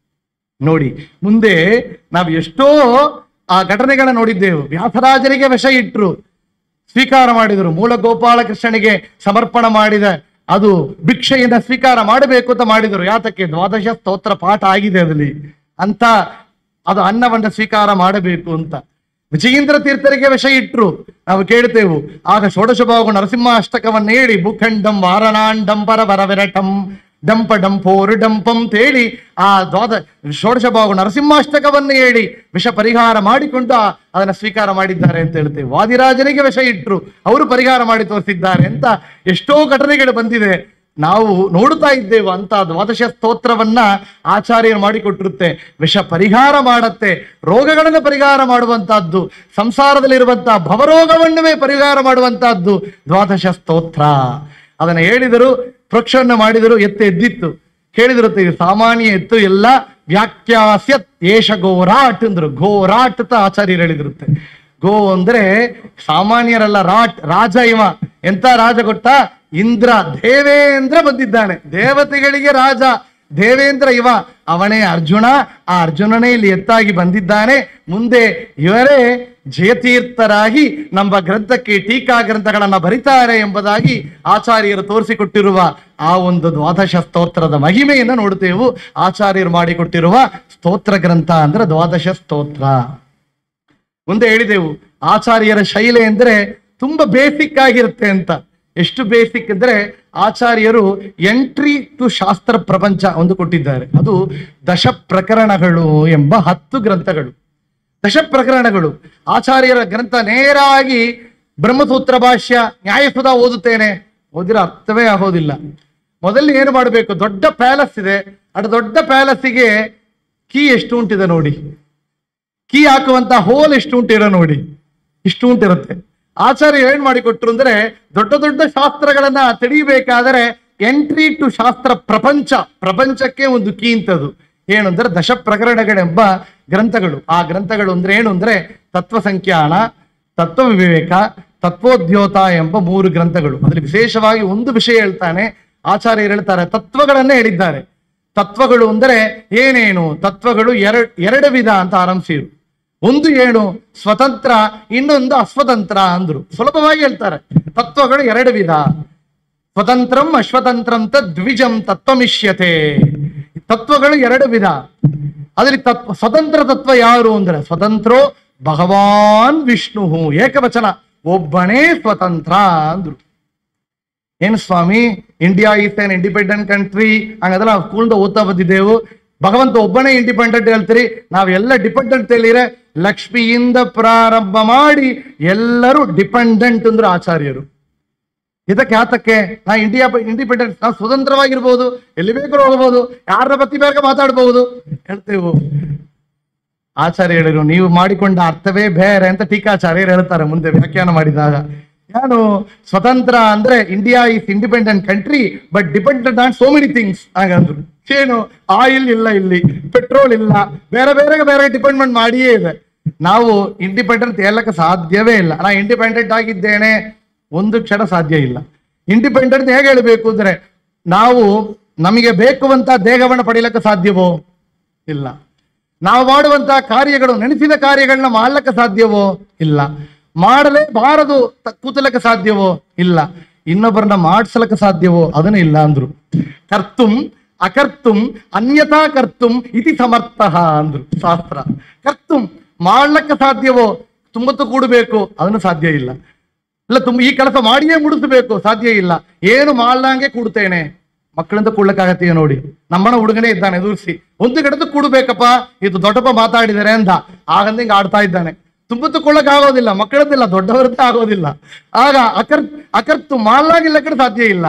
ನೋಡಿ, ಮುಂದೆ ನಾವು ಎಷ್ಟೋ ಆ ಘಟನೆಗಳನ್ನ ನೋಡಿದ್ದೆವು. ವ್ಯಾಸರಾಜರಿಗೆ ವಿಷ ಇಟ್ಟರು, ಸ್ವೀಕಾರ ಮಾಡಿದರು. ಮೂಲ ಗೋಪಾಲಕೃಷ್ಣನಿಗೆ ಸಮರ್ಪಣ ಮಾಡಿದ ಅದು ಭಿಕ್ಷೆಯಿಂದ ಸ್ವೀಕಾರ ಮಾಡಬೇಕು ಅಂತ ಮಾಡಿದರು. ಯಾತಕ್ಕೆ? ದ್ವಾದಶ ಸ್ತೋತ್ರ ಪಾಠ ಆಗಿದೆ ಅದಲ್ಲಿ ಅಂತ, ಅದು ಅನ್ನವನ್ನು ಸ್ವೀಕಾರ ಮಾಡಬೇಕು ಅಂತ. ವಿಜಯೇಂದ್ರ ತೀರ್ಥರಿಗೆ ವಿಷ ಇಟ್ರು, ನಾವು ಕೇಳ್ತೇವು. ಆಗ ಷೋಡಶ ಭಾಗ ನರಸಿಂಹ ಅಷ್ಟಕವನ್ನು ಹೇಳಿ ಭೂಖಂಡಂ ವಾರಣಾಂಡಂ ಪರವರವಿರಟಂ ಡಂಪ ಡಂಪೋರು ಡಂಪಂ ತೇಳಿ ಆ ಷೋಡಶ ಭಾಗ ನರಸಿಂಹಾಷ್ಟಕವನ್ನು ಹೇಳಿ ವಿಷ ಪರಿಹಾರ ಮಾಡಿಕೊಂಡು ಅದನ್ನು ಸ್ವೀಕಾರ ಮಾಡಿದ್ದಾರೆ ಅಂತ ಹೇಳ್ತೇವೆ. ವಾದಿರಾಜನಿಗೆ ವಿಷ ಇಟ್ರು, ಅವರು ಪರಿಹಾರ ಮಾಡಿ ತೋರಿಸಿದ್ದಾರೆ ಅಂತ ಎಷ್ಟೋ ಘಟನೆಗಳು ಬಂದಿದೆ. ನಾವು ನೋಡ್ತಾ ಇದ್ದೇವೆ. ಅಂತ ದ್ವಾದಶ ಸ್ತೋತ್ರವನ್ನ ಆಚಾರ್ಯರು ಮಾಡಿಕೊಟ್ಟಿರುತ್ತೆ. ವಿಷ ಪರಿಹಾರ ಮಾಡತ್ತೆ, ರೋಗಗಳನ್ನು ಪರಿಹಾರ ಮಾಡುವಂತಹದ್ದು, ಸಂಸಾರದಲ್ಲಿರುವಂತಹ ಭವರೋಗವನ್ನೇ ಪರಿಹಾರ ಮಾಡುವಂತಹದ್ದು ದ್ವಾದಶ ಸ್ತೋತ್ರ. ಅದನ್ನ ಹೇಳಿದರು, ಪ್ರೋಕ್ಷವನ್ನು ಮಾಡಿದರು, ಎದ್ದಿತ್ತು. ಕೇಳಿದಿರುತ್ತೆ, ಸಾಮಾನ್ಯ ಎತ್ತು ಎಲ್ಲ ವ್ಯಾಖ್ಯಾಸ್ಯತ್ ಏಷ ಗೋರಾಟ್ ಅಂದ್ರು. ಗೋರಾಟ್ ಅಂತ ಆಚಾರ್ಯರು ಹೇಳಿದಿರುತ್ತೆ. ಗೋ ಅಂದ್ರೆ ಸಾಮಾನ್ಯರಲ್ಲ, ರಾಟ್ ರಾಜ. ಇವ ಎಂತ ರಾಜ ಗೊತ್ತಾ? ಇಂದ್ರ, ದೇವೇಂದ್ರ ಬಂದಿದ್ದಾನೆ. ದೇವತೆಗಳಿಗೆ ರಾಜ ದೇವೇಂದ್ರ ಇವ, ಅವನೇ ಅರ್ಜುನ. ಆ ಅರ್ಜುನನೇ ಇಲ್ಲಿ ಎತ್ತಾಗಿ ಬಂದಿದ್ದಾನೆ. ಮುಂದೆ ಇವರೇ ಜಯತೀರ್ಥರಾಗಿ ನಮ್ಮ ಗ್ರಂಥಕ್ಕೆ ಟೀಕಾ ಗ್ರಂಥಗಳನ್ನ ಬರಿತಾರೆ ಎಂಬುದಾಗಿ ಆಚಾರ್ಯರು ತೋರಿಸಿಕೊಟ್ಟಿರುವ ಆ ಒಂದು ದ್ವಾದಶ ಸ್ತೋತ್ರದ ಮಹಿಮೆಯನ್ನು ನೋಡ್ತೇವೆ. ಆಚಾರ್ಯರು ಮಾಡಿಕೊಟ್ಟಿರುವ ಸ್ತೋತ್ರ ಗ್ರಂಥ ಅಂದ್ರೆ ದ್ವಾದಶ ಸ್ತೋತ್ರ. ಮುಂದೆ ಹೇಳಿದೆವು, ಆಚಾರ್ಯರ ಶೈಲಿ ಅಂದ್ರೆ ತುಂಬಾ ಬೇಸಿಕ್ ಆಗಿರುತ್ತೆ ಅಂತ. ಎಷ್ಟು ಬೇಸಿಕ್ ಅಂದ್ರೆ ಆಚಾರ್ಯರು ಎಂಟ್ರಿ ಟು ಶಾಸ್ತ್ರ ಪ್ರಪಂಚ ಒಂದು ಕೊಟ್ಟಿದ್ದಾರೆ. ಅದು ದಶ ಪ್ರಕರಣಗಳು ಎಂಬ 10 ಗ್ರಂಥಗಳು. ದಶ ಪ್ರಕರಣಗಳು ಆಚಾರ್ಯರ ಗ್ರಂಥ. ನೇರಾಗಿ ಬ್ರಹ್ಮಸೂತ್ರ ಭಾಷ್ಯ, ನ್ಯಾಯಸುಧ ಓದುತ್ತೇನೆ, ಓದಿರೋ ಅರ್ಥವೇ ಆಗೋದಿಲ್ಲ. ಮೊದಲು ಏನು ಮಾಡಬೇಕು? ದೊಡ್ಡ ಪ್ಯಾಲೆಸ್ ಇದೆ, ಅದು ದೊಡ್ಡ ಪ್ಯಾಲೆಸ್ಸಿಗೆ ಕೀ ಎಷ್ಟು ಉಂಟಿದೆ ನೋಡಿ, ಕೀ ಹಾಕುವಂತ ಹೋಲ್ ಎಷ್ಟು ಉಂಟಿರೋ ನೋಡಿ, ಇಷ್ಟು ಉಂಟಿರುತ್ತೆ. ಆಚಾರ್ಯ ಏನ್ ಮಾಡಿಕೊಟ್ರು ಅಂದ್ರೆ, ದೊಡ್ಡ ದೊಡ್ಡ ಶಾಸ್ತ್ರಗಳನ್ನ ತಿಳಿಯಬೇಕಾದರೆ ಎಂಟ್ರಿ ಟು ಶಾಸ್ತ್ರ ಪ್ರಪಂಚ, ಪ್ರಪಂಚಕ್ಕೆ ಒಂದು ಕೀ ಅಂತದು. ಏನು ಅಂದ್ರೆ ದಶ ಪ್ರಕರಣಗಳೆಂಬ ಗ್ರಂಥಗಳು. ಆ ಗ್ರಂಥಗಳು ಅಂದ್ರೆ ಏನು ಅಂದ್ರೆ ತತ್ವ ಸಂಖ್ಯಾನ, ತತ್ವ ವಿವೇಕ, ತತ್ವೋದ್ಯೋತ ಎಂಬ 3 ಗ್ರಂಥಗಳು. ಅದರಲ್ಲಿ ವಿಶೇಷವಾಗಿ ಒಂದು ವಿಷಯ ಹೇಳ್ತಾನೆ ಆಚಾರ್ಯರು. ಹೇಳ್ತಾರೆ, ತತ್ವಗಳನ್ನೇ ಹೇಳಿದ್ದಾರೆ. ತತ್ವಗಳು ಅಂದ್ರೆ ಏನೇನು? ತತ್ವಗಳು ಎರಡು ವಿಧ ಅಂತ ಆರಂಭಿಸಿರು. ಒಂದು ಏನು? ಸ್ವತಂತ್ರ, ಇನ್ನೊಂದು ಅಸ್ವತಂತ್ರ ಅಂದ್ರು. ಸುಲಭವಾಗಿ ಹೇಳ್ತಾರೆ. ತತ್ವಗಳು 2 ವಿಧ, ಸ್ವತಂತ್ರಂ ಅಶ್ವತಂತ್ರಂ ದ್ವಿಜಂ ತತ್ವಮಿಷ್ಯತೆ. ತತ್ವಗಳು 2 ವಿಧ. ಅದರಲ್ಲಿ ಸ್ವತಂತ್ರ ತತ್ವ ಯಾರು ಅಂದ್ರೆ, ಸ್ವತಂತ್ರೋ ಭಗವಾನ್ ವಿಷ್ಣು, ಏಕವಚನ, ಒಬ್ಬನೇ ಸ್ವತಂತ್ರ ಅಂದ್ರು. ಏನು ಸ್ವಾಮಿ, India is an independent country ಹಂಗದಲ್ಲ ಸ್ಕೂಲ್ದ ಓದ್ತಾ ಬಂದಿದ್ದೆವು. ಭಗವಂತ ಒಬ್ಬನೇ ಇಂಡಿಪೆಂಡೆಂಟ್ ಹೇಳ್ತೀರಿ, ನಾವೆಲ್ಲ ಡಿಪೆಂಡೆಂಟ್ ಹೇಳಿದ್ರೆ ಲಕ್ಷ್ಮಿಯಿಂದ ಪ್ರಾರಂಭ ಮಾಡಿ ಎಲ್ಲರೂ ಡಿಪೆಂಡೆಂಟ್ ಅಂದ್ರೆ ಆಚಾರ್ಯರು. ಇದಕ್ಕೆ ಯಾತಕ್ಕೆ? ನಾ ಇಂಡಿಪೆಂಡೆಂಟ್, ನಾವು ಸ್ವತಂತ್ರವಾಗಿರ್ಬೋದು, ಎಲ್ಲಿ ಬೇಕಾದ್ರೂ ಹೋಗಬಹುದು, ಯಾರ ಬತ್ತಿ ಬೇಕಾಗ ಮಾತಾಡ್ಬಹುದು ಹೇಳ್ತೇವೆ. ಆಚಾರ್ಯ ಹೇಳಿರು, ನೀವು ಮಾಡಿಕೊಂಡ ಅರ್ಥವೇ ಬೇರೆ ಅಂತ ಟೀಕಾಚಾರ್ಯರು ಹೇಳ್ತಾರೆ ಮುಂದೆ ವ್ಯಾಖ್ಯಾನ ಮಾಡಿದಾಗ. ಏನು ಸ್ವತಂತ್ರ ಅಂದ್ರೆ, India is independent country but dependent on so many things ಹಾಗಂದ್ರು. ಏನು, ಆಯಿಲ್ ಇಲ್ಲ, ಇಲ್ಲಿ ಪೆಟ್ರೋಲ್ ಇಲ್ಲ, ಬೇರೆ ಬೇರೆ ಡಿಪೆಂಡ್ಮೆಂಟ್ ಮಾಡಿಯೇ ಇದೆ. ನಾವು ಇಂಡಿಪೆಂಡೆಂಟ್ ಹೇಳಕ್ಕೆ ಸಾಧ್ಯವೇ ಇಲ್ಲ. ನಾ ಇಂಡಿಪೆಂಡೆಂಟ್ ಆಗಿದ್ದೇನೆ ಒಂದು ಕ್ಷಣ ಸಾಧ್ಯ ಇಲ್ಲ. ಇಂಡಿಪೆಂಡೆಂಟ್ ಹೇಗೆ ಹೇಳಬೇಕು ಅಂದ್ರೆ, ನಾವು ನಮಗೆ ಬೇಕಾದಂತ ದೇಹವನ್ನು ಪಡೀಲಿಕ್ಕೆ ಸಾಧ್ಯವೋ? ಇಲ್ಲ. ನಾವು ಮಾಡುವಂತಹ ಕಾರ್ಯಗಳು, ನೆನೆಸಿದ ಕಾರ್ಯಗಳನ್ನ ಮಾಡ್ಲಿಕ್ಕೆ ಸಾಧ್ಯವೋ? ಇಲ್ಲ. ಮಾಡಲೇಬಾರದು ಕೂತಲಕ್ಕೆ ಸಾಧ್ಯವೋ? ಇಲ್ಲ. ಇನ್ನೊಬ್ಬರನ್ನ ಮಾಡಿಸಲಕ್ಕೆ ಸಾಧ್ಯವೋ? ಅದನ್ನ ಇಲ್ಲ ಅಂದ್ರು. ಕರ್ತುಂ ಅಕರ್ತುಂ ಅನ್ಯಥಾ ಕರ್ತುಂ ಇತಿ ಸಮರ್ಥ ಅಂದ್ರು ಶಾಸ್ತ್ರ. ಕರ್ತುಂ ಮಾಡ್ಲಕ್ಕೆ ಸಾಧ್ಯವೋ? ತುಂಬತ್ತು ಕೂಡಬೇಕು, ಅದನ್ನು ಸಾಧ್ಯ ಇಲ್ಲ. ಇಲ್ಲ, ಈ ಕೆಲಸ ಮಾಡಿಯೇ ಮುಡಿಸಬೇಕು, ಸಾಧ್ಯ ಇಲ್ಲ. ಏನು ಮಾಡ್ಲಂಗೆ ಕೂಡ್ತೇನೆ, ಮಕ್ಕಳಿಂದ ಕೂಡ್ಲಿಕ್ಕಾಗತ್ತೀಯ ನೋಡಿ. ನಮ್ಮನ ಹುಡುಗನೇ ಇದ್ದಾನೆ ಎದುರಿಸಿ, ಒಂದು ಕಡೆದು ಕೂಡಬೇಕಪ್ಪ, ಇದು ದೊಡ್ಡಪ್ಪ ಮಾತಾಡಿದರೆ ಅಂದ, ಆಗಂದ ಹಿಂಗೆ ಆಡ್ತಾ ಇದ್ದಾನೆ. ತುಂಬುತ್ತುಕೊಳ್ಳಕ್ ಆಗೋದಿಲ್ಲ, ಮಕ್ಕಳದ್ದಿಲ್ಲ, ದೊಡ್ಡವರದ್ದೇ ಆಗೋದಿಲ್ಲ. ಆಗ ಅಕರ್ತು ಮಾಡ್ಲಾಗಿಲ್ಲ ಕಡೆ ಸಾಧ್ಯ ಇಲ್ಲ.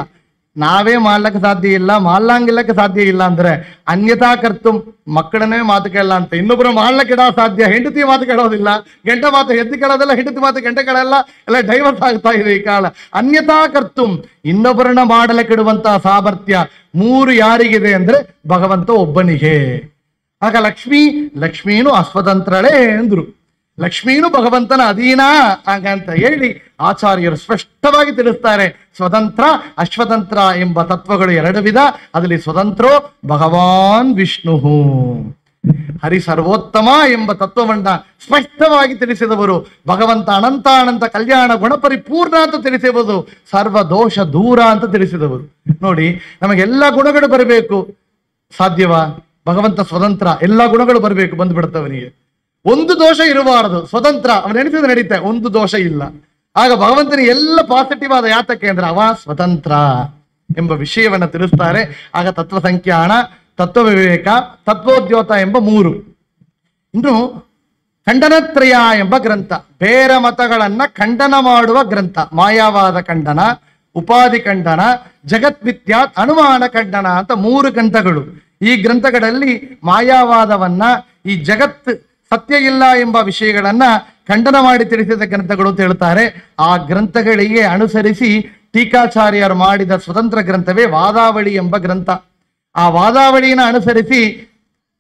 ನಾವೇ ಮಾಡ್ಲಕ್ಕೆ ಸಾಧ್ಯ ಇಲ್ಲ, ಮಾಡ್ಲಂಗಿಲ್ಲಕ್ಕೆ ಸಾಧ್ಯ ಇಲ್ಲ ಅಂದ್ರೆ ಅನ್ಯತಾ ಕರ್ತು ಮಕ್ಕಳನ್ನೇ ಮಾತು ಕೇಳಲ್ಲ ಅಂತ. ಇನ್ನೊಬ್ರು ಮಾಡ್ಲಕ್ಕೆ ಇಡೋ ಸಾಧ್ಯ, ಹೆಂಡತಿ ಮಾತು ಕೇಳೋದಿಲ್ಲ, ಗಂಟೆ ಮಾತು ಹೆದ್ದು ಕೇಳೋದಿಲ್ಲ, ಹೆಂಡತಿ ಮಾತು ಗಂಟೆ ಕೇಳಲ್ಲ, ಎಲ್ಲ ಡೈವರ್ಸ್ ಆಗ್ತಾ ಇದೆ ಈ ಕಾಲ. ಅನ್ಯತಾ ಕರ್ತು ಇನ್ನೊಬ್ಬರನ್ನ ಮಾಡಲಿಕ್ಕೆ ಇಡುವಂತಹ ಸಾಮರ್ಥ್ಯ 3 ಯಾರಿಗಿದೆ ಅಂದ್ರೆ ಭಗವಂತ ಒಬ್ಬನಿಗೆ. ಆಗ ಲಕ್ಷ್ಮೀನು ಅಸ್ವತಂತ್ರಳೇ ಅಂದ್ರು. ಲಕ್ಷ್ಮೀನು ಭಗವಂತನ ಅಧೀನ ಹಾಗಂತ ಹೇಳಿ ಆಚಾರ್ಯರು ಸ್ಪಷ್ಟವಾಗಿ ತಿಳಿಸ್ತಾರೆ. ಸ್ವತಂತ್ರ ಅಶ್ವತಂತ್ರ ಎಂಬ ತತ್ವಗಳು 2 ವಿಧ. ಅದರಲ್ಲಿ ಸ್ವತಂತ್ರೋ ಭಗವಾನ್ ವಿಷ್ಣು, ಹರಿ ಸರ್ವೋತ್ತಮ ಎಂಬ ತತ್ವವನ್ನ ಸ್ಪಷ್ಟವಾಗಿ ತಿಳಿಸಿದವರು. ಭಗವಂತ ಅನಂತ ಕಲ್ಯಾಣ ಗುಣಪರಿಪೂರ್ಣ ಅಂತ ತಿಳಿಸಿರುವುದು, ಸರ್ವ ದೋಷ ದೂರ ಅಂತ ತಿಳಿಸಿದವರು. ನೋಡಿ, ನಮಗೆಲ್ಲ ಗುಣಗಳು ಬರಬೇಕು, ಸಾಧ್ಯವಾ? ಭಗವಂತ ಸ್ವತಂತ್ರ, ಎಲ್ಲ ಗುಣಗಳು ಬರಬೇಕು, ಬಂದ್ಬಿಡ್ತವನಿಗೆ. ಒಂದು ದೋಷ ಇರಬಾರದು, ಸ್ವತಂತ್ರ, ಅವನು ಎಣಿಸಿದ್ರೆ ನಡೀತೆ, ಒಂದು ದೋಷ ಇಲ್ಲ. ಆಗ ಭಗವಂತನಿಗೆ ಎಲ್ಲ ಪಾಸಿಟಿವ್ ಆದ. ಯಾತಕ್ಕೆ ಅಂದ್ರೆ ಅವ ಸ್ವತಂತ್ರ ಎಂಬ ವಿಷಯವನ್ನ ತಿಳಿಸ್ತಾರೆ. ಆಗ ತತ್ವ ಸಂಖ್ಯಾನ, ತತ್ವ ವಿವೇಕ, ತತ್ವೋದ್ಯೋತ ಎಂಬ 3. ಇನ್ನು ಖಂಡನತ್ರಯ ಎಂಬ ಗ್ರಂಥ, ಬೇರೆ ಮತಗಳನ್ನ ಖಂಡನ ಮಾಡುವ ಗ್ರಂಥ. ಮಾಯಾವಾದ ಖಂಡನ, ಉಪಾಧಿ ಖಂಡನ, ಜಗತ್ಮಿಥ್ಯಾತ್ ಅನುಮಾನ ಖಂಡನ ಅಂತ 3 ಗ್ರಂಥಗಳು. ಈ ಗ್ರಂಥಗಳಲ್ಲಿ ಮಾಯಾವಾದವನ್ನ, ಈ ಜಗತ್ ಸತ್ಯ ಇಲ್ಲ ಎಂಬ ವಿಷಯಗಳನ್ನ ಖಂಡನ ಮಾಡಿ ತಿಳಿಸಿದ ಗ್ರಂಥಗಳು ಅಂತ ಹೇಳ್ತಾರೆ. ಆ ಗ್ರಂಥಗಳಿಗೆ ಅನುಸರಿಸಿ ಟೀಕಾಚಾರ್ಯರು ಮಾಡಿದ ಸ್ವತಂತ್ರ ಗ್ರಂಥವೇ ವಾದಾವಳಿ ಎಂಬ ಗ್ರಂಥ. ಆ ವಾದಾವಳಿಯನ್ನು ಅನುಸರಿಸಿ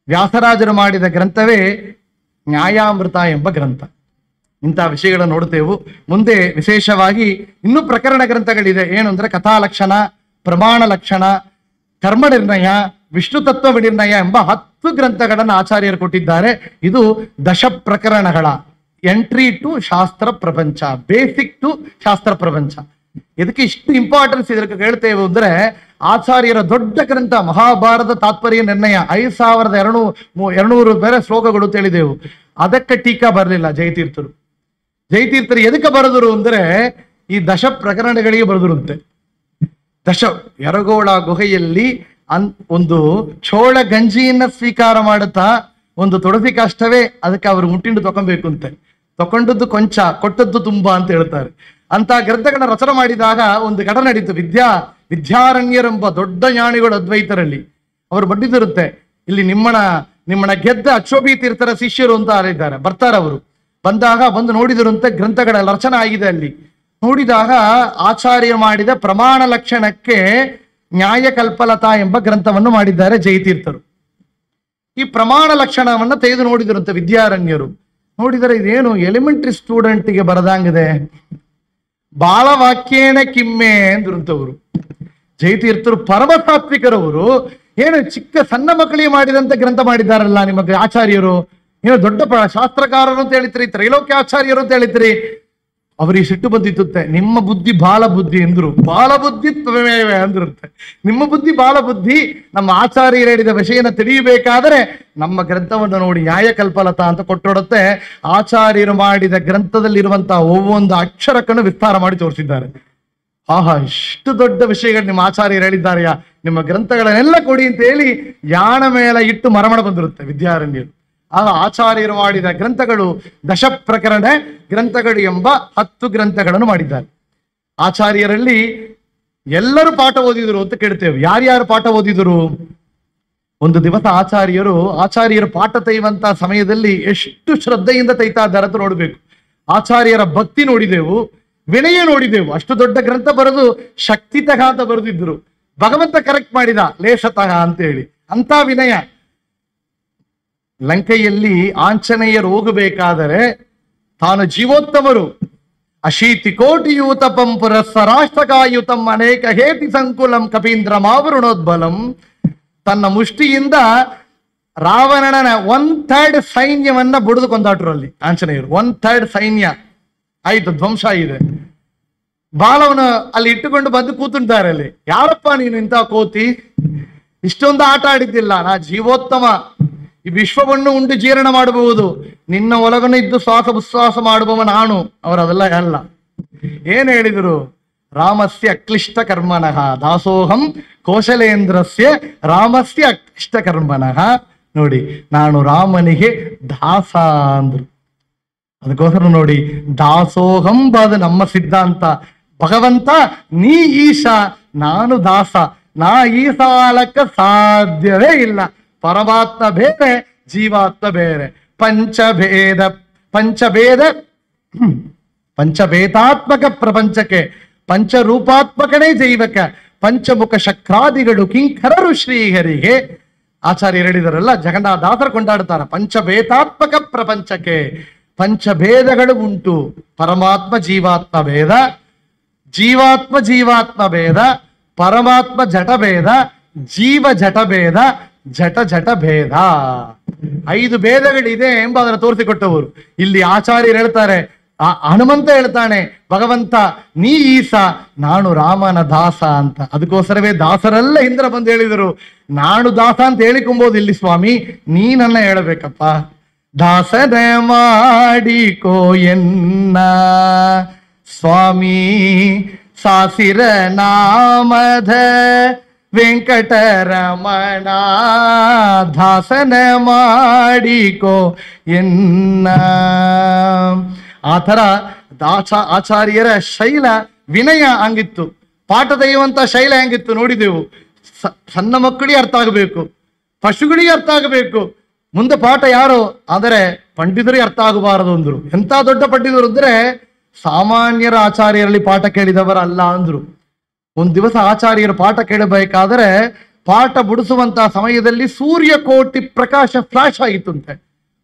ವ್ಯಾಸರಾಜರು ಮಾಡಿದ ಗ್ರಂಥವೇ ನ್ಯಾಯಾಮೃತ ಎಂಬ ಗ್ರಂಥ. ಇಂತಹ ವಿಷಯಗಳನ್ನು ನೋಡ್ತೇವೆ. ಮುಂದೆ ವಿಶೇಷವಾಗಿ ಇನ್ನೂ ಪ್ರಕರಣ ಗ್ರಂಥಗಳಿದೆ. ಏನು ಅಂದ್ರೆ ಕಥಾಲಕ್ಷಣ, ಪ್ರಮಾಣ ಲಕ್ಷಣ, ಕರ್ಮ ನಿರ್ಣಯ, ವಿಷ್ಣು ತತ್ವ ವಿನಿರ್ಣಯ ಎಂಬ 10 ಗ್ರಂಥಗಳನ್ನು ಆಚಾರ್ಯರು ಕೊಟ್ಟಿದ್ದಾರೆ. ಇದು 10 ಪ್ರಕರಣಗಳ ಎಂಟ್ರಿ ಟು ಶಾಸ್ತ್ರ ಪ್ರಪಂಚ, ಬೇಸಿಕ್ ಟು ಶಾಸ್ತ್ರ ಪ್ರಪಂಚ. ಇದಕ್ಕೆ ಇಷ್ಟು ಇಂಪಾರ್ಟೆನ್ಸ್ ಇದಕ್ಕೆ ಹೇಳ್ತೇವೆ ಅಂದ್ರೆ, ಆಚಾರ್ಯರ ದೊಡ್ಡ ಗ್ರಂಥ ಮಹಾಭಾರತ ತಾತ್ಪರ್ಯ ನಿರ್ಣಯ 5200 ಬೇರೆ ಶ್ಲೋಕಗಳು ತಿಳಿದೆವು. ಅದಕ್ಕೆ ಟೀಕಾ ಬರಲಿಲ್ಲ ಜಯತೀರ್ಥರು. ಜಯತೀರ್ಥರು ಎದಕ್ಕೆ ಬರೆದರು ಅಂದ್ರೆ ಈ 10 ಪ್ರಕರಣಗಳಿಗೆ ಬರೆದರಂತೆ. ಯರಗೋಳ ಗುಹೆಯಲ್ಲಿ ಒಂದು ಚೋಳ ಗಂಜಿಯನ್ನ ಸ್ವೀಕಾರ ಮಾಡುತ್ತಾ ಒಂದು ತುಳಸಿ ಕಾಷ್ಟವೇ ಅದಕ್ಕೆ ಅವರು ಮುಟ್ಟಿಂಡು ತಗೊಬೇಕು ಅಂತೆ. ತಕೊಂಡದ್ದು ಕೊಂಚ, ಕೊಟ್ಟದ್ದು ತುಂಬಾ ಅಂತ ಹೇಳ್ತಾರೆ. ಅಂತ ಗ್ರಂಥಗಳನ್ನ ರಚನೆ ಮಾಡಿದಾಗ ಒಂದು ಘಟನೆ ನಡೀತು. ವಿದ್ಯಾರಣ್ಯರೆಂಬ ದೊಡ್ಡ ಜ್ಞಾನಿಗಳು ಅದ್ವೈತರಲ್ಲಿ ಅವರು ಬಂದಿದಿರುತ್ತೆ. ಇಲ್ಲಿ ನಿಮ್ಮನ ಗೆದ್ದ ಅಕ್ಷೋಭಿ ತೀರ್ಥರ ಶಿಷ್ಯರು ಅಂತ ಇದ್ದಾರೆ, ಬರ್ತಾರೆ. ಅವರು ಬಂದಾಗ ಬಂದು ನೋಡಿದರಂತೆ ಗ್ರಂಥಗಳ ರಚನೆ ಆಗಿದೆ. ಅಲ್ಲಿ ನೋಡಿದಾಗ ಆಚಾರ್ಯ ಮಾಡಿದ ಪ್ರಮಾಣ ಲಕ್ಷಣಕ್ಕೆ ನ್ಯಾಯ ಕಲ್ಪಲತಾ ಎಂಬ ಗ್ರಂಥವನ್ನು ಮಾಡಿದ್ದಾರೆ ಜಯತೀರ್ಥರು. ಈ ಪ್ರಮಾಣ ಲಕ್ಷಣವನ್ನ ತೆಗೆದು ನೋಡಿದರಂತೆ ವಿದ್ಯಾರಣ್ಯರು. ನೋಡಿದರೆ ಇದೇನು ಎಲಿಮೆಂಟರಿ ಸ್ಟೂಡೆಂಟ್ಗೆ ಬರದಂಗಿದೆ, ಬಾಲವಾಕ್ಯೇನ ಕಿಮ್ಮೆ ಅಂದ್ರಂತವರು. ಜಯತೀರ್ಥರು ಪರಮತಾತ್ವಿಕರವರು. ಏನು ಚಿಕ್ಕ ಸಣ್ಣ ಮಕ್ಕಳಿಗೆ ಮಾಡಿದಂತ ಗ್ರಂಥ ಮಾಡಿದ್ದಾರಲ್ಲ ನಿಮಗೆ ಆಚಾರ್ಯರು. ಏನು ದೊಡ್ಡ ಶಾಸ್ತ್ರಕಾರರು ಅಂತ ಹೇಳಿದ್ರಿ, ತ್ರೈಲೋಕ್ಯಾಚಾರ್ಯರು ಅಂತ ಹೇಳಿದ್ರಿ. ಅವರಿಗೆ ಸಿಟ್ಟು ಬಂದಿತ್ತುತ್ತೆ. ನಿಮ್ಮ ಬುದ್ಧಿ ಬಾಲ ಬುದ್ಧಿ ಎಂದ್ರು. ಬಾಲ ಬುದ್ಧಿ ತ್ವಮೇವ ಅಂದಿರುತ್ತೆ. ನಿಮ್ಮ ಬುದ್ಧಿ ಬಾಲ ಬುದ್ಧಿ. ನಮ್ಮ ಆಚಾರ್ಯರು ಹೇಳಿದ ವಿಷಯನ ತಿಳಿಯಬೇಕಾದರೆ ನಮ್ಮ ಗ್ರಂಥವನ್ನು ನೋಡಿ ನ್ಯಾಯ ಕಲ್ಪಲತಾ ಅಂತ ಕೊಟ್ಟೊಡುತ್ತೆ. ಆಚಾರ್ಯರು ಮಾಡಿದ ಗ್ರಂಥದಲ್ಲಿರುವಂತಹ ಒவ்வೊಂದು ಅಕ್ಷರಕ್ಕನ್ನು ವಿಸ್ತಾರ ಮಾಡಿ ತೋರಿಸಿದ್ದಾರೆ. ಆಹಾ, ಇಷ್ಟು ದೊಡ್ಡ ವಿಷಯಗಳು ನಿಮ್ಮ ಆಚಾರ್ಯರು ಹೇಳಿದ್ದಾರೆಯಾ, ನಿಮ್ಮ ಗ್ರಂಥಗಳನ್ನೆಲ್ಲ ಕೊಡಿ ಅಂತ ಹೇಳಿ ಯಾಣ ಮೇಲೆ ಇಟ್ಟು ಮರಮಣ ಬಂದಿರುತ್ತೆ ವಿದ್ಯಾರಣ್ಯರು. ಆಗ ಆಚಾರ್ಯರು ಮಾಡಿದ ಗ್ರಂಥಗಳು 10 ಪ್ರಕರಣ ಗ್ರಂಥಗಳು ಎಂಬ 10 ಗ್ರಂಥಗಳನ್ನು ಮಾಡಿದ್ದಾರೆ. ಆಚಾರ್ಯರಲ್ಲಿ ಎಲ್ಲರೂ ಪಾಠ ಓದಿದರು ಅಂತ ಕೇಳ್ತೇವೆ. ಯಾರ್ಯಾರು ಪಾಠ ಓದಿದರು? ಒಂದು ದಿವಸ ಆಚಾರ್ಯರು ಪಾಠ ತೆಯ್ಯುವಂತಹ ಸಮಯದಲ್ಲಿ ಎಷ್ಟು ಶ್ರದ್ಧೆಯಿಂದ ತೆಯ್ತಾ ಇದ್ದಾರೆ ಅಂತ ನೋಡ್ಬೇಕು. ಆಚಾರ್ಯರ ಭಕ್ತಿ ನೋಡಿದೆವು, ವಿನಯ ನೋಡಿದೆವು. ಅಷ್ಟು ದೊಡ್ಡ ಗ್ರಂಥ ಬರೆದು ಶಕ್ತಿತಃ ಅಂತ ಬರೆದಿದ್ರು. ಭಗವಂತ ಕರೆಕ್ಟ್ ಮಾಡಿದ ಲೇಷತಃ ಅಂತ ಹೇಳಿ. ಅಂತ ವಿನಯ. ಲಂಕೆಯಲ್ಲಿ ಆಂಜನೇಯರು ಹೋಗಬೇಕಾದರೆ ತಾನು ಜೀವೋತ್ತಮರು, ಅಶೀತಿ ಕೋಟಿಯೂತಪಂ ಪುರಸ್ಸರಾಷ್ಟ್ರಕಾಯುತಂ ಅನೇಕ ಹೇತಿ ಸಂಕುಲಂ ಕಪೀಂದ್ರ ಮಾವರುಣೋದ್ಬಲಂ. ತನ್ನ ಮುಷ್ಟಿಯಿಂದ ರಾವಣನ 1/3 ಸೈನ್ಯವನ್ನ ಬುಡಿದು ಕೊಂದಾಟ್ರು ಅಲ್ಲಿ ಆಂಜನೇಯರು. 1/3 ಸೈನ್ಯ ಆಯ್ತು, ಧ್ವಂಸ ಇದೆ. ಬಾಲವನು ಅಲ್ಲಿ ಇಟ್ಟುಕೊಂಡು ಬಂದು ಕೂತಿದ್ದಾರೆ ಅಲ್ಲಿ. ಯಾರಪ್ಪ ನೀನು ಇಂಥ ಕೋತಿ, ಇಷ್ಟೊಂದು ಆಟ ಆಡಿದ್ದಿಲ್ಲ, ನಾ ಜೀವೋತ್ತಮ, ಈ ವಿಶ್ವವನ್ನು ಉಂಡು ಜೀರ್ಣ ಮಾಡಬಹುದು, ನಿನ್ನ ಒಳಗನ್ನು ಇದ್ದು ಶ್ವಾಸ ಉಶ್ವಾಸ ಮಾಡುವವ ನಾನು. ಅವರು ಅದೆಲ್ಲ ಅಲ್ಲ. ಏನ್ ಹೇಳಿದ್ರು? ರಾಮಸ್ಯ ಅಕ್ಲಿಷ್ಟ ಕರ್ಮಣಃ ದಾಸೋಹಂ ಕೌಶಲೇಂದ್ರಸ್ಯ ರಾಮಸ್ಯ ಅಕ್ಲಿಷ್ಟ ಕರ್ಮಣಃ. ನೋಡಿ, ನಾನು ರಾಮನಿಗೆ ದಾಸ ಅಂದ್ರು. ಅದಕ್ಕೋಸ್ಕರ ನೋಡಿ, ದಾಸೋಹಂ ಅದು ನಮ್ಮ ಸಿದ್ಧಾಂತ. ಭಗವಂತ ನೀ ಈಶ, ನಾನು ದಾಸ. ನಾ ಈ ಸಾಲಕ್ಕ ಸಾಧ್ಯವೇ ಇಲ್ಲ. ಪರಮಾತ್ಮ ಬೇರೆ, ಜೀವಾತ್ಮ ಬೇರೆ. ಪಂಚಭೇದಾತ್ಮಕ ಪ್ರಪಂಚಕ್ಕೆ ಪಂಚರೂಪಾತ್ಮಕನೇ ಜೈವಕ ಪಂಚಮುಖ ಶಕ್ರಾದಿಗಳು ಕಿಂಕರರು ಶ್ರೀಹರಿಗೆ. ಆಚಾರ್ಯರು ಹೇಳಿದರಲ್ಲ, ಜಗನ್ನಾಥದಾಸರು ಕೊಂಡಾಡ್ತಾರ. ಪಂಚಭೇದಾತ್ಮಕ ಪ್ರಪಂಚಕ್ಕೆ ಪಂಚಭೇದಗಳು ಉಂಟು. ಪರಮಾತ್ಮ ಜೀವಾತ್ಮ ಭೇದ, ಜೀವಾತ್ಮ ಭೇದ, ಪರಮಾತ್ಮ ಜಟಭೇದ, ಜೀವ ಜಟಭೇದ, ಜಟ ಭೇದ. 5 ಭೇದಗಳಿದೆ ಎಂಬುದನ್ನು ತೋರಿಸಿಕೊಟ್ಟವರು. ಇಲ್ಲಿ ಆಚಾರ್ಯರು ಹೇಳ್ತಾರೆ, ಹನುಮಂತ ಹೇಳ್ತಾನೆ, ಭಗವಂತ ನೀ ಈಸ, ನಾನು ರಾಮನ ದಾಸ ಅಂತ. ಅದಕ್ಕೋಸ್ಕರವೇ ದಾಸರೆಲ್ಲ ಇಂದ್ರ ಬಂದು ಹೇಳಿದರು, ನಾನು ದಾಸ ಅಂತ ಹೇಳಿಕೊಂಬೋದು ಇಲ್ಲಿ ಸ್ವಾಮಿ, ನೀ ನನ್ನ ಹೇಳಬೇಕಪ್ಪ. ದಾಸನ ಮಾಡಿಕೋ ಎನ್ನ ಸ್ವಾಮಿ ಸಾಸಿರ ನಾಮದ ವೆಂಕಟರಮಣ. ದಾಸನ ಮಾಡಿಕೋ ಎನ್ನ. ಆ ಥರ ಆಚಾರ್ಯರ ಶೈಲ ವಿನಯ ಹಂಗಿತ್ತು. ಪಾಠ ದೈವಂತ ಶೈಲ ಹೆಂಗಿತ್ತು ನೋಡಿದೆವು. ಸಣ್ಣ ಮಕ್ಕಳಿಗೆ ಅರ್ಥ ಆಗಬೇಕು, ಪಶುಗಳಿಗೆ ಅರ್ಥ ಆಗಬೇಕು. ಮುಂದೆ ಪಾಠ ಯಾರು ಆದರೆ ಪಂಡಿತರಿಗೆ ಅರ್ಥ ಆಗಬಾರದು ಅಂದ್ರು. ಎಂಥ ದೊಡ್ಡ ಪಂಡಿತರು ಅಂದ್ರೆ ಸಾಮಾನ್ಯರ ಆಚಾರ್ಯರಲ್ಲಿ ಪಾಠ ಕೇಳಿದವರಲ್ಲ ಅಂದ್ರು. ಒಂದು ದಿವಸ ಆಚಾರ್ಯರು ಪಾಠ ಕೇಳಬೇಕಾದರೆ ಪಾಠ ಬಿಡಿಸುವಂತಹ ಸಮಯದಲ್ಲಿ ಸೂರ್ಯಕೋಟಿ ಪ್ರಕಾಶ ಫ್ಲಾಶ್ ಆಗಿತ್ತಂತೆ.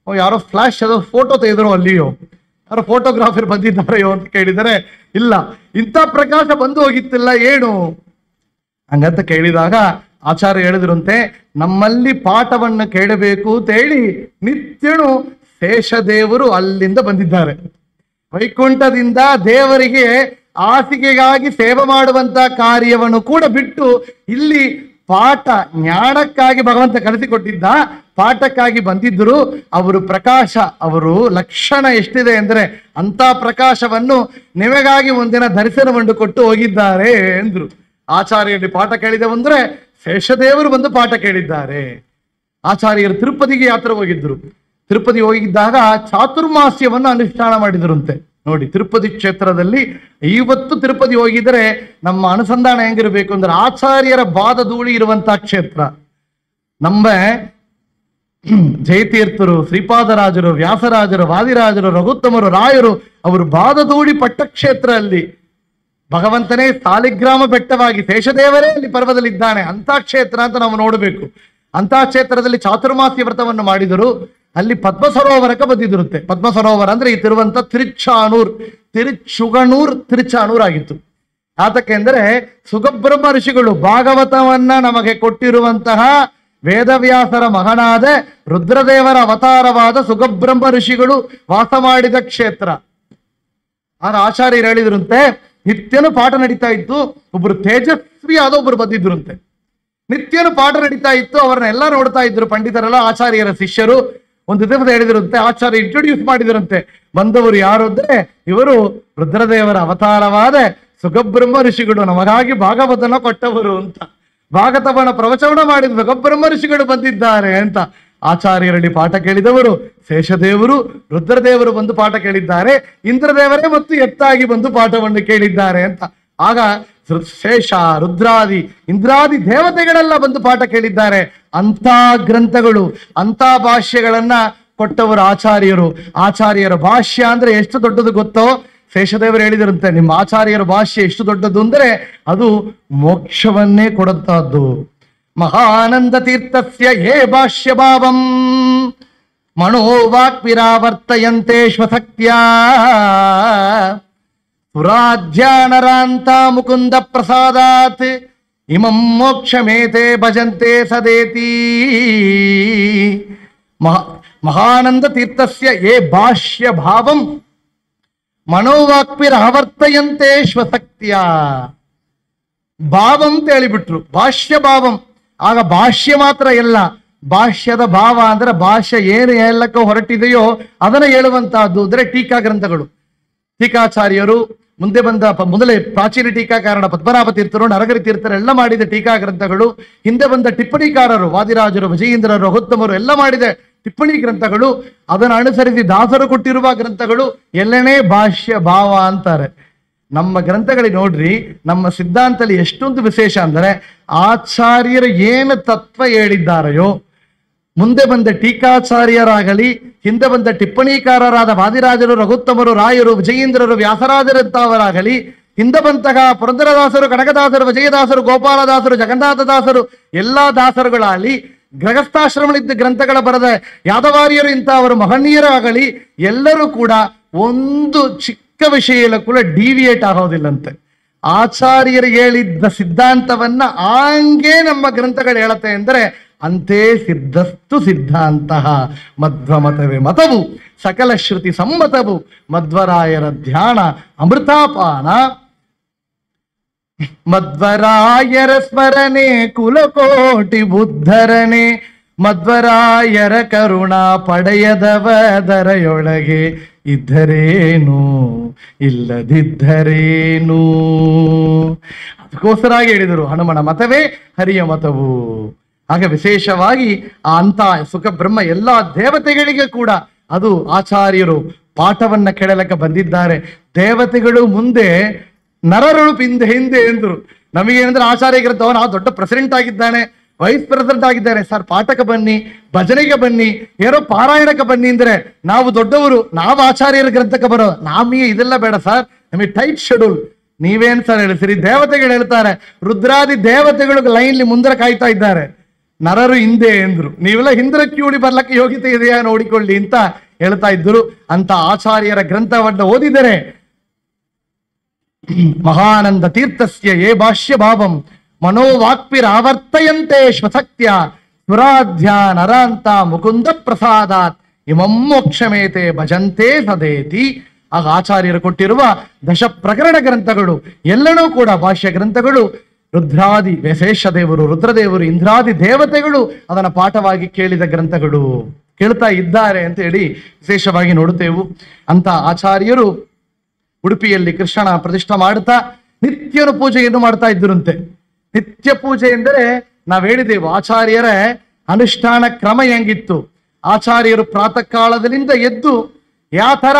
ಯಾರೋ ಫ್ಲಾಶ್ ಅದು ಫೋಟೋ ತೆಗೆದ್ರು, ಅಲ್ಲಿಯೋ ಯಾರೋ ಫೋಟೋಗ್ರಾಫರ್ ಬಂದಿದ್ದಾರೆಯೋ ಅಂತ ಕೇಳಿದರೆ ಇಲ್ಲ, ಇಂಥ ಪ್ರಕಾಶ ಬಂದು ಹೋಗಿತ್ತಿಲ್ಲ, ಏನು ಹಂಗಂತ ಕೇಳಿದಾಗ ಆಚಾರ್ಯ ಹೇಳಿದ್ರಂತೆ, ನಮ್ಮಲ್ಲಿ ಪಾಠವನ್ನು ಕೇಳಬೇಕು ಅಂತ ಹೇಳಿ ನಿತ್ಯನು ಶೇಷದೇವರು ಅಲ್ಲಿಂದ ಬಂದಿದ್ದಾರೆ. ವೈಕುಂಠದಿಂದ ದೇವರಿಗೆ ಹಾಸಿಗೆಗಾಗಿ ಸೇವೆ ಮಾಡುವಂತ ಕಾರ್ಯವನ್ನು ಕೂಡ ಬಿಟ್ಟು ಇಲ್ಲಿ ಪಾಠ ಜ್ಞಾನಕ್ಕಾಗಿ ಭಗವಂತ ಕಲಿಸಿಕೊಟ್ಟಿದ್ದ, ಪಾಠಕ್ಕಾಗಿ ಬಂದಿದ್ದರು. ಅವರು ಪ್ರಕಾಶ, ಅವರು ಲಕ್ಷಣ ಎಷ್ಟಿದೆ ಅಂದ್ರೆ ಅಂತ ಪ್ರಕಾಶವನ್ನು ನಿಮಗಾಗಿ ಒಂದಿನ ದರ್ಶನವನ್ನು ಕೊಟ್ಟು ಹೋಗಿದ್ದಾರೆ ಎಂದ್ರು. ಆಚಾರ್ಯರಲ್ಲಿ ಪಾಠ ಕೇಳಿದೆವಂದ್ರೆ ಶೇಷದೇವರು ಬಂದು ಪಾಠ ಕೇಳಿದ್ದಾರೆ. ಆಚಾರ್ಯರು ತಿರುಪತಿಗೆ ಯಾತ್ರೆ ಹೋಗಿದ್ರು. ತಿರುಪತಿ ಹೋಗಿದ್ದಾಗ ಚಾತುರ್ಮಾಸ್ಯವನ್ನು ಅನುಷ್ಠಾನ ಮಾಡಿದ್ರಂತೆ. ನೋಡಿ, ತಿರುಪತಿ ಕ್ಷೇತ್ರದಲ್ಲಿ ಇವತ್ತು ತಿರುಪತಿ ಹೋಗಿದ್ರೆ ನಮ್ಮ ಅನುಸಂಧಾನ ಹೆಂಗಿರ್ಬೇಕು ಅಂದ್ರೆ ಆಚಾರ್ಯರ ಬಾದಧೂಳಿ ಇರುವಂತಹ ಕ್ಷೇತ್ರ. ನಮ್ಮ ಜಯತೀರ್ಥರು, ಶ್ರೀಪಾದರಾಜರು, ವ್ಯಾಸರಾಜರು, ವಾದಿರಾಜರು, ರಘುತ್ತಮರು, ರಾಯರು ಅವರು ಬಾದಧೂಳಿ ಪಟ್ಟ ಕ್ಷೇತ್ರ. ಅಲ್ಲಿ ಭಗವಂತನೇ ಸಾಲಿಗ್ರಾಮ ಬೆಟ್ಟವಾಗಿ ಶೇಷದೇವರೇ ಅಲ್ಲಿ ಪರ್ವದಲ್ಲಿದ್ದಾನೆ. ಅಂತ ಕ್ಷೇತ್ರ ಅಂತ ನಾವು ನೋಡಬೇಕು. ಅಂತ ಕ್ಷೇತ್ರದಲ್ಲಿ ಚಾತುರ್ಮಾಸ್ಯ ವ್ರತವನ್ನು ಮಾಡಿದರು. ಅಲ್ಲಿ ಪದ್ಮ ಸರೋವರಕ್ಕೆ ಬಂದಿದ್ರುತ್ತೆ. ಪದ್ಮ ಸರೋವರ ಅಂದ್ರೆ ಈ ತಿರುವಂತ ತಿರುಚಾನೂರ್ ಆಗಿತ್ತು. ಯಾತಕ್ಕೆ ಅಂದ್ರೆ ಸುಗಬ್ರಹ್ಮ ಋಷಿಗಳು ಭಾಗವತವನ್ನ ನಮಗೆ ಕೊಟ್ಟಿರುವಂತಹ ವೇದವ್ಯಾಸರ ಮಗನಾದ ರುದ್ರದೇವರ ಅವತಾರವಾದ ಸುಗಬ್ರಹ್ಮ ಋಷಿಗಳು ವಾಸ ಮಾಡಿದ ಕ್ಷೇತ್ರ. ಆಗ ಆಚಾರ್ಯರು ಹೇಳಿದ್ರಂತೆ, ನಿತ್ಯನು ಪಾಠ ನಡೀತಾ ಇತ್ತು. ಒಬ್ರು ತೇಜಸ್ವಿ ಆದ ಒಬ್ರು ಬಂದಿದ್ರಂತೆ. ನಿತ್ಯನು ಪಾಠ ನಡೀತಾ ಇತ್ತು. ಅವ್ರನ್ನೆಲ್ಲ ನೋಡ್ತಾ ಇದ್ರು ಪಂಡಿತರೆಲ್ಲ, ಆಚಾರ್ಯರ ಶಿಷ್ಯರು. ಒಂದು ದಿವಸ ಹೇಳಿದ್ರಂತೆ, ಆಚಾರ್ಯ ಇಂಟ್ರೊಡ್ಯೂಸ್ ಮಾಡಿದ್ರಂತೆ, ಬಂದವರು ಯಾರು ಅಂದ್ರೆ ಇವರು ರುದ್ರದೇವರ ಅವತಾರವಾದ ಸುಗಬ್ರಹ್ಮ ಋಷಿಗಳು, ನಮಗಾಗಿ ಭಾಗವತನ ಕೊಟ್ಟವರು ಅಂತ. ಭಾಗವತವನ ಪ್ರವಚನ ಮಾಡಿದ ಸುಗಬ್ರಹ್ಮ ಋಷಿಗಳು ಬಂದಿದ್ದಾರೆ ಅಂತ. ಆಚಾರ್ಯರಲ್ಲಿ ಪಾಠ ಕೇಳಿದವರು ಶೇಷದೇವರು, ರುದ್ರದೇವರು ಬಂದು ಪಾಠ ಕೇಳಿದ್ದಾರೆ. ಇಂದ್ರದೇವರೇ ಮತ್ತು ಎತ್ತಾಗಿ ಬಂದು ಪಾಠವನ್ನು ಕೇಳಿದ್ದಾರೆ ಅಂತ. ಆಗ ಶೇಷ, ರುದ್ರಾದಿ, ಇಂದ್ರಾದಿ ದೇವತೆಗಳೆಲ್ಲ ಬಂದು ಪಾಠ ಕೇಳಿದ್ದಾರೆ. ಅಂತ ಗ್ರಂಥಗಳು, ಅಂತ ಭಾಷ್ಯಗಳನ್ನ ಕೊಟ್ಟವರು ಆಚಾರ್ಯರು. ಆಚಾರ್ಯರ ಭಾಷ್ಯ ಅಂದ್ರೆ ಎಷ್ಟು ದೊಡ್ಡದು ಗೊತ್ತೋ? ಶೇಷದೇವರು ಹೇಳಿದರಂತೆ, ನಿಮ್ಮ ಆಚಾರ್ಯರ ಭಾಷ್ಯ ಎಷ್ಟು ದೊಡ್ಡದು ಅಂದ್ರೆ ಅದು ಮೋಕ್ಷವನ್ನೇ ಕೊಡುತ್ತದ್ದು. ಮಹಾನಂದ ತೀರ್ಥಸ್ಯ ಹೇ ಭಾಷ್ಯ ಭಾವಂ ಮನೋವಾಕ್ ವಿರಾವರ್ತಯಂತೆ ಶ್ವಸಕ್ತ್ಯಾ ಸುರಾಧ್ಯಾನರಾಂತ ಮುಕುಂದ ಪ್ರಸಾದಾತ್ ಇಮಂ ಮೋಕ್ಷಮೇತೆ ಭಜಂತೆ ಸದೇತಿ. ಮಹಾನಂದ ತೀರ್ಥಸ್ಯ ಯೇ ಭಾಷ್ಯ ಭಾವಂ ಮನೋವಾಕ್ಪಿರ ಆವರ್ತಯಂತೆ ಶ್ವಸಕ್ತಿಯ. ಭಾವಂ ಅಂತ ಹೇಳಿಬಿಟ್ರು, ಭಾಷ್ಯ ಭಾವಂ. ಆಗ ಭಾಷ್ಯ ಮಾತ್ರ ಎಲ್ಲ, ಭಾಷ್ಯದ ಭಾವ ಅಂದ್ರೆ ಭಾಷ್ಯ ಏನು ಹೇಳಕ್ಕೆ ಹೊರಟಿದೆಯೋ ಅದನ್ನು ಹೇಳುವಂತಹದ್ದು ಅಂದ್ರೆ ಟೀಕಾ ಗ್ರಂಥಗಳು. ಟೀಕಾಚಾರ್ಯರು ಮುಂದೆ ಬಂದ ಮೊದಲೇ ಪ್ರಾಚೀನ ಟೀಕಾಕಾರಣ ಪದ್ಮನಾಭ ತೀರ್ಥರು, ನರಗರಿ ತೀರ್ಥರು ಎಲ್ಲ ಮಾಡಿದ ಟೀಕಾ ಗ್ರಂಥಗಳು, ಹಿಂದೆ ಬಂದ ಟಿಪ್ಪಣಿಕಾರರು ವಾದಿರಾಜರು, ವಿಜಯೇಂದ್ರರು, ರಘುತ್ತಮರು ಎಲ್ಲ ಮಾಡಿದ ಟಿಪ್ಪಣಿ ಗ್ರಂಥಗಳು, ಅದನ್ನು ಅನುಸರಿಸಿ ದಾಸರು ಕೊಟ್ಟಿರುವ ಗ್ರಂಥಗಳು ಎಲ್ಲನೇ ಭಾಷ್ಯ ಭಾವ ಅಂತಾರೆ. ನಮ್ಮ ಗ್ರಂಥಗಳಿಗೆ ನೋಡ್ರಿ, ನಮ್ಮ ಸಿದ್ಧಾಂತದಲ್ಲಿ ಎಷ್ಟೊಂದು ವಿಶೇಷ ಅಂದರೆ ಆಚಾರ್ಯರು ಏನು ತತ್ವ ಹೇಳಿದ್ದಾರೆಯೋ, ಮುಂದೆ ಬಂದ ಟೀಕಾಚಾರ್ಯರಾಗಲಿ, ಹಿಂದೆ ಬಂದ ಟಿಪ್ಪಣಿಕಾರರಾದ ವಾದಿರಾಜರು, ರಘುತ್ತಮರು, ರಾಯರು, ವಿಜಯೇಂದ್ರರು, ವ್ಯಾಸರಾಜರಂತವರಾಗಲಿ, ಹಿಂದೆ ಬಂತಹ ಪುರಂದರದಾಸರು, ಕನಕದಾಸರು, ವಿಜಯದಾಸರು, ಗೋಪಾಲದಾಸರು, ಜಗನ್ನಾಥದಾಸರು, ಎಲ್ಲ ದಾಸರುಗಳಾಗಲಿ, ಗೃಹಸ್ಥಾಶ್ರಮಗಳಿದ್ದ ಗ್ರಂಥಗಳ ಬರೆದ ಯಾದವಾರ್ಯರು ಇಂಥವರು ಮಹನೀಯರಾಗಲಿ, ಎಲ್ಲರೂ ಕೂಡ ಒಂದು ಚಿಕ್ಕ ವಿಷಯ ಕೂಡ ಡಿವಿಯೇಟ್ ಆಗೋದಿಲ್ಲಂತೆ. ಆಚಾರ್ಯರು ಹೇಳಿದ್ದ ಸಿದ್ಧಾಂತವನ್ನ ಹಂಗೆ ನಮ್ಮ ಗ್ರಂಥಗಳು ಹೇಳತ್ತೆ ಅಂದರೆ ಅಂತೆ ಸಿದ್ಧಸ್ತು ಸಿದ್ಧಾಂತ ಮಧ್ವಮತವೇ ಮತವು ಸಕಲ ಶ್ರುತಿ ಸಮ್ಮತವು ಮಧ್ವರಾಯರ ಧ್ಯಾನ ಅಮೃತಾಪಾನ. ಮಧ್ವರಾಯರ ಸ್ಮರಣೆ ಕುಲಕೋಟಿ ಬುದ್ಧರನೆ, ಮಧ್ವರಾಯರ ಕರುಣ ಪಡೆಯದವದರೆಯೊಳಗೆ ಇದ್ದರೇನು ಇಲ್ಲದಿದ್ದರೇನು. ಅದಕ್ಕೋಸ್ಕರ ಹೇಳಿದರು ಹನುಮನ ಮತವೇ ಹರಿಯ ಮತವು. ಆಗ ವಿಶೇಷವಾಗಿ ಆ ಅಂತ ಸುಖ ಬ್ರಹ್ಮ ಎಲ್ಲ ದೇವತೆಗಳಿಗೆ ಕೂಡ ಅದು ಆಚಾರ್ಯರು ಪಾಠವನ್ನ ಕೇಳಲಕ್ಕೆ ಬಂದಿದ್ದಾರೆ. ದೇವತೆಗಳು ಮುಂದೆ ನರರು ಹಿಂದೆ ಎಂದರು. ನಮಗೇನಂದ್ರೆ ಆಚಾರ್ಯ ಗ್ರಂಥ ನಾವು ದೊಡ್ಡ ಪ್ರೆಸಿಡೆಂಟ್ ಆಗಿದ್ದಾನೆ, ವೈಸ್ ಪ್ರೆಸಿಡೆಂಟ್ ಆಗಿದ್ದಾರೆ, ಸರ್ ಪಾಠಕ್ಕೆ ಬನ್ನಿ, ಭಜನೆಗೆ ಬನ್ನಿ, ಏನೋ ಪಾರಾಯಣಕ್ಕೆ ಬನ್ನಿ ಅಂದ್ರೆ ನಾವು ದೊಡ್ಡವರು, ನಾವು ಆಚಾರ್ಯರ ಗ್ರಂಥಕ್ಕೆ ಬರೋ, ನಮಗೆ ಇದೆಲ್ಲ ಬೇಡ ಸರ್, ನಮಗೆ ಟೈಟ್ ಶೆಡ್ಯೂಲ್. ನೀವೇನ್ ಸರ್ ಹೇಳ್ತೀರಿ? ದೇವತೆಗಳು ಹೇಳ್ತಾರೆ, ರುದ್ರಾದಿ ದೇವತೆಗಳು ಲೈನ್ಲಿ ಮುಂದೆ ಕಾಯ್ತಾ ಇದ್ದಾರೆ, ನರರು ಹಿಂದೆ ಎಂದ್ರು. ನೀವೆಲ್ಲ ಹಿಂದೆ ಕ್ಯೂಡಿ ಬರ್ಲಕ್ಕೆ ಯೋಗ್ಯತೆ ಇದೆಯಾ ನೋಡಿಕೊಳ್ಳಿ ಅಂತ ಹೇಳ್ತಾ ಇದ್ರು. ಅಂತ ಆಚಾರ್ಯರ ಗ್ರಂಥವನ್ನು ಓದಿದರೆ ಮಹಾನಂದ ತೀರ್ಥಸ್ಯ ಯೇ ಭಾಷ್ಯ ಭಾವಂ ಮನೋವಾಕ್ಪಿರಾವರ್ತಯಂತೆ ಶ್ವಸಕ್ತ್ಯ ಸುರಾಧ್ಯ ನರಾಂತ ಮುಕುಂದ ಪ್ರಸಾದಾತ್ ಇಮಂ ಮೋಕ್ಷಮೇತೆ ಭಜಂತೆ ಸದೇತಿ. ಆಗ ಆಚಾರ್ಯರು ಕೊಟ್ಟಿರುವ ದಶ ಪ್ರಕರಣ ಗ್ರಂಥಗಳು ಎಲ್ಲನೂ ಕೂಡ ಭಾಷ್ಯ ಗ್ರಂಥಗಳು. ರುದ್ರಾದಿ ವಿಶೇಷ ದೇವರು, ರುದ್ರದೇವರು, ಇಂದ್ರಾದಿ ದೇವತೆಗಳು ಅದನ್ನ ಪಾಠವಾಗಿ ಕೇಳಿದ ಗ್ರಂಥಗಳು, ಕೇಳ್ತಾ ಇದ್ದಾರೆ ಅಂತ ಹೇಳಿ ವಿಶೇಷವಾಗಿ ನೋಡುತ್ತೇವೆ. ಅಂತ ಆಚಾರ್ಯರು ಉಡುಪಿಯಲ್ಲಿ ಕೃಷ್ಣನ ಪ್ರತಿಷ್ಠೆ ಮಾಡ್ತಾ ನಿತ್ಯನು ಪೂಜೆಯನ್ನು ಮಾಡ್ತಾ ಇದ್ದರಂತೆ. ನಿತ್ಯ ಪೂಜೆ ಎಂದರೆ ನಾವು ಹೇಳಿದೆವು ಆಚಾರ್ಯರ ಅನುಷ್ಠಾನ ಕ್ರಮ ಹೆಂಗಿತ್ತು. ಆಚಾರ್ಯರು ಪ್ರಾತಃ ಕಾಲದಿಂದ ಎದ್ದು ಯಾವ ತರ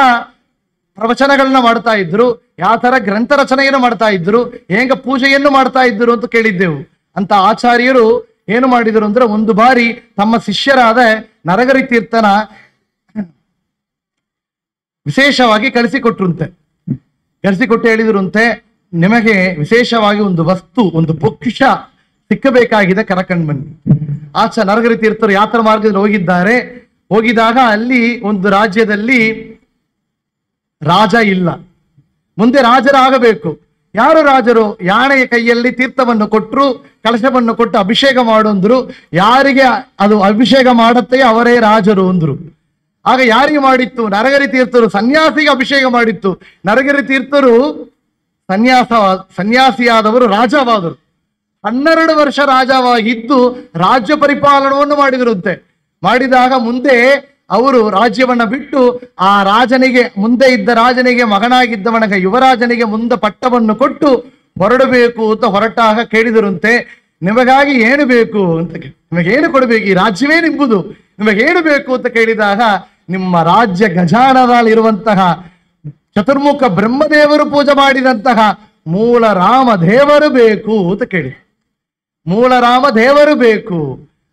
ಪ್ರವಚನಗಳನ್ನ ಮಾಡ್ತಾ ಇದ್ರು, ಯಾವ ತರ ಗ್ರಂಥ ರಚನೆಯನ್ನು ಮಾಡ್ತಾ ಇದ್ರು, ಹೆಂಗ ಪೂಜೆಯನ್ನು ಮಾಡ್ತಾ ಇದ್ರು ಅಂತ ಕೇಳಿದ್ದೆವು. ಅಂತ ಆಚಾರ್ಯರು ಏನು ಮಾಡಿದರು ಅಂದ್ರೆ ಒಂದು ಬಾರಿ ತಮ್ಮ ಶಿಷ್ಯರಾದ ನರಗರಿ ತೀರ್ಥನ ವಿಶೇಷವಾಗಿ ಕಳಿಸಿಕೊಟ್ರಂತೆ. ಕಳಿಸಿಕೊಟ್ಟು ಹೇಳಿದ್ರಂತೆ, ನಿಮಗೆ ವಿಶೇಷವಾಗಿ ಒಂದು ವಸ್ತು, ಒಂದು ಪೊಕ್ಷ ಸಿಕ್ಕಬೇಕಾಗಿದೆ, ಕರಕಂಡ್ ಬನ್ನಿ. ನರಗರಿ ತೀರ್ಥರು ಯಾತ್ರಾ ಮಾರ್ಗದಲ್ಲಿ ಹೋಗಿದ್ದಾರೆ. ಹೋಗಿದಾಗ ಅಲ್ಲಿ ಒಂದು ರಾಜ್ಯದಲ್ಲಿ ರಾಜ ಇಲ್ಲ, ಮುಂದೆ ರಾಜರಾಗಬೇಕು. ಯಾರು ರಾಜರು? ಯಾನೆಯ ಕೈಯಲ್ಲಿ ತೀರ್ಥವನ್ನು ಕೊಟ್ಟರು, ಕಲಶವನ್ನು ಕೊಟ್ಟು ಅಭಿಷೇಕ ಮಾಡೋಂದ್ರು. ಯಾರಿಗೆ ಅದು ಅಭಿಷೇಕ ಮಾಡುತ್ತೆ ಅವರೇ ರಾಜರು ಅಂದ್ರು. ಆಗ ಯಾರಿಗೆ ಮಾಡಿತ್ತು? ನರಗರಿ ತೀರ್ಥರು ಸನ್ಯಾಸಿಗೆ ಅಭಿಷೇಕ ಮಾಡಿತ್ತು. ನರಗರಿ ತೀರ್ಥರು ಸನ್ಯಾಸಿಯಾದವರು ರಾಜವಾದರು. 12 ವರ್ಷ ರಾಜವಾಗಿದ್ದು ರಾಜ್ಯ ಪರಿಪಾಲನವನ್ನು ಮಾಡಿದರಂತೆ. ಮಾಡಿದಾಗ ಮುಂದೆ ಅವರು ರಾಜ್ಯವನ್ನ ಬಿಟ್ಟು ಆ ರಾಜನಿಗೆ, ಮುಂದೆ ಇದ್ದ ರಾಜನಿಗೆ ಮಗನಾಗಿದ್ದವನಿಗೆ ಯುವರಾಜನಿಗೆ ಮುಂದೆ ಪಟ್ಟವನ್ನು ಕೊಟ್ಟು ಹೊರಡಬೇಕು ಅಂತ ಹೊರಟಾಗ ಕೇಳಿದರಂತೆ, ನಿಮಗಾಗಿ ಏನು ಬೇಕು ಅಂತ, ನಿಮಗೇನು ಕೊಡಬೇಕು, ಈ ರಾಜ್ಯವೇ ನಿಂಬುದು, ನಿಮಗೇನು ಬೇಕು ಅಂತ ಕೇಳಿದಾಗ ನಿಮ್ಮ ರಾಜ್ಯ ಗಜಾನದಲ್ಲಿರುವಂತಹ ಚತುರ್ಮುಖ ಬ್ರಹ್ಮದೇವರು ಪೂಜೆ ಮಾಡಿದಂತಹ ಮೂಲ ರಾಮ ದೇವರು ಬೇಕು ಅಂತ ಕೇಳಿ. ಮೂಲ ರಾಮ ದೇವರು ಬೇಕು.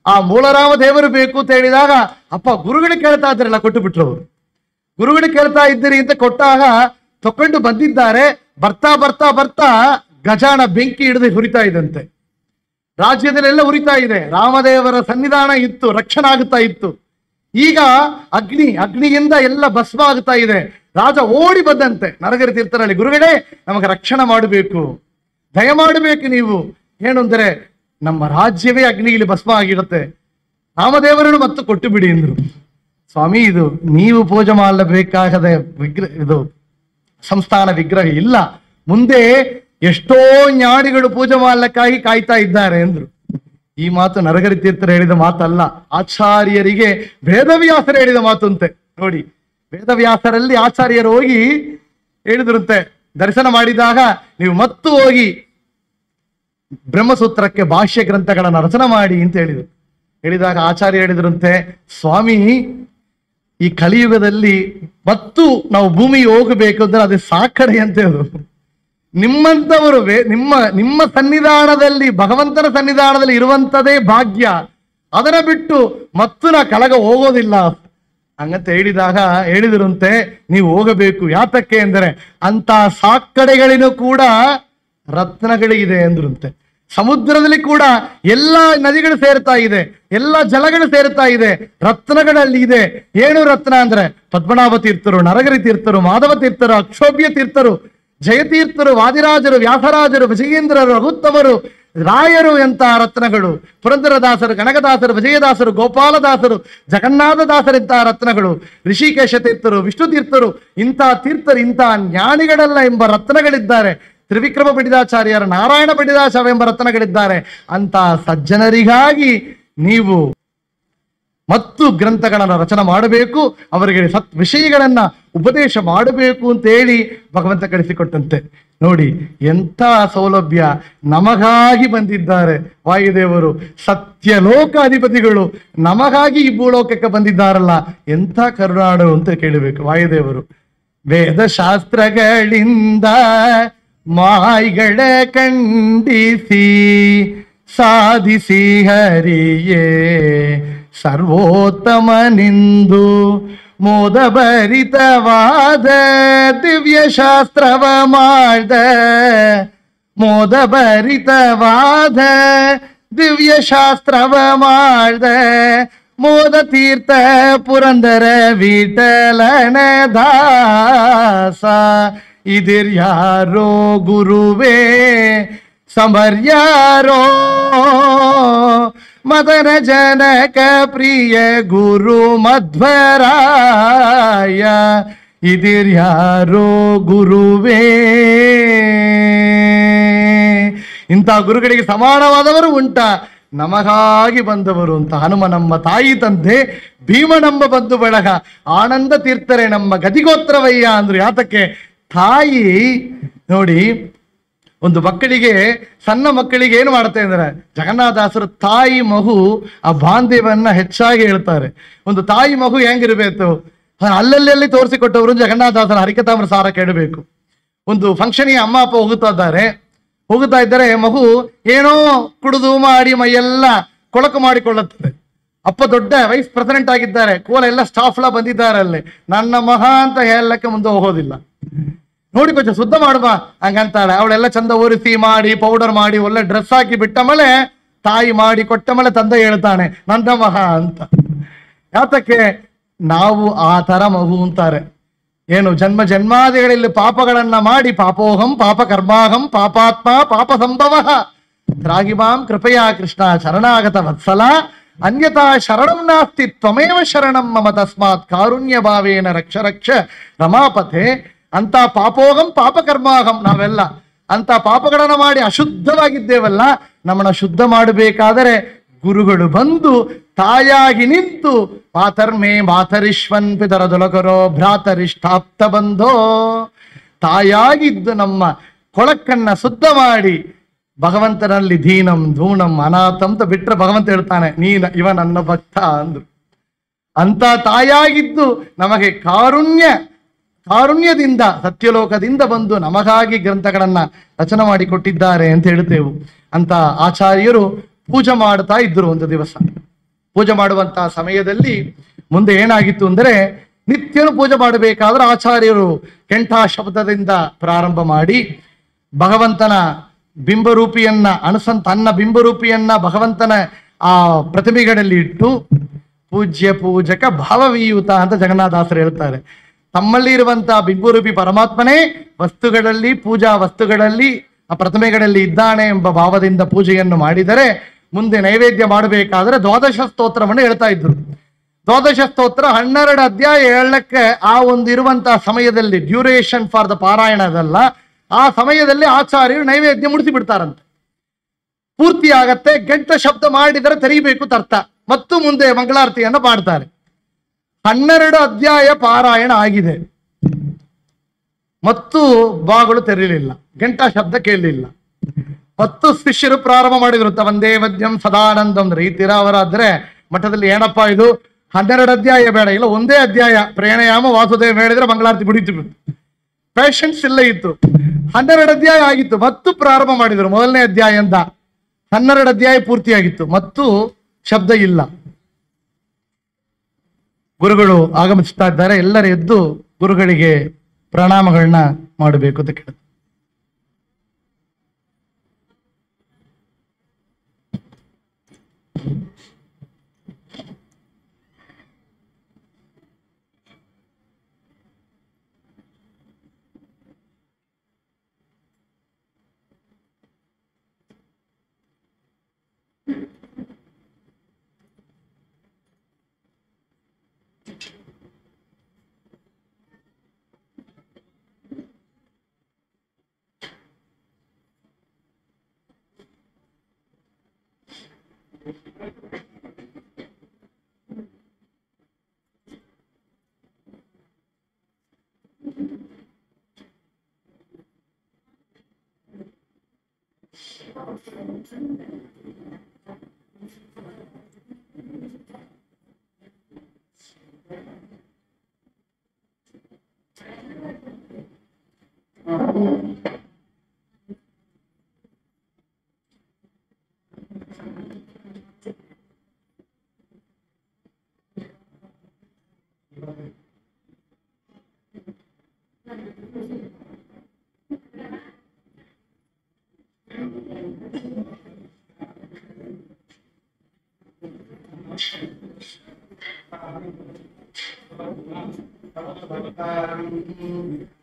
ಆ ಮೂಲರಾಮ ದೇವರು ಬೇಕು ಅಂತ ಹೇಳಿದಾಗ ಅಪ್ಪ ಗುರುಗಳಿಗೆ ಕೇಳ್ತಾ ಇದ್ದಾರಲ್ಲ, ಕೊಟ್ಟು ಬಿಟ್ರು ಅವರು. ಗುರುಗಳಿಗೆ ಕೇಳ್ತಾ ಇದ್ದೀರಿ ಅಂತ ಕೊಟ್ಟಾಗ ತಕೊಂಡು ಬಂದಿದ್ದಾರೆ. ಬರ್ತಾ ಬರ್ತಾ ಬರ್ತಾ ಗಜಾನ ಬೆಂಕಿ ಹಿಡಿದು ಹುರಿತಾ ಇದಂತೆ. ರಾಜ್ಯದಲ್ಲೆಲ್ಲ ಉರಿತಾ ಇದೆ. ರಾಮದೇವರ ಸನ್ನಿಧಾನ ಇತ್ತು, ರಕ್ಷಣೆ ಆಗುತ್ತಾ ಇತ್ತು. ಈಗ ಅಗ್ನಿಯಿಂದ ಎಲ್ಲ ಭಸ್ಮ ಆಗುತ್ತಾ ಇದೆ. ರಾಜ ಓಡಿ ಬಂದಂತೆ ನರಗರಿ ತೀರ್ಥರಲ್ಲಿ, ಗುರುಗಳೇ ನಮಗೆ ರಕ್ಷಣೆ ಮಾಡಬೇಕು, ದಯ ಮಾಡಬೇಕು ನೀವು. ಏನು ಅಂದರೆ ನಮ್ಮ ರಾಜ್ಯವೇ ಅಗ್ನಿಯಲ್ಲಿ ಭಸ್ಮ ಆಗಿರುತ್ತೆ, ರಾಮದೇವರನ್ನು ಮತ್ತು ಕೊಟ್ಟು ಬಿಡಿ ಎಂದ್ರು. ಸ್ವಾಮಿ, ಇದು ನೀವು ಪೂಜೆ ಮಾಡಬೇಕಾಗದ ವಿಗ್ರಹ, ಇದು ಸಂಸ್ಥಾನ ವಿಗ್ರಹ ಇಲ್ಲ, ಮುಂದೆ ಎಷ್ಟೋ ಜ್ಞಾನಿಗಳು ಪೂಜೆ ಮಾಡಲಿಕ್ಕಾಗಿ ಕಾಯ್ತಾ ಇದ್ದಾರೆ ಎಂದ್ರು. ಈ ಮಾತು ನರಗರಿ ತೀರ್ಥರು ಹೇಳಿದ ಮಾತಲ್ಲ, ಆಚಾರ್ಯರಿಗೆ ವೇದವ್ಯಾಸರು ಹೇಳಿದ ಮಾತು ಅಂತೆ. ನೋಡಿ, ವೇದವ್ಯಾಸರಲ್ಲಿ ಆಚಾರ್ಯರು ಹೋಗಿ ಹೇಳಿದ್ರಂತೆ, ದರ್ಶನ ಮಾಡಿದಾಗ ನೀವು ಮತ್ತು ಹೋಗಿ ಬ್ರಹ್ಮಸೂತ್ರಕ್ಕೆ ಭಾಷ್ಯ ಗ್ರಂಥಗಳನ್ನು ರಚನೆ ಮಾಡಿ ಅಂತ ಹೇಳಿದಾಗ ಆಚಾರ್ಯ ಹೇಳಿದ್ರಂತೆ, ಸ್ವಾಮಿ ಈ ಕಲಿಯುಗದಲ್ಲಿ ಮತ್ತು ನಾವು ಭೂಮಿಗೆ ಹೋಗಬೇಕು ಅಂದ್ರೆ ಅದು ಸಾಕಡೆ ಅಂತ ಹೇಳು. ನಿಮ್ಮಂಥವರು ನಿಮ್ಮ ಸನ್ನಿಧಾನದಲ್ಲಿ, ಭಗವಂತನ ಸನ್ನಿಧಾನದಲ್ಲಿ ಇರುವಂಥದ್ದೇ ಭಾಗ್ಯ. ಅದನ್ನ ಬಿಟ್ಟು ಮತ್ತು ನಾ ಕೆಳಗ ಹೋಗೋದಿಲ್ಲ ಹಂಗಂತ ಹೇಳಿದ್ರಂತೆ, ನೀವು ಹೋಗಬೇಕು. ಯಾತಕ್ಕೆ ಅಂದರೆ ಅಂತ ಸಾಕಡೆಗಳಿನೂ ಕೂಡ ರತ್ನಗಳಿದೆ ಅಂದ್ರಂತೆ. ಸಮುದ್ರದಲ್ಲಿ ಕೂಡ ಎಲ್ಲ ನದಿಗಳು ಸೇರ್ತಾ ಇದೆ, ಎಲ್ಲ ಜಲಗಳು ಸೇರ್ತಾ ಇದೆ, ರತ್ನಗಳಲ್ಲಿ ಇದೆ. ಏನು ರತ್ನ ಅಂದ್ರೆ ಪದ್ಮನಾಭ ತೀರ್ಥರು, ನರಗರಿ ತೀರ್ಥರು, ಮಾಧವ ತೀರ್ಥರು, ಅಕ್ಷೋಭ್ಯ ತೀರ್ಥರು, ಜಯತೀರ್ಥರು, ವಾದಿರಾಜರು, ವ್ಯಾಸರಾಜರು, ವಿಜಯೇಂದ್ರರು, ರಘುತ್ತಮರು, ರಾಯರು ಎಂತ ರತ್ನಗಳು, ಪುರಂದರದಾಸರು, ಕನಕದಾಸರು, ವಿಜಯದಾಸರು, ಗೋಪಾಲದಾಸರು, ಜಗನ್ನಾಥದಾಸರಿಂತಹ ರತ್ನಗಳು, ಋಷಿಕೇಶ ತೀರ್ಥರು, ವಿಷ್ಣು ತೀರ್ಥರು, ಇಂಥ ತೀರ್ಥರು, ಇಂಥ ಜ್ಞಾನಿಗಳೆಲ್ಲ ಎಂಬ ರತ್ನಗಳಿದ್ದಾರೆ. ತ್ರಿವಿಕ್ರಮ ಪಂಡಿತಾಚಾರ್ಯರ, ನಾರಾಯಣ ಪಂಡಿತಾಚಾರ್ಯ ಎಂಬ ರತ್ನಗಳಿದ್ದಾರೆ. ಅಂತ ಸಜ್ಜನರಿಗಾಗಿ ನೀವು ಮತ್ತು ಗ್ರಂಥಗಳನ್ನು ರಚನೆ ಮಾಡಬೇಕು, ಅವರಿಗೆ ಸತ್ ವಿಷಯಗಳನ್ನ ಉಪದೇಶ ಮಾಡಬೇಕು ಅಂತ ಹೇಳಿ ಭಗವಂತ ಕಳಿಸಿಕೊಟ್ಟಂತೆ. ನೋಡಿ ಎಂಥ ಸೌಲಭ್ಯ ನಮಗಾಗಿ ಬಂದಿದ್ದಾರೆ ವಾಯುದೇವರು, ಸತ್ಯಲೋಕಾಧಿಪತಿಗಳು ನಮಗಾಗಿ ಈ ಭೂಲೋಕಕ್ಕೆ ಬಂದಿದ್ದಾರಲ್ಲ, ಎಂಥ ಕರುಣಾಡು ಅಂತ ಕೇಳಬೇಕು ವಾಯುದೇವರು. ವೇದಶಾಸ್ತ್ರಗಳಿಂದ ಮಾಯಿಗಳ ಖಂಡಿಸಿ ಸಾಧಿಸಿ ಹರಿಯೇ ಸರ್ವೋತ್ತಮನಿಂದು ಮೋದಭರಿತವಾದ ದಿವ್ಯ ಶಾಸ್ತ್ರವ ಮಾಡ್ದ, ಮೋದಭರಿತವಾದ ದಿವ್ಯ ಶಾಸ್ತ್ರವ ಮಾಡ್ದ ಮೋದ ತೀರ್ಥ ಪುರಂದರ ವಿಠಲನ ದಾಸ. ಇದಿರ್ಯಾರೋ ಗುರುವೇ ಸಮರ್ಯಾರೋ ಮದನ ಜನಕ ಪ್ರಿಯ ಗುರು ಮಧ್ವರಾಯ. ಇದಿರ್ಯಾರೋ ಗುರುವೇ. ಇಂಥ ಗುರುಗಳಿಗೆ ಸಮಾನವಾದವರು ಉಂಟ? ನಮಗಾಗಿ ಬಂದವರು ಅಂತ ಹನುಮ ನಮ್ಮ ತಾಯಿ ತಂದೆ, ಭೀಮ ನಮ್ಮ ಬಂಧು ಬಳಗ, ಆನಂದ ತೀರ್ಥರೇ ನಮ್ಮ ಗದಿಗೋತ್ರವಯ್ಯ ಅಂದ್ರು. ಯಾತಕ್ಕೆ? ತಾಯಿ ನೋಡಿ, ಒಂದು ಮಕ್ಕಳಿಗೆ, ಸಣ್ಣ ಮಕ್ಕಳಿಗೆ ಏನು ಮಾಡುತ್ತೆ ಅಂದ್ರೆ, ಜಗನ್ನಾಥದಾಸರು ತಾಯಿ ಮಗು ಆ ಬಾಂಧವ್ಯವನ್ನ ಹೆಚ್ಚಾಗಿ ಹೇಳ್ತಾರೆ. ಒಂದು ತಾಯಿ ಮಗು ಹೆಂಗಿರ್ಬೇಕು, ಅಲ್ಲಲ್ಲಿ ತೋರಿಸಿಕೊಟ್ಟವರು ಜಗನ್ನಾಥದಾಸರ ಹರಿಕಥಾಮೃತ ಸಾರ ಕೇಳಬೇಕು. ಒಂದು ಫಂಕ್ಷನ್ಗೆ ಅಮ್ಮ ಅಪ್ಪ ಹೋಗುತ್ತಾ ಇದ್ದಾರೆ, ಮಗು ಏನೋ ಕುಡಿದು ಮಾಡಿ ಮೈಯೆಲ್ಲ ಕೊಳಕು ಮಾಡಿಕೊಳ್ಳುತ್ತದೆ. ಅಪ್ಪ ದೊಡ್ಡ ವೈಸ್ ಪ್ರೆಸಿಡೆಂಟ್ ಆಗಿದ್ದಾರೆ, ಕೋಲ ಎಲ್ಲ ಸ್ಟಾಫ್ ಎಲ್ಲ ಬಂದಿದ್ದಾರೆ ಅಲ್ಲಿ, ನನ್ನ ಮಹಾ ಅಂತ ಹೇಳಕ್ಕೆ ಮುಂದೆ ಹೋಗೋದಿಲ್ಲ. ನೋಡಿ ಕೊಂಚ ಶುದ್ಧ ಮಾಡುವ ಹಂಗಂತಾಳೆ. ಅವಳೆಲ್ಲ ಚಂದ ಒರೆಸಿ ಮಾಡಿ ಪೌಡರ್ ಮಾಡಿ ಒಳ್ಳೆ ಡ್ರೆಸ್ ಹಾಕಿ ಬಿಟ್ಟ ಮೇಲೆ, ತಾಯಿ ಮಾಡಿ ಕೊಟ್ಟ ಮೇಲೆ ತಂದೆ ಹೇಳ್ತಾನೆ ನನ್ನ ಮಹಾ ಅಂತ. ಯಾತಕ್ಕೆ? ನಾವು ಆ ತರ ಮಗು ಅಂತಾರೆ. ಏನು ಜನ್ಮ ಜನ್ಮಾದಿಗಳಲ್ಲಿ ಪಾಪಗಳನ್ನ ಮಾಡಿ, ಪಾಪೋಹಂ ಪಾಪ ಕರ್ಮಾಹಂ ಪಾಪಾತ್ಮ ಪಾಪ ಸಂಭವ ತ್ರಾಗಿಮಾಂ ಕೃಪಯಾ ಕೃಷ್ಣ ಶರಣಾಗತ ವತ್ಸಲ ಅನ್ಯತಾ ಶರಣಂ ನಾಸ್ತಿ ತ್ವಮೇವ ಶರಣಂ ಮಮ ತಸ್ಮಾತ್ ಕಾರುಣ್ಯ ಭಾವೇನ ರಕ್ಷ ರಕ್ಷ ರಮಾಪತೆ. ಅಂತ ಪಾಪೋಹಂ ಪಾಪ ಕರ್ಮಾಹಂ, ನಾವೆಲ್ಲ ಅಂತ ಪಾಪಗಳನ್ನ ಮಾಡಿ ಅಶುದ್ಧವಾಗಿದ್ದೇವಲ್ಲ, ನಮ್ಮನ್ನ ಶುದ್ಧ ಮಾಡಬೇಕಾದರೆ ಗುರುಗಳು ಬಂದು ತಾಯಾಗಿ ನಿಂತು, ಮಾತರ್ಮೇ ಮಾತರಿಶ್ವನ್ ಪಿತರದೊಲಕರೋ ಭ್ರಾತರಿಷ್ಟಾಪ್ತ ಬಂಧೋ, ತಾಯಾಗಿದ್ದು ನಮ್ಮ ಕೊಳಕನ್ನ ಶುದ್ಧ ಮಾಡಿ ಭಗವಂತನಲ್ಲಿ ದೀನಂ ಧೂಣಂ ಅನಾಥಂ ಅಂತ ಬಿಟ್ರೆ ಭಗವಂತ ಹೇಳ್ತಾನೆ ಇವ ನನ್ನ ಭಕ್ತ ಅಂದ್ರು. ಅಂತ ತಾಯಾಗಿದ್ದು ನಮಗೆ ಕಾರುಣ್ಯದಿಂದ ಸತ್ಯಲೋಕದಿಂದ ಬಂದು ನಮಗಾಗಿ ಗ್ರಂಥಗಳನ್ನ ರಚನೆ ಮಾಡಿ ಕೊಟ್ಟಿದ್ದಾರೆ ಅಂತ ಹೇಳ್ತೇವೆ. ಅಂತ ಆಚಾರ್ಯರು ಪೂಜೆ ಮಾಡ್ತಾ ಇದ್ರು. ಒಂದು ದಿವಸ ಪೂಜೆ ಮಾಡುವಂತಹ ಸಮಯದಲ್ಲಿ ಮುಂದೆ ಏನಾಗಿತ್ತು ಅಂದರೆ, ನಿತ್ಯನು ಪೂಜೆ ಮಾಡಬೇಕಾದ್ರೆ ಆಚಾರ್ಯರು ಕೆಂಠಾ ಶಬ್ದದಿಂದ ಪ್ರಾರಂಭ ಮಾಡಿ ಭಗವಂತನ ಬಿಂಬರೂಪಿಯನ್ನ ತನ್ನ ಬಿಂಬರೂಪಿಯನ್ನ ಭಗವಂತನ ಆ ಪ್ರತಿಮೆಗಳಲ್ಲಿ ಇಟ್ಟು ಪೂಜ್ಯ ಪೂಜಕ ಭಾವವಿಯುತ ಅಂತ ಜಗನ್ನಾಥದಾಸರು ಹೇಳ್ತಾರೆ. ತಮ್ಮಲ್ಲಿ ಇರುವಂತಹ ಬಿಂಬರೂಪಿ ಪರಮಾತ್ಮನೇ ವಸ್ತುಗಳಲ್ಲಿ, ಪೂಜಾ ವಸ್ತುಗಳಲ್ಲಿ, ಆ ಪ್ರತಿಮೆಗಳಲ್ಲಿ ಇದ್ದಾನೆ ಎಂಬ ಭಾವದಿಂದ ಪೂಜೆಯನ್ನು ಮಾಡಿದರೆ, ಮುಂದೆ ನೈವೇದ್ಯ ಮಾಡಬೇಕಾದ್ರೆ ದ್ವಾದಶ ಸ್ತೋತ್ರವನ್ನು ಹೇಳ್ತಾ ಇದ್ರು. ದ್ವಾದಶ ಸ್ತೋತ್ರ 12 ಅಧ್ಯಾಯ ಹೇಳಕ್ಕೆ ಆ ಒಂದು ಇರುವಂತಹ ಸಮಯದಲ್ಲಿ, ಡ್ಯೂರೇಷನ್ ಫಾರ್ ದ ಪಾರಾಯಣದಲ್ಲ, ಆ ಸಮಯದಲ್ಲಿ ಆಚಾರ್ಯರು ನೈವೇದ್ಯ ಮುಡಿಸಿ ಬಿಡ್ತಾರಂತೆ. ಪೂರ್ತಿ ಆಗತ್ತೆ, ಗಂಟ ಶಬ್ದ ಮಾಡಿದರೆ ತೆರೀಬೇಕು ತರ್ಥ, ಮತ್ತು ಮುಂದೆ ಮಂಗಳಾರತಿಯನ್ನು ಮಾಡ್ತಾರೆ. 12 ಅಧ್ಯಾಯ ಪಾರಾಯಣ ಆಗಿದೆ. ಮತ್ತು ಬಾಗಳು ತೆರೀಲಿಲ್ಲ, ಗಂಟಾ ಶಬ್ದ ಕೇಳಲಿಲ್ಲ. ಮತ್ತು ಶಿಷ್ಯರು ಪ್ರಾರಂಭ ಮಾಡಿದ್ರು ವಂದೇ ವದ್ಯಂ ಸದಾನಂದಂ ಅಂದ್ರೆ ಈ ತೀರಾವರಾದ್ರೆ ಮಠದಲ್ಲಿ ಏನಪ್ಪಾ ಇದು 12 ಅಧ್ಯಾಯ ಬೇಡ, ಇಲ್ಲ ಒಂದೇ ಅಧ್ಯಾಯ ಪ್ರೇಣಯಾಮ ವಾಸುದೇವ ಹೇಳಿದ್ರೆ ಮಂಗಳಾರತಿ ಬಿಡಿತು. ಪೇಷನ್ಸ್ ಇಲ್ಲ ಇತ್ತು. 12 ಅಧ್ಯಾಯ ಆಗಿತ್ತು, ಮತ್ತು ಪ್ರಾರಂಭ ಮಾಡಿದ್ರು ಮೊದಲನೇ ಅಧ್ಯಾಯ ಅಂತ. 12 ಅಧ್ಯಾಯ ಪೂರ್ತಿಯಾಗಿತ್ತು, ಮತ್ತು ಶಬ್ದ ಇಲ್ಲ. ಗುರುಗಳು ಆಗಮಿಸ್ತಾ ಇದ್ದಾರೆ, ಎಲ್ಲರೂ ಎದ್ದು ಗುರುಗಳಿಗೆ ಪ್ರಣಾಮಗಳನ್ನ ಮಾಡಬೇಕು ಅಂತ ಕೇಳಿದ್ರು.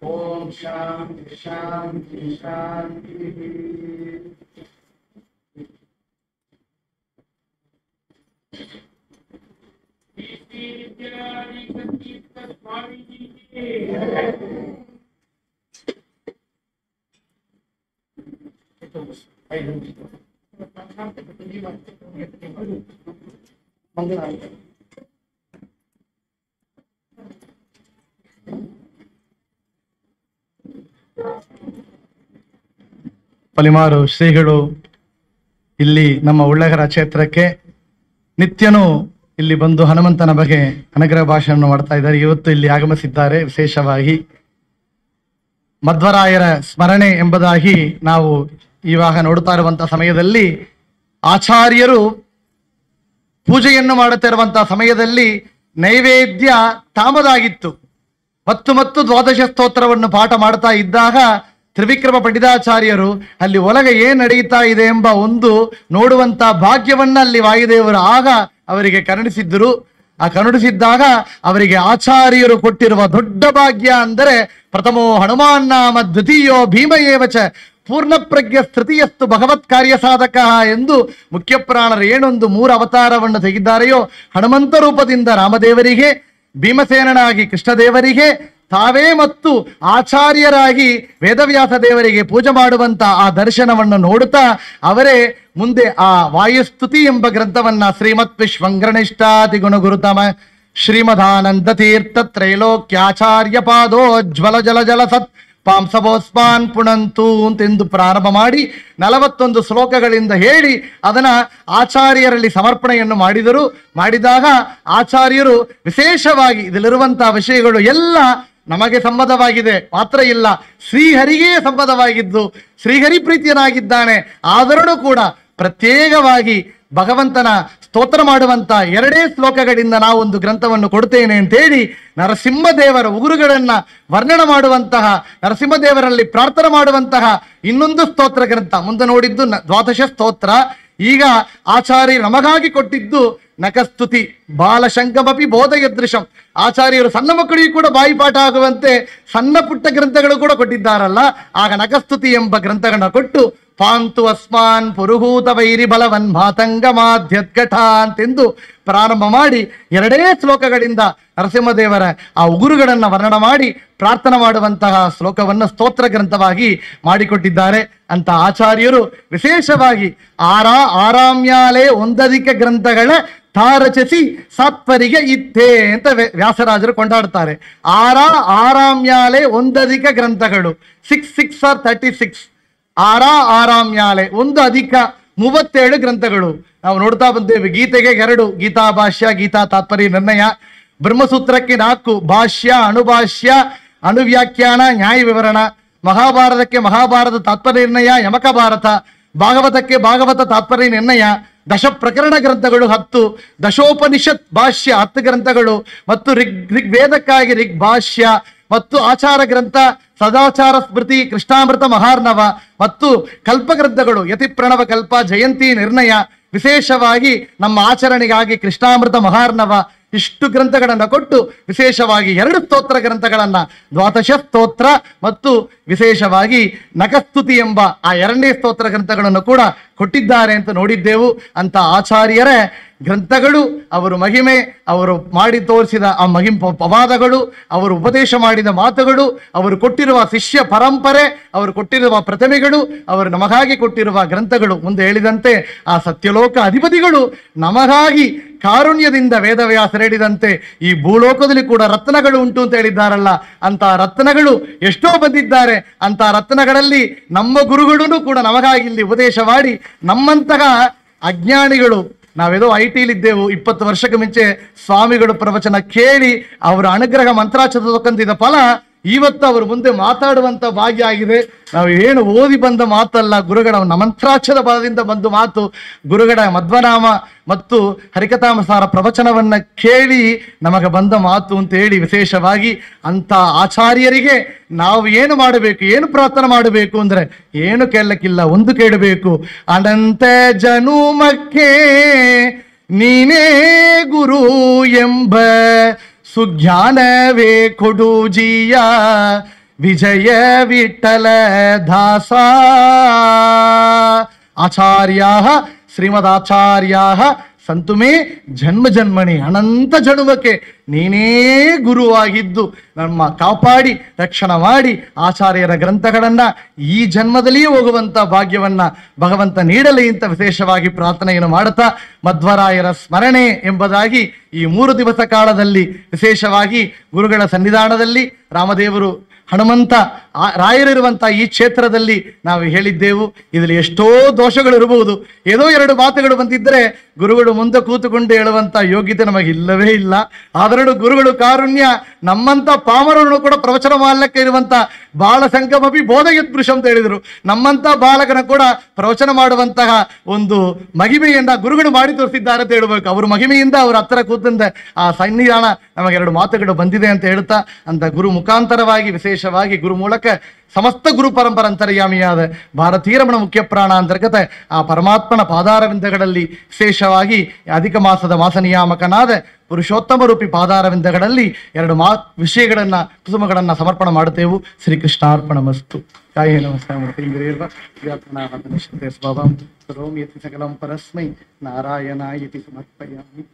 ಓಂ ಶಾಂತಿ ಶಾಂತಿ ಶಾಂತಿ. ಪಲಿಮಾರು ಶ್ರೀಗಳು ಇಲ್ಲಿ ನಮ್ಮ ಉಳ್ಳಗರ ಕ್ಷೇತ್ರಕ್ಕೆ ನಿತ್ಯನೂ ಇಲ್ಲಿ ಬಂದು ಹನುಮಂತನ ಬಗ್ಗೆ ಅನುಗ್ರಹ ಭಾಷೆಯನ್ನು ಮಾಡ್ತಾ ಇದ್ದಾರೆ. ಇವತ್ತು ಇಲ್ಲಿ ಆಗಮಿಸಿದ್ದಾರೆ. ವಿಶೇಷವಾಗಿ ಮಧ್ವರಾಯರ ಸ್ಮರಣೆ ಎಂಬುದಾಗಿ ನಾವು ಇವಾಗ ನೋಡ್ತಾ ಇರುವಂತಹ ಸಮಯದಲ್ಲಿ ಆಚಾರ್ಯರು ಪೂಜೆಯನ್ನು ಮಾಡುತ್ತಿರುವಂತಹ ಸಮಯದಲ್ಲಿ ನೈವೇದ್ಯ ತಾಮದಾಗಿತ್ತು. ಮತ್ತು ದ್ವಾದಶ ಸ್ತೋತ್ರವನ್ನು ಪಾಠ ಮಾಡ್ತಾ ಇದ್ದಾಗ ತ್ರಿವಿಕ್ರಮ ಪಂಡಿತಾಚಾರ್ಯರು ಅಲ್ಲಿ ಒಳಗೆ ಏನ್ ನಡೀತಾ ಇದೆ ಎಂಬ ಒಂದು ನೋಡುವಂತ ಭಾಗ್ಯವನ್ನ ಅಲ್ಲಿ ವಾಯುದೇವರು ಆಗ ಅವರಿಗೆ ಕರುಣಿಸಿದ್ದರು. ಆ ಕರುಣಿಸಿದ್ದಾಗ ಅವರಿಗೆ ಆಚಾರ್ಯರು ಕೊಟ್ಟಿರುವ ದೊಡ್ಡ ಭಾಗ್ಯ ಅಂದರೆ ಪ್ರಥಮೋ ಹನುಮಾನ್ ನಾಮ ದ್ವಿತೀಯೋ ಭೀಮಯೇವಚ ಪೂರ್ಣ ಪ್ರಜ್ಞ ತೃತೀಯಸ್ತು ಭಗವತ್ ಕಾರ್ಯ ಸಾಧಕ ಎಂದು ಮುಖ್ಯಪ್ರಾಣರು ಏನೊಂದು 3 ಅವತಾರವನ್ನು ತೆಗೆದಿದ್ದಾರೆಯೋ ಹನುಮಂತ ರೂಪದಿಂದ ರಾಮದೇವರಿಗೆ, ಭೀಮಸೇನನಾಗಿ ಕೃಷ್ಣದೇವರಿಗೆ, ತಾವೇ ಮತ್ತು ಆಚಾರ್ಯರಾಗಿ ವೇದವ್ಯಾಸ ದೇವರಿಗೆ ಪೂಜೆ ಮಾಡುವಂತ ಆ ದರ್ಶನವನ್ನು ನೋಡುತ್ತಾ ಅವರೇ ಮುಂದೆ ಆ ವಾಯುಸ್ತುತಿ ಎಂಬ ಗ್ರಂಥವನ್ನ ಶ್ರೀಮತ್ ವಿಶ್ವಂಗ್ರನಿಷ್ಠಾತಿ ಗುಣಗುರುತಮ ಶ್ರೀಮದಾನಂದ ತೀರ್ಥ ತ್ರೈಲೋಕ್ಯಾಚಾರ್ಯ ಪಾದೋಜ್ವಲ ಜಲ ಜಲ ಸತ್ ಪಾಂಸವೋಸ್ಮಾನ್ ಪುಣಂತು ಅಂತೆಂದು ಪ್ರಾರಂಭ ಮಾಡಿ 41 ಶ್ಲೋಕಗಳಿಂದ ಹೇಳಿ ಅದನ್ನ ಆಚಾರ್ಯರಲ್ಲಿ ಸಮರ್ಪಣೆಯನ್ನು ಮಾಡಿದಾಗ ಆಚಾರ್ಯರು ವಿಶೇಷವಾಗಿ ಇದರಲ್ಲಿರುವಂತಹ ವಿಷಯಗಳು ಎಲ್ಲ ನಮಗೆ ಸಂಬಂಧವಾಗಿದೆ ಮಾತ್ರ ಇಲ್ಲ, ಶ್ರೀಹರಿಗೆ ಸಂಬಂಧವಾಗಿದ್ದು ಶ್ರೀಹರಿ ಪ್ರೀತಿಯನಾಗಿದ್ದಾನೆ. ಆದರೂ ಕೂಡ ಪ್ರತ್ಯೇಕವಾಗಿ ಭಗವಂತನ ಸ್ತೋತ್ರ ಮಾಡುವಂತ 2 ಶ್ಲೋಕಗಳಿಂದ ನಾವು ಒಂದು ಗ್ರಂಥವನ್ನು ಕೊಡ್ತೇನೆ ಅಂತೇಳಿ ನರಸಿಂಹದೇವರ ಉಗುರುಗಳನ್ನ ವರ್ಣನೆ ಮಾಡುವಂತಹ, ನರಸಿಂಹದೇವರಲ್ಲಿ ಪ್ರಾರ್ಥನೆ ಮಾಡುವಂತಹ ಇನ್ನೊಂದು ಸ್ತೋತ್ರ ಗ್ರಂಥ ಮುಂದೆ ನೋಡಿದ್ದು ದ್ವಾದಶ ಸ್ತೋತ್ರ. ಈಗ ಆಚಾರ್ಯರು ನಮಗಾಗಿ ಕೊಟ್ಟಿದ್ದು ನಖಸ್ತುತಿ ಬಾಲಶಂಕಮಪಿ ಬೋಧಯದೃಶಂ. ಆಚಾರ್ಯರು ಸಣ್ಣ ಮಕ್ಕಳಿಗೂ ಕೂಡ ಬಾಯಿಪಾಠ ಆಗುವಂತೆ ಸಣ್ಣ ಪುಟ್ಟ ಗ್ರಂಥಗಳು ಕೂಡ ಕೊಟ್ಟಿದ್ದಾರಲ್ಲ, ಆಗ ನಖಸ್ತುತಿ ಎಂಬ ಗ್ರಂಥಗಳನ್ನ ಕೊಟ್ಟು ಪಾಂತು ಅಸ್ಮಾನ್ ಪುರುಹೂತ ವೈರಿ ಬಲವನ್ ಮಾತಂಗ ಮಾಧ್ಯದ್ಘಟ ಅಂತೆಂದು ಪ್ರಾರಂಭ ಮಾಡಿ 2 ಶ್ಲೋಕಗಳಿಂದ ನರಸಿಂಹದೇವರ ಆ ಉಗುರುಗಳನ್ನು ವರ್ಣನ ಮಾಡಿ ಪ್ರಾರ್ಥನೆ ಮಾಡುವಂತಹ ಶ್ಲೋಕವನ್ನು ಸ್ತೋತ್ರ ಗ್ರಂಥವಾಗಿ ಮಾಡಿಕೊಟ್ಟಿದ್ದಾರೆ ಅಂತ ಆಚಾರ್ಯರು ವಿಶೇಷವಾಗಿ ಆರಾಮ್ಯಾಲೆ ಒಂದಧಿಕ ಗ್ರಂಥಗಳ ತಾರಚಿಸಿ ಸಾತ್ವರಿಗೆ ಇತ್ತೇ ಅಂತ ವ್ಯಾಸರಾಜರು ಕೊಂಡಾಡ್ತಾರೆ. ಆರಾಮ್ಯಾಲೆ ಒಂದಧಿಕ ಗ್ರಂಥಗಳು, 6 or 36. ಆರಾಮ್ಯಾಲೆ ಒಂದು ಅಧಿಕ 37 ಗ್ರಂಥಗಳು ನಾವು ನೋಡ್ತಾ ಬಂದೇವೆ. ಗೀತೆಗೆ 2, ಗೀತಾ ಭಾಷ್ಯ, ಗೀತಾ ತಾತ್ಪರ್ಯ ನಿರ್ಣಯ. ಬ್ರಹ್ಮಸೂತ್ರಕ್ಕೆ 4, ಭಾಷ್ಯ, ಅಣುಭಾಷ್ಯ, ಅಣುವ್ಯಾಖ್ಯಾನ, ನ್ಯಾಯ ವಿವರಣ. ಮಹಾಭಾರತಕ್ಕೆ ಮಹಾಭಾರತ ತಾತ್ಪರ್ಯ ನಿರ್ಣಯ, ಯಮಕ ಭಾರತ. ಭಾಗವತಕ್ಕೆ ಭಾಗವತ ತಾತ್ಪರ್ಯ ನಿರ್ಣಯ. ದಶ ಪ್ರಕರಣ ಗ್ರಂಥಗಳು 10, ದಶೋಪನಿಷತ್ ಭಾಷ್ಯ 10 ಗ್ರಂಥಗಳು, ಮತ್ತು ಋಗ್ವೇದಕ್ಕಾಗಿ ಋಗ್ ಭಾಷ್ಯ, ಮತ್ತು ಆಚಾರ ಗ್ರಂಥ ಸದಾಚಾರ ಸ್ಮೃತಿ, ಕೃಷ್ಣಾಮೃತ ಮಹಾರ್ಣವ, ಮತ್ತು ಕಲ್ಪ ಗ್ರಂಥಗಳು ಯತಿ ಪ್ರಣವ ಕಲ್ಪ, ಜಯಂತಿ ನಿರ್ಣಯ. ವಿಶೇಷವಾಗಿ ನಮ್ಮ ಆಚರಣೆಗಾಗಿ ಕೃಷ್ಣಾಮೃತ ಮಹಾರ್ಣವ ಇಷ್ಟು ಗ್ರಂಥಗಳನ್ನು ಕೊಟ್ಟು ವಿಶೇಷವಾಗಿ 2 ಸ್ತೋತ್ರ ಗ್ರಂಥಗಳನ್ನ, ದ್ವಾದಶ ಸ್ತೋತ್ರ ಮತ್ತು ವಿಶೇಷವಾಗಿ ನಖಸ್ತುತಿ ಎಂಬ ಆ 2ನೇ ಸ್ತೋತ್ರ ಗ್ರಂಥಗಳನ್ನು ಕೂಡ ಕೊಟ್ಟಿದ್ದಾರೆ ಅಂತ ನೋಡಿದ್ದೆವು. ಅಂತ ಆಚಾರ್ಯರೇ ಗ್ರಂಥಗಳು, ಅವರು ಮಹಿಮೆ, ಅವರು ಮಾಡಿ ತೋರಿಸಿದ ಆ ಪವಾದಗಳು, ಅವರು ಉಪದೇಶ ಮಾಡಿದ ಮಾತುಗಳು, ಅವರು ಕೊಟ್ಟಿರುವ ಶಿಷ್ಯ ಪರಂಪರೆ, ಅವರು ಕೊಟ್ಟಿರುವ ಪ್ರತಿಮೆಗಳು, ಅವರು ನಮಗಾಗಿ ಕೊಟ್ಟಿರುವ ಗ್ರಂಥಗಳು. ಮುಂದೆ ಹೇಳಿದಂತೆ ಆ ಸತ್ಯಲೋಕ ಅಧಿಪತಿಗಳು ನಮಗಾಗಿ ಕಾರುಣ್ಯದಿಂದ ವೇದವ್ಯಾಸರು ಹೇಳಿದಂತೆ ಈ ಭೂಲೋಕದಲ್ಲಿ ಕೂಡ ರತ್ನಗಳು ಉಂಟು ಅಂತ ಹೇಳಿದ್ದಾರಲ್ಲ, ಅಂತ ರತ್ನಗಳು ಎಷ್ಟೋ ಬಂದಿದ್ದಾರೆ. ಅಂತ ರತ್ನಗಳಲ್ಲಿ ನಮ್ಮ ಗುರುಗಳೂ ಕೂಡ ನಮಗಾಗಿ ಇಲ್ಲಿ ಉಪದೇಶ ಮಾಡಿ, ನಮ್ಮಂತಹ ಅಜ್ಞಾನಿಗಳು, ನಾವೇದೋ IT-ಲಿದ್ದೆವು 20 ವರ್ಷಕ್ಕೆ ಮುಂಚೆ ಸ್ವಾಮಿಗಳು ಪ್ರವಚನ ಕೇಳಿ ಅವರ ಅನುಗ್ರಹ ಮಂತ್ರಾಕ್ಷರ ತಕ್ಕಂತಿದ್ದ ಫಲ ಇವತ್ತು ಅವರು ಮುಂದೆ ಮಾತಾಡುವಂತ ಭಾಗ್ಯ ಆಗಿದೆ. ನಾವು ಏನು ಓದಿ ಬಂದ ಮಾತಲ್ಲ, ಗುರುಗಳ ಮಂತ್ರಾಕ್ಷರ ಬಲದಿಂದ ಬಂದು ಮಾತು. ಗುರುಗಳ ಮಧ್ವನಾಮ ಮತ್ತು ಹರಿಕಥಾಮಸಾರ ಪ್ರವಚನವನ್ನ ಕೇಳಿ ನಮಗೆ ಬಂದ ಮಾತು ಅಂತ ಹೇಳಿ ವಿಶೇಷವಾಗಿ ಅಂತ ಆಚಾರ್ಯರಿಗೆ ನಾವು ಏನು ಮಾಡಬೇಕು, ಏನು ಪ್ರಾರ್ಥನೆ ಮಾಡಬೇಕು ಅಂದ್ರೆ ಏನು ಕೇಳಕ್ಕಿಲ್ಲ, ಒಂದು ಕೇಳಬೇಕು. ಅನಂತ ಜನುಮಕ್ಕೆ ನೀನೇ ಗುರು ಎಂಬ ಸುಜ್ಞಾನವೇ ಕೊಡು ಜೀಯ ವಿಜಯ ವಿಠಲ ದಾಸ. ಆಚಾರ್ಯಾ ಶ್ರೀಮದಾಚಾರ್ಯಾ ಸಂತು ಮೇ ಜನ್ಮ ಜನ್ಮಣಿ, ಅನಂತ ಜನ್ಮಕ್ಕೆ ನೀನೇ ಗುರುವಾಗಿದ್ದು ನಮ್ಮ ಕಾಪಾಡಿ ರಕ್ಷಣೆ ಮಾಡಿ ಆಚಾರ್ಯರ ಗ್ರಂಥಗಳನ್ನ ಈ ಜನ್ಮದಲ್ಲಿಯೇ ಹೋಗುವಂತ ಭಾಗ್ಯವನ್ನ ಭಗವಂತ ನೀಡಲಿ ಅಂತ ವಿಶೇಷವಾಗಿ ಪ್ರಾರ್ಥನೆಯನ್ನು ಮಾಡುತ್ತಾ, ಮಧ್ವರಾಯರ ಸ್ಮರಣೆ ಎಂಬುದಾಗಿ ಈ 3 ದಿವಸ ಕಾಲದಲ್ಲಿ ವಿಶೇಷವಾಗಿ ಗುರುಗಳ ಸನ್ನಿಧಾನದಲ್ಲಿ ರಾಮದೇವರು, ಹನುಮಂತ ರಾಯರಿರುವಂತಹ ಈ ಕ್ಷೇತ್ರದಲ್ಲಿ ನಾವು ಹೇಳಿದ್ದೆವು. ಇದರಲ್ಲಿ ಎಷ್ಟೋ ದೋಷಗಳು ಇರಬಹುದು. ಏನೋ 2 ಮಾತುಗಳು ಬಂದಿದ್ದರೆ ಗುರುಗಳು ಮುಂದೆ ಕೂತುಕೊಂಡು ಹೇಳುವಂತ ಯೋಗ್ಯತೆ ನಮಗೆ ಇಲ್ಲವೇ ಇಲ್ಲ. ಆದರೂ ಗುರುಗಳು ಕಾರುಣ್ಯ, ನಮ್ಮಂತ ಪಾಮರನ್ನು ಕೂಡ ಪ್ರವಚನ ಮಾಡಲಿಕ್ಕೆ ಇರುವಂತ ಬಾಳ ಸಂಗಮಪಿ ಬೋಧಯತ್ ಪುರುಷ ಅಂತ ಹೇಳಿದರು. ನಮ್ಮಂತ ಬಾಲಕನ ಕೂಡ ಪ್ರವಚನ ಮಾಡುವಂತಹ ಒಂದು ಮಹಿಮೆಯನ್ನ ಗುರುಗಳು ಮಾಡಿ ತೋರಿಸಿದ್ದಾರೆ ಅಂತ ಹೇಳ್ಬೇಕು. ಅವರು ಮಹಿಮೆಯಿಂದ ಅವರ ಹತ್ತಿರ ಕೂತಂದ ಆ ಸನ್ನಿಧಾನ ನಮಗೆ 2 ಮಾತುಗಳು ಬಂದಿದೆ ಅಂತ ಹೇಳ್ತಾ, ಅಂತ ಗುರು ಮುಖಾಂತರವಾಗಿ ವಿಶೇಷವಾಗಿ ಗುರು ಮೂಲಕ ಸಮಸ್ತ ಗುರು ಪರಂಪರ ಅಂತರ್ಯಾಮಿಯಾದ ಭಾರತೀಯ ರಮಣ ಮುಖ್ಯ ಪ್ರಾಣ ಅಂತರ್ಗತ ಆ ಪರಮಾತ್ಮನ ಪಾದಾರವಿಂದಗಳಲ್ಲಿ ವಿಶೇಷವಾಗಿ ಅಧಿಕ ಮಾಸದ ಮಾಸ ನಿಯಾಮಕನಾದ ಪುರುಷೋತ್ತಮ ರೂಪಿ ಪಾದಾರವಿಂದಗಳಲ್ಲಿ 2 ವಿಷಯಗಳನ್ನ ಕುಸುಮಗಳನ್ನ ಸಮರ್ಪಣೆ ಮಾಡುತ್ತೇವು. ಶ್ರೀಕೃಷ್ಣಾರ್ಪಣ ಮಸ್ತು. ಕಾಯೇನ ಸ್ವಭಾವಂ ಸರ್ವಂ ಯತಿ ಸಕಲಂ ಪರಸ್ಮೈ ನಾರಾಯಣಾಯತಿ ಸಮರ್ಪಯಾಮಿ.